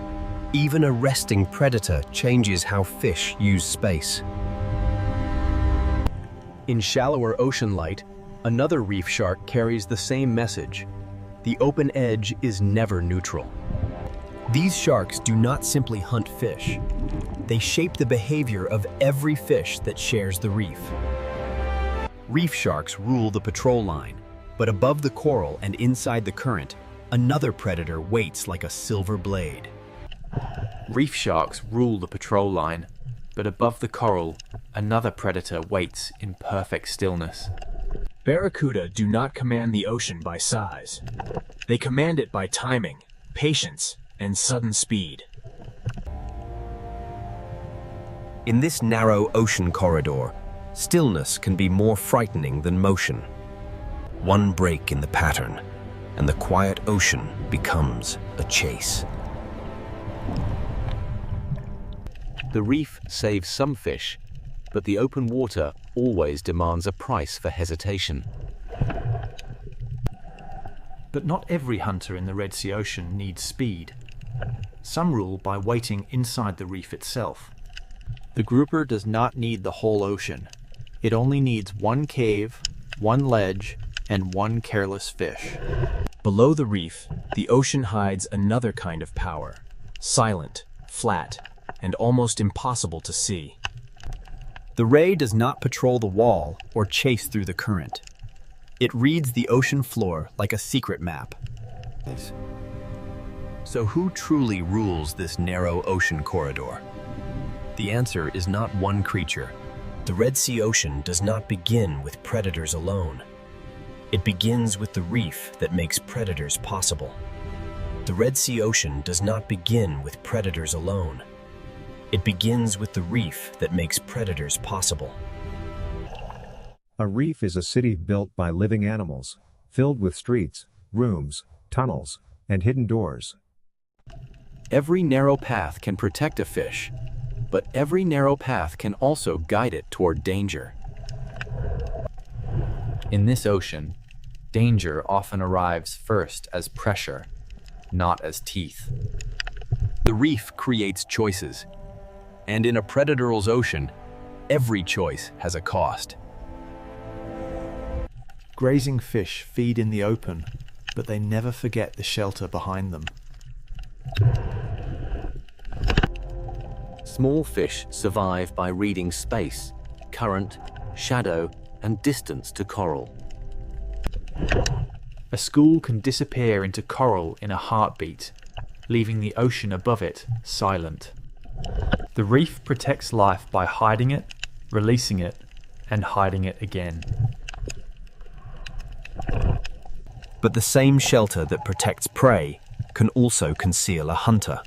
even a resting predator changes how fish use space. In shallower ocean light, another reef shark carries the same message. The open edge is never neutral. These sharks do not simply hunt fish. They shape the behavior of every fish that shares the reef. Reef sharks rule the patrol line, but above the coral and inside the current, another predator waits like a silver blade. Reef sharks rule the patrol line, but above the coral, another predator waits in perfect stillness. Barracuda do not command the ocean by size. They command it by timing, patience, and sudden speed. In this narrow ocean corridor, stillness can be more frightening than motion. One break in the pattern, and the quiet ocean becomes a chase. The reef saves some fish, but the open water always demands a price for hesitation. But not every hunter in the Red Sea Ocean needs speed. Some rule by waiting inside the reef itself. The grouper does not need the whole ocean. It only needs one cave, one ledge, and one careless fish. Below the reef, the ocean hides another kind of power, silent, flat, and almost impossible to see. The ray does not patrol the wall or chase through the current. It reads the ocean floor like a secret map. So who truly rules this narrow ocean corridor? The answer is not one creature. The Red Sea Ocean does not begin with predators alone. It begins with the reef that makes predators possible. The Red Sea Ocean does not begin with predators alone. It begins with the reef that makes predators possible. A reef is a city built by living animals, filled with streets, rooms, tunnels, and hidden doors. Every narrow path can protect a fish, but every narrow path can also guide it toward danger. In this ocean, danger often arrives first as pressure, not as teeth. The reef creates choices, and in a predator's ocean, every choice has a cost. Grazing fish feed in the open, but they never forget the shelter behind them. Small fish survive by reading space, current, shadow, and distance to coral. A school can disappear into coral in a heartbeat, leaving the ocean above it silent. The reef protects life by hiding it, releasing it, and hiding it again. But the same shelter that protects prey can also conceal a hunter.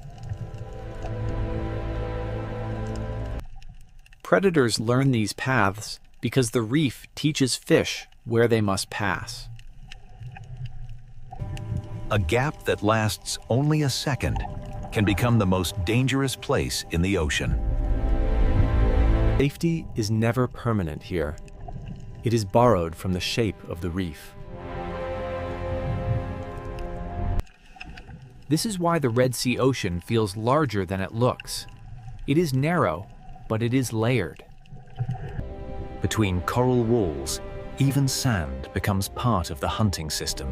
Predators learn these paths because the reef teaches fish where they must pass. A gap that lasts only a second can become the most dangerous place in the ocean. Safety is never permanent here. It is borrowed from the shape of the reef. This is why the Red Sea Ocean feels larger than it looks. It is narrow, but it is layered. Between coral walls, even sand becomes part of the hunting system.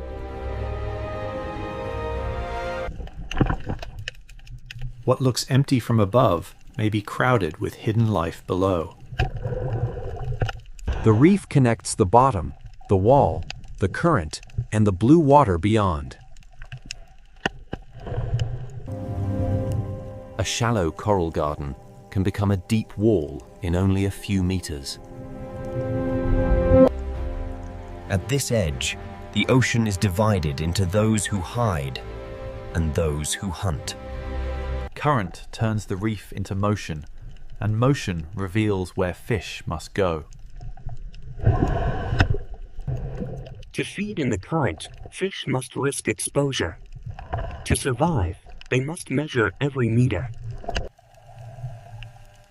What looks empty from above may be crowded with hidden life below. The reef connects the bottom, the wall, the current, and the blue water beyond. A shallow coral garden can become a deep wall in only a few meters. At this edge, the ocean is divided into those who hide and those who hunt. Current turns the reef into motion, and motion reveals where fish must go. To feed in the current, fish must risk exposure. To survive, they must measure every meter.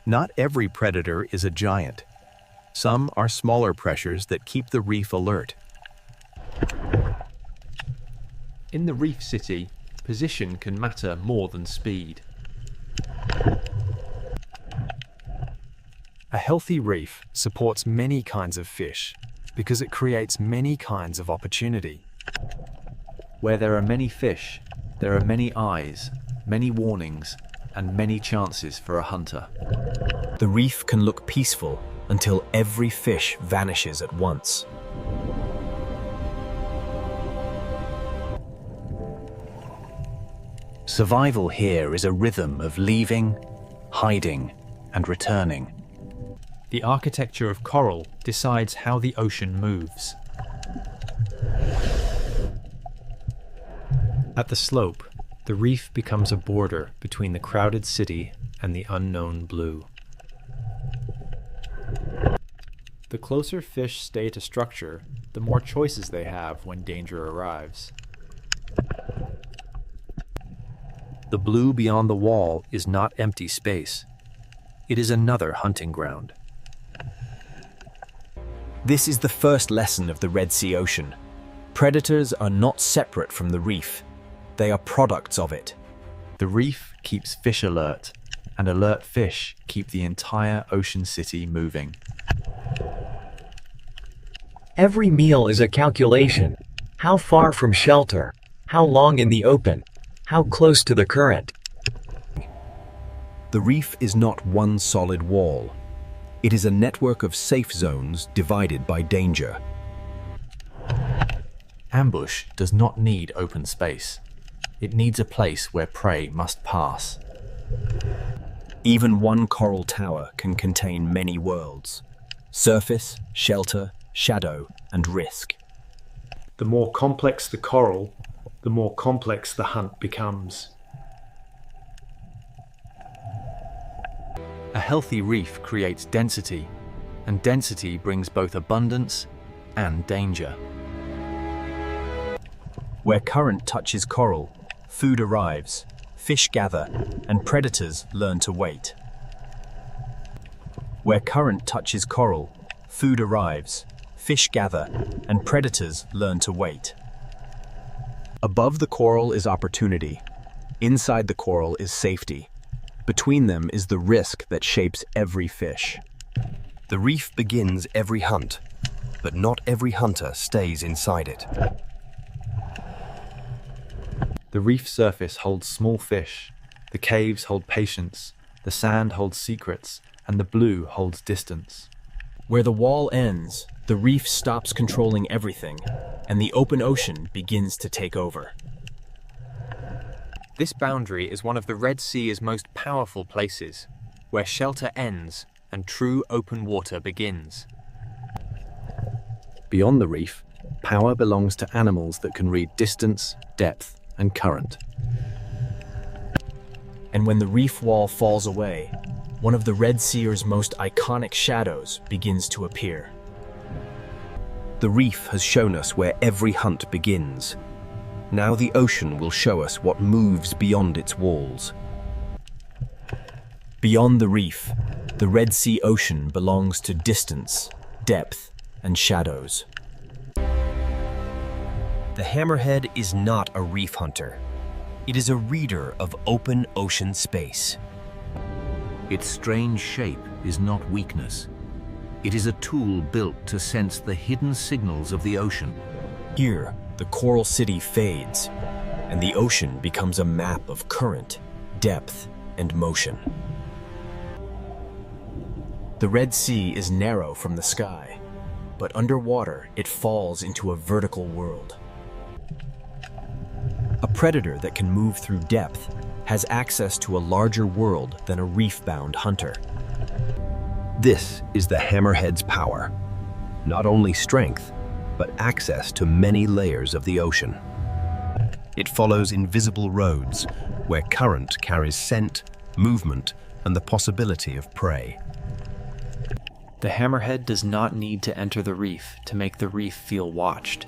Not every predator is a giant. Some are smaller pressures that keep the reef alert. In the reef city, position can matter more than speed. A healthy reef supports many kinds of fish because it creates many kinds of opportunity. Where there are many fish, there are many eyes, many warnings, and many chances for a hunter. The reef can look peaceful until every fish vanishes at once. Survival here is a rhythm of leaving, hiding, and returning. The architecture of coral decides how the ocean moves. At the slope, the reef becomes a border between the crowded city and the unknown blue. The closer fish stay to structure, the more choices they have when danger arrives. The blue beyond the wall is not empty space. It is another hunting ground. This is the first lesson of the Red Sea Ocean. Predators are not separate from the reef. They are products of it. The reef keeps fish alert, and alert fish keep the entire ocean city moving. Every meal is a calculation. How far from shelter? How long in the open? How close to the current? The reef is not one solid wall. It is a network of safe zones divided by danger. Ambush does not need open space. It needs a place where prey must pass. Even one coral tower can contain many worlds: surface, shelter, shadow, and risk. The more complex the coral, the more complex the hunt becomes. A healthy reef creates density, and density brings both abundance and danger. Where current touches coral, food arrives, fish gather, and predators learn to wait. Where current touches coral, food arrives, fish gather, and predators learn to wait. Above the coral is opportunity. Inside the coral is safety. Between them is the risk that shapes every fish. The reef begins every hunt, but not every hunter stays inside it. The reef surface holds small fish, the caves hold patience, the sand holds secrets, and the blue holds distance. Where the wall ends, the reef stops controlling everything, and the open ocean begins to take over. This boundary is one of the Red Sea's most powerful places, where shelter ends and true open water begins. Beyond the reef, power belongs to animals that can read distance, depth, and current. And when the reef wall falls away, one of the Red Sea's most iconic shadows begins to appear. The reef has shown us where every hunt begins. Now the ocean will show us what moves beyond its walls. Beyond the reef, the Red Sea Ocean belongs to distance, depth, and shadows. The hammerhead is not a reef hunter. It is a reader of open ocean space. Its strange shape is not weakness. It is a tool built to sense the hidden signals of the ocean. Here, the coral city fades, and the ocean becomes a map of current, depth, and motion. The Red Sea is narrow from the sky, but underwater it falls into a vertical world. A predator that can move through depth has access to a larger world than a reef-bound hunter. This is the hammerhead's power. Not only strength, but access to many layers of the ocean. It follows invisible roads where current carries scent, movement, and the possibility of prey. The hammerhead does not need to enter the reef to make the reef feel watched.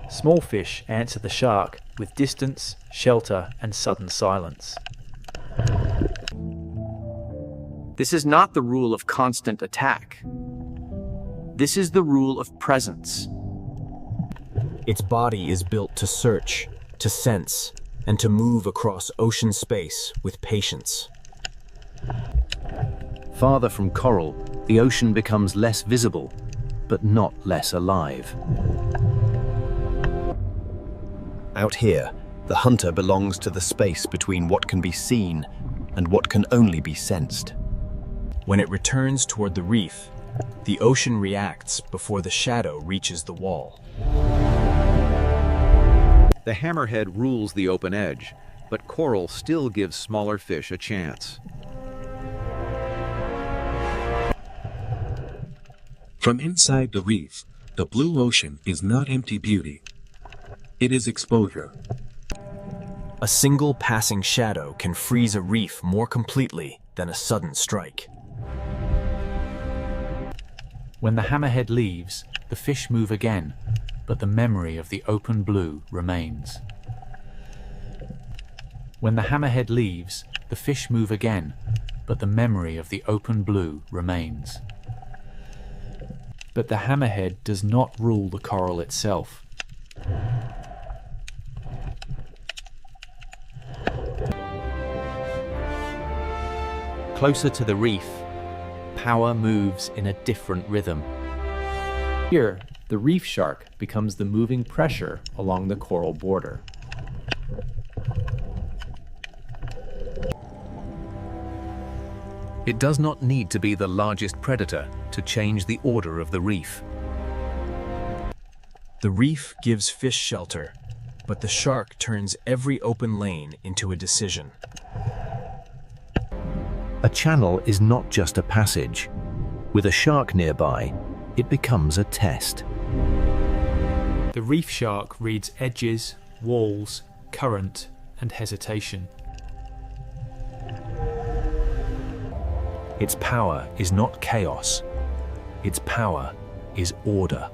Small fish answer the shark with distance, shelter, and sudden silence. This is not the rule of constant attack. This is the rule of presence. Its body is built to search, to sense, and to move across ocean space with patience. Farther from coral, the ocean becomes less visible, but not less alive. Out here, the hunter belongs to the space between what can be seen and what can only be sensed. When it returns toward the reef, the ocean reacts before the shadow reaches the wall. The hammerhead rules the open edge, but coral still gives smaller fish a chance. From inside the reef, the blue ocean is not empty beauty. It is exposure. A single passing shadow can freeze a reef more completely than a sudden strike. When the hammerhead leaves, the fish move again, but the memory of the open blue remains. When the hammerhead leaves, the fish move again, but the memory of the open blue remains. But the hammerhead does not rule the coral itself. Closer to the reef, power moves in a different rhythm. Here, the reef shark becomes the moving pressure along the coral border. It does not need to be the largest predator to change the order of the reef. The reef gives fish shelter, but the shark turns every open lane into a decision. A channel is not just a passage. With a shark nearby, it becomes a test. The reef shark reads edges, walls, current, and hesitation. Its power is not chaos. Its power is order.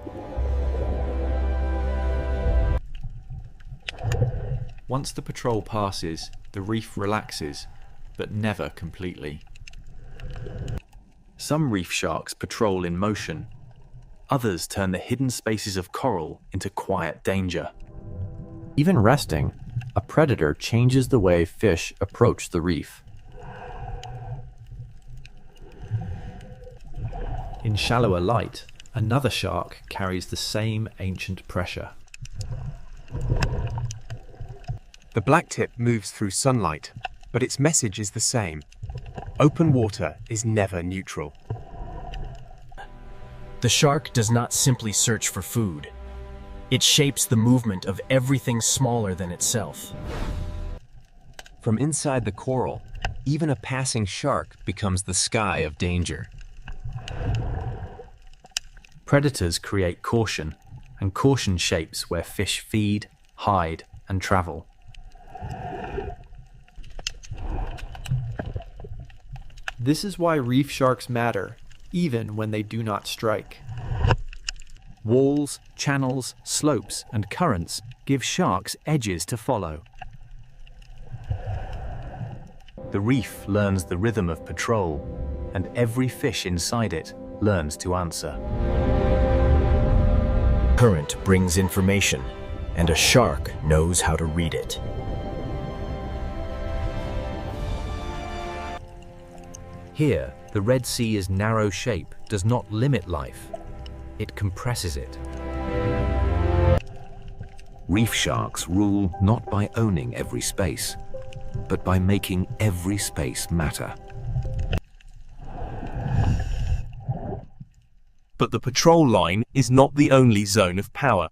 Once the patrol passes, the reef relaxes, but never completely. Some reef sharks patrol in motion. Others turn the hidden spaces of coral into quiet danger. Even resting, a predator changes the way fish approach the reef. In shallower light, another shark carries the same ancient pressure. The blacktip moves through sunlight, but its message is the same. Open water is never neutral. The shark does not simply search for food. It shapes the movement of everything smaller than itself. From inside the coral, even a passing shark becomes the sky of danger. Predators create caution, and caution shapes where fish feed, hide, and travel. This is why reef sharks matter, even when they do not strike. Walls, channels, slopes, and currents give sharks edges to follow. The reef learns the rhythm of patrol, and every fish inside it learns to answer. Current brings information, and a shark knows how to read it. Here, the Red Sea's narrow shape does not limit life. It compresses it. Reef sharks rule not by owning every space, but by making every space matter. But the patrol line is not the only zone of power.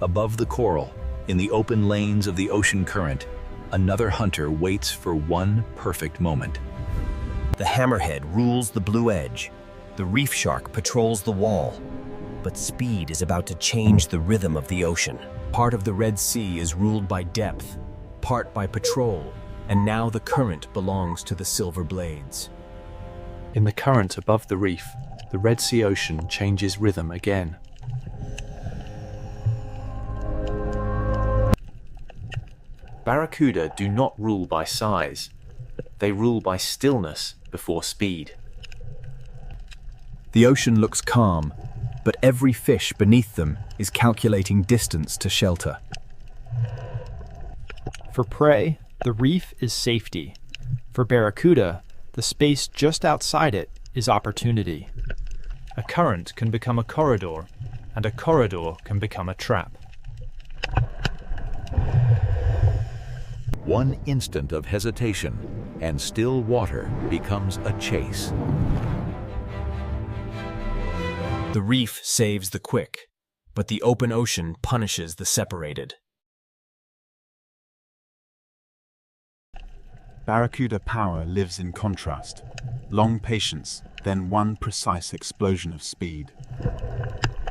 Above the coral, in the open lanes of the ocean current, another hunter waits for one perfect moment. The hammerhead rules the blue edge. The reef shark patrols the wall. But speed is about to change the rhythm of the ocean. Part of the Red Sea is ruled by depth, part by patrol, and now the current belongs to the silver blades. In the current above the reef, the Red Sea ocean changes rhythm again. Barracuda do not rule by size. They rule by stillness before speed. The ocean looks calm, but every fish beneath them is calculating distance to shelter. For prey, the reef is safety. For barracuda, the space just outside it is opportunity. A current can become a corridor, and a corridor can become a trap. One instant of hesitation, and still water becomes a chase. The reef saves the quick, but the open ocean punishes the separated. Barracuda power lives in contrast. Long patience, then one precise explosion of speed.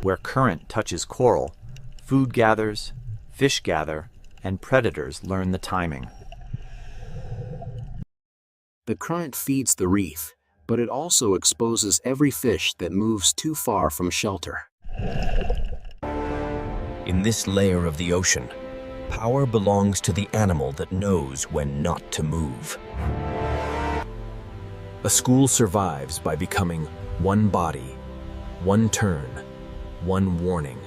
Where current touches coral, food gathers, fish gather, and predators learn the timing. The current feeds the reef, but it also exposes every fish that moves too far from shelter. In this layer of the ocean, power belongs to the animal that knows when not to move. A school survives by becoming one body, one turn, one warning.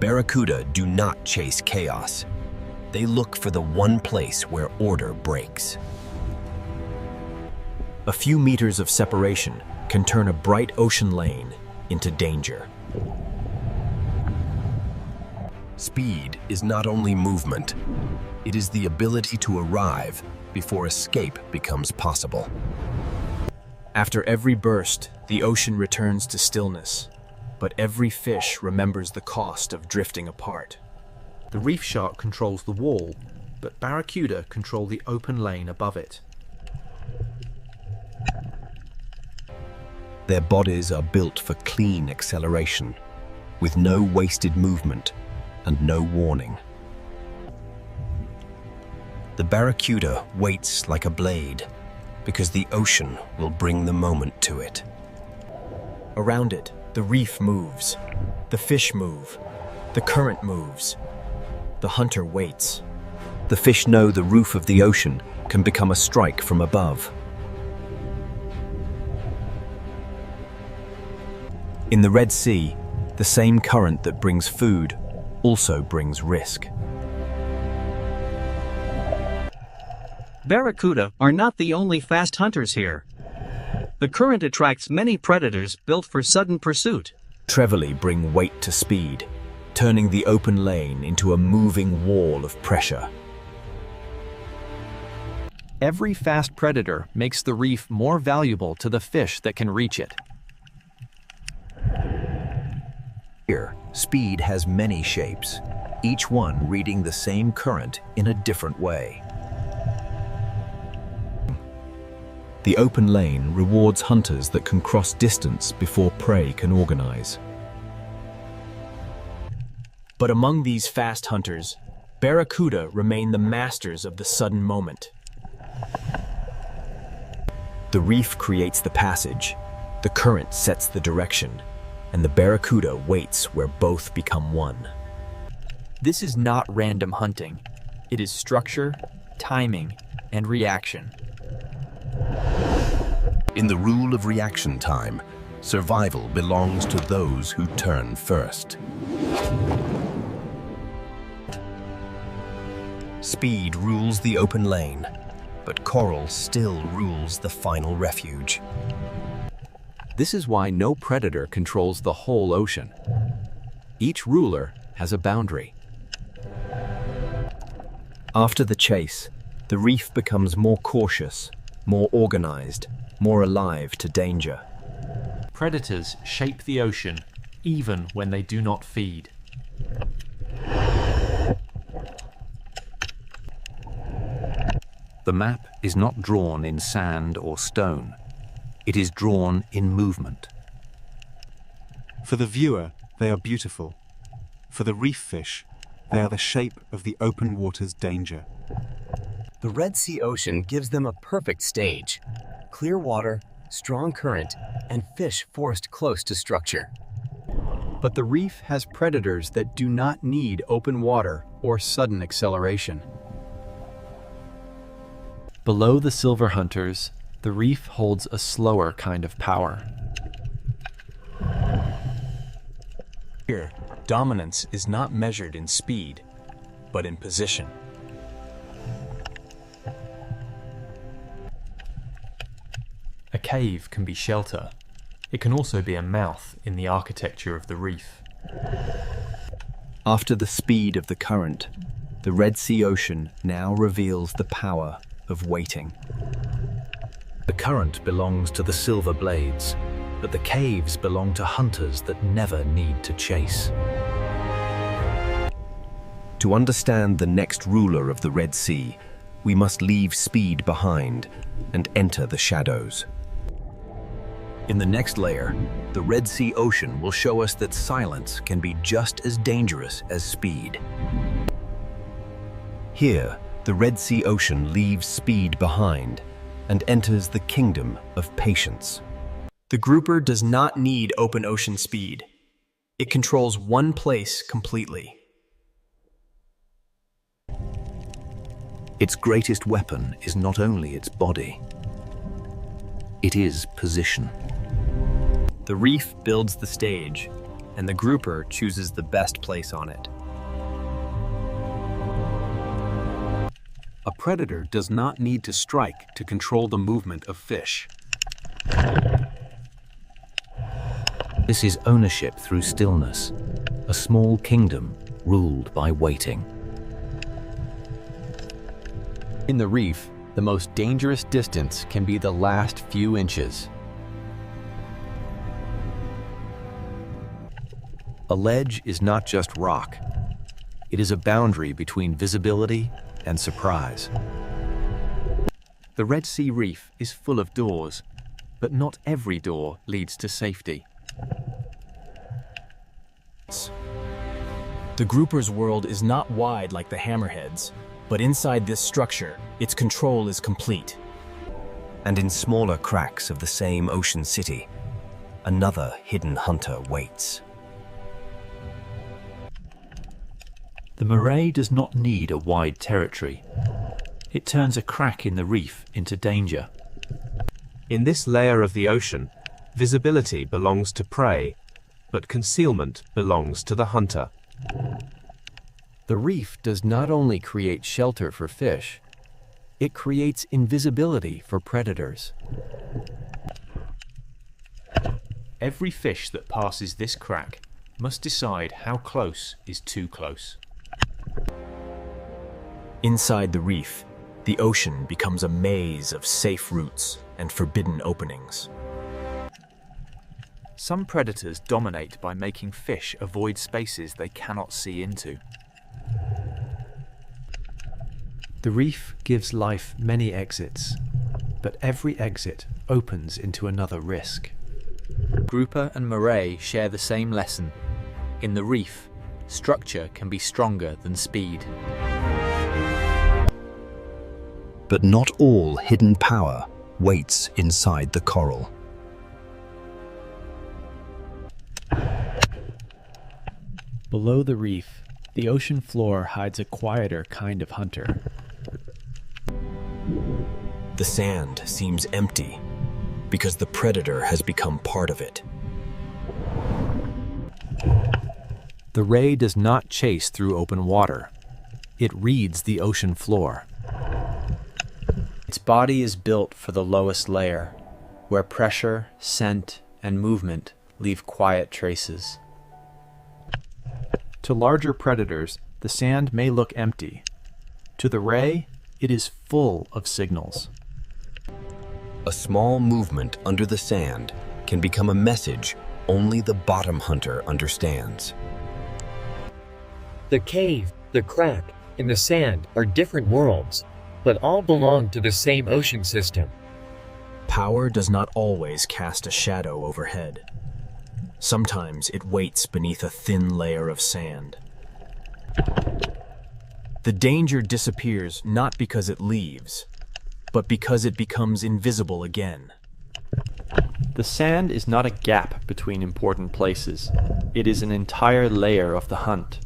Barracuda do not chase chaos. They look for the one place where order breaks. A few meters of separation can turn a bright ocean lane into danger. Speed is not only movement, it is the ability to arrive before escape becomes possible. After every burst, the ocean returns to stillness, but every fish remembers the cost of drifting apart. The reef shark controls the wall, but barracuda control the open lane above it. Their bodies are built for clean acceleration, with no wasted movement and no warning. The barracuda waits like a blade, because the ocean will bring the moment to it. Around it, the reef moves, the fish move, the current moves. The hunter waits. The fish know the roof of the ocean can become a strike from above. In the Red Sea, the same current that brings food also brings risk. Barracuda are not the only fast hunters here. The current attracts many predators built for sudden pursuit. Trevally bring weight to speed, turning the open lane into a moving wall of pressure. Every fast predator makes the reef more valuable to the fish that can reach it. Here, speed has many shapes, each one reading the same current in a different way. The open lane rewards hunters that can cross distance before prey can organize. But among these fast hunters, barracuda remain the masters of the sudden moment. The reef creates the passage, the current sets the direction, and the barracuda waits where both become one. This is not random hunting. It is structure, timing, and reaction. In the rule of reaction time, survival belongs to those who turn first. Speed rules the open lane, but coral still rules the final refuge. This is why no predator controls the whole ocean. Each ruler has a boundary. After the chase, the reef becomes more cautious, more organized, more alive to danger. Predators shape the ocean even when they do not feed. The map is not drawn in sand or stone. It is drawn in movement. For the viewer, they are beautiful. For the reef fish, they are the shape of the open water's danger. The Red Sea Ocean gives them a perfect stage. Clear water, strong current, and fish forced close to structure. But the reef has predators that do not need open water or sudden acceleration. Below the silver hunters, the reef holds a slower kind of power. Here, dominance is not measured in speed, but in position. A cave can be shelter. It can also be a mouth in the architecture of the reef. After the speed of the current, the Red Sea Ocean now reveals the power of waiting. The current belongs to the silver blades, but the caves belong to hunters that never need to chase. To understand the next ruler of the Red Sea, we must leave speed behind and enter the shadows. In the next layer, the Red Sea Ocean will show us that silence can be just as dangerous as speed. Here, the Red Sea Ocean leaves speed behind and enters the kingdom of patience. The grouper does not need open ocean speed. It controls one place completely. Its greatest weapon is not only its body, it is position. The reef builds the stage, and the grouper chooses the best place on it. A predator does not need to strike to control the movement of fish. This is ownership through stillness, a small kingdom ruled by waiting. In the reef, the most dangerous distance can be the last few inches. A ledge is not just rock. It is a boundary between visibility and surprise. The Red Sea Reef is full of doors, but not every door leads to safety. The grouper's world is not wide like the hammerheads, but inside this structure, its control is complete. And in smaller cracks of the same ocean city, another hidden hunter waits. The moray does not need a wide territory. It turns a crack in the reef into danger. In this layer of the ocean, visibility belongs to prey, but concealment belongs to the hunter. The reef does not only create shelter for fish, it creates invisibility for predators. Every fish that passes this crack must decide how close is too close. Inside the reef, the ocean becomes a maze of safe routes and forbidden openings. Some predators dominate by making fish avoid spaces they cannot see into. The reef gives life many exits, but every exit opens into another risk. Grouper and moray share the same lesson. In the reef, structure can be stronger than speed. But not all hidden power waits inside the coral. Below the reef, the ocean floor hides a quieter kind of hunter. The sand seems empty because the predator has become part of it. The ray does not chase through open water. It reads the ocean floor. Its body is built for the lowest layer, where pressure, scent, and movement leave quiet traces. To larger predators, the sand may look empty. To the ray, it is full of signals. A small movement under the sand can become a message only the bottom hunter understands. The cave, the crack, and the sand are different worlds, but all belong to the same ocean system. Power does not always cast a shadow overhead. Sometimes it waits beneath a thin layer of sand. The danger disappears not because it leaves, but because it becomes invisible again. The sand is not a gap between important places. It is an entire layer of the hunt.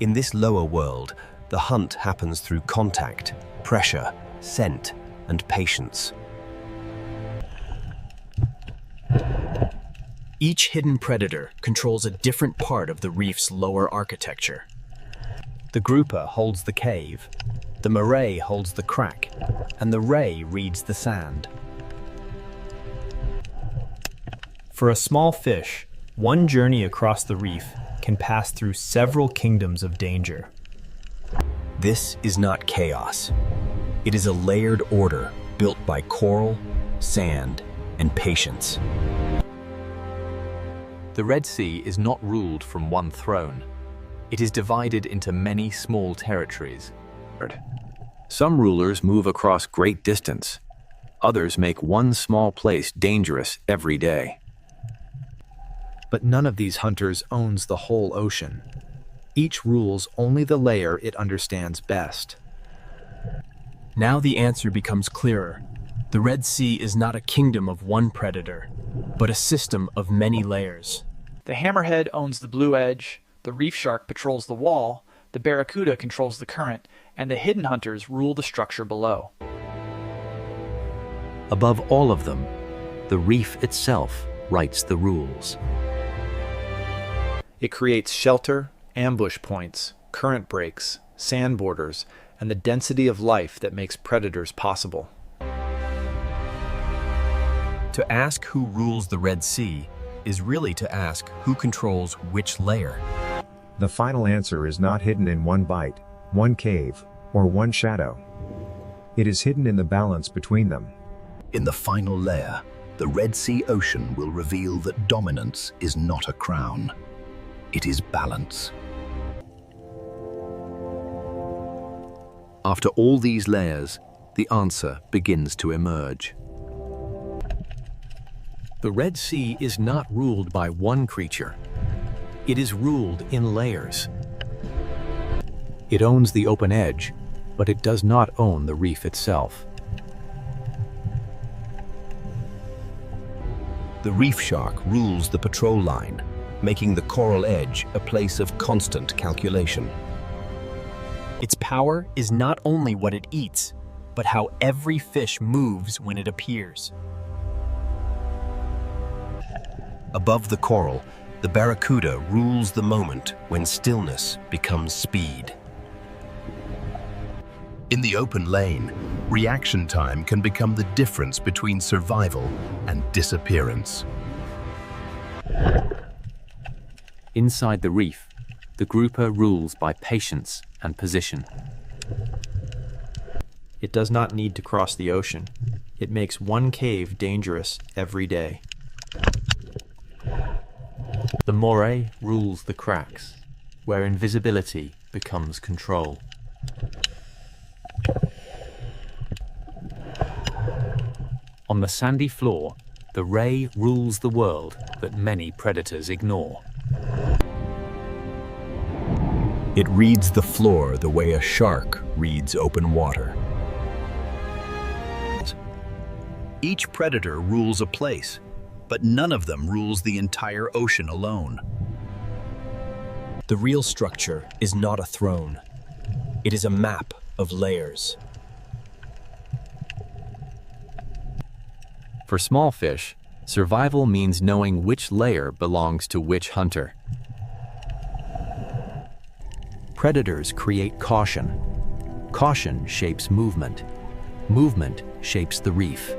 In this lower world, the hunt happens through contact, pressure, scent, and patience. Each hidden predator controls a different part of the reef's lower architecture. The grouper holds the cave, the moray holds the crack, and the ray reads the sand. For a small fish, one journey across the reef can pass through several kingdoms of danger. This is not chaos. It is a layered order built by coral, sand, and patience. The Red Sea is not ruled from one throne. It is divided into many small territories. Some rulers move across great distance. Others make one small place dangerous every day. But none of these hunters owns the whole ocean. Each rules only the layer it understands best. Now the answer becomes clearer. The Red Sea is not a kingdom of one predator, but a system of many layers. The hammerhead owns the blue edge, the reef shark patrols the wall, the barracuda controls the current, and the hidden hunters rule the structure below. Above all of them, the reef itself writes the rules. It creates shelter, ambush points, current breaks, sand borders, and the density of life that makes predators possible. To ask who rules the Red Sea is really to ask who controls which layer. The final answer is not hidden in one bite, one cave, or one shadow. It is hidden in the balance between them. In the final layer, the Red Sea Ocean will reveal that dominance is not a crown. It is balance. After all these layers, the answer begins to emerge. The Red Sea is not ruled by one creature. It is ruled in layers. It owns the open edge, but it does not own the reef itself. The reef shark rules the patrol line, making the coral edge a place of constant calculation. Its power is not only what it eats, but how every fish moves when it appears. Above the coral, the barracuda rules the moment when stillness becomes speed. In the open lane, reaction time can become the difference between survival and disappearance. Inside the reef, the grouper rules by patience and position. It does not need to cross the ocean. It makes one cave dangerous every day. The moray rules the cracks, where invisibility becomes control. On the sandy floor, the ray rules the world that many predators ignore. It reads the floor the way a shark reads open water. Each predator rules a place, but none of them rules the entire ocean alone. The real structure is not a throne. It is a map of layers. For small fish, survival means knowing which layer belongs to which hunter. Predators create caution. Caution shapes movement. Movement shapes the reef.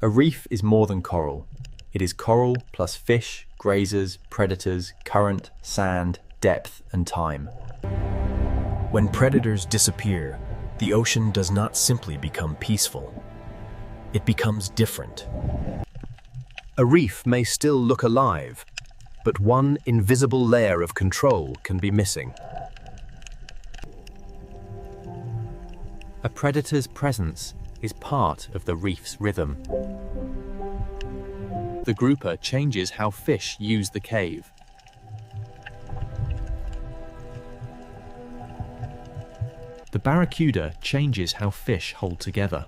A reef is more than coral. It is coral plus fish, grazers, predators, current, sand, depth, and time. When predators disappear, the ocean does not simply become peaceful. It becomes different. A reef may still look alive, but one invisible layer of control can be missing. A predator's presence is part of the reef's rhythm. The grouper changes how fish use the cave. The barracuda changes how fish hold together.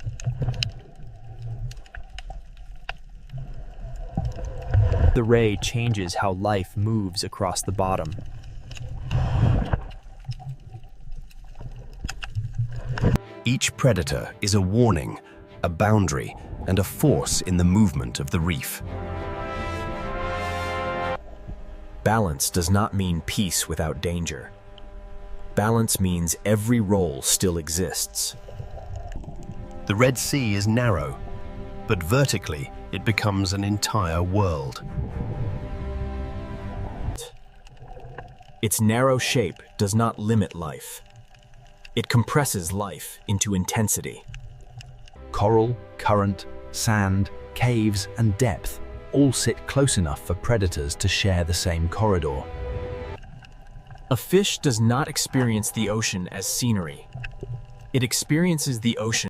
The ray changes how life moves across the bottom. Each predator is a warning, a boundary, and a force in the movement of the reef. Balance does not mean peace without danger. Balance means every role still exists. The Red Sea is narrow, but vertically it becomes an entire world. Its narrow shape does not limit life. It compresses life into intensity. Coral, current, sand, caves, and depth all sit close enough for predators to share the same corridor. A fish does not experience the ocean as scenery. It experiences the ocean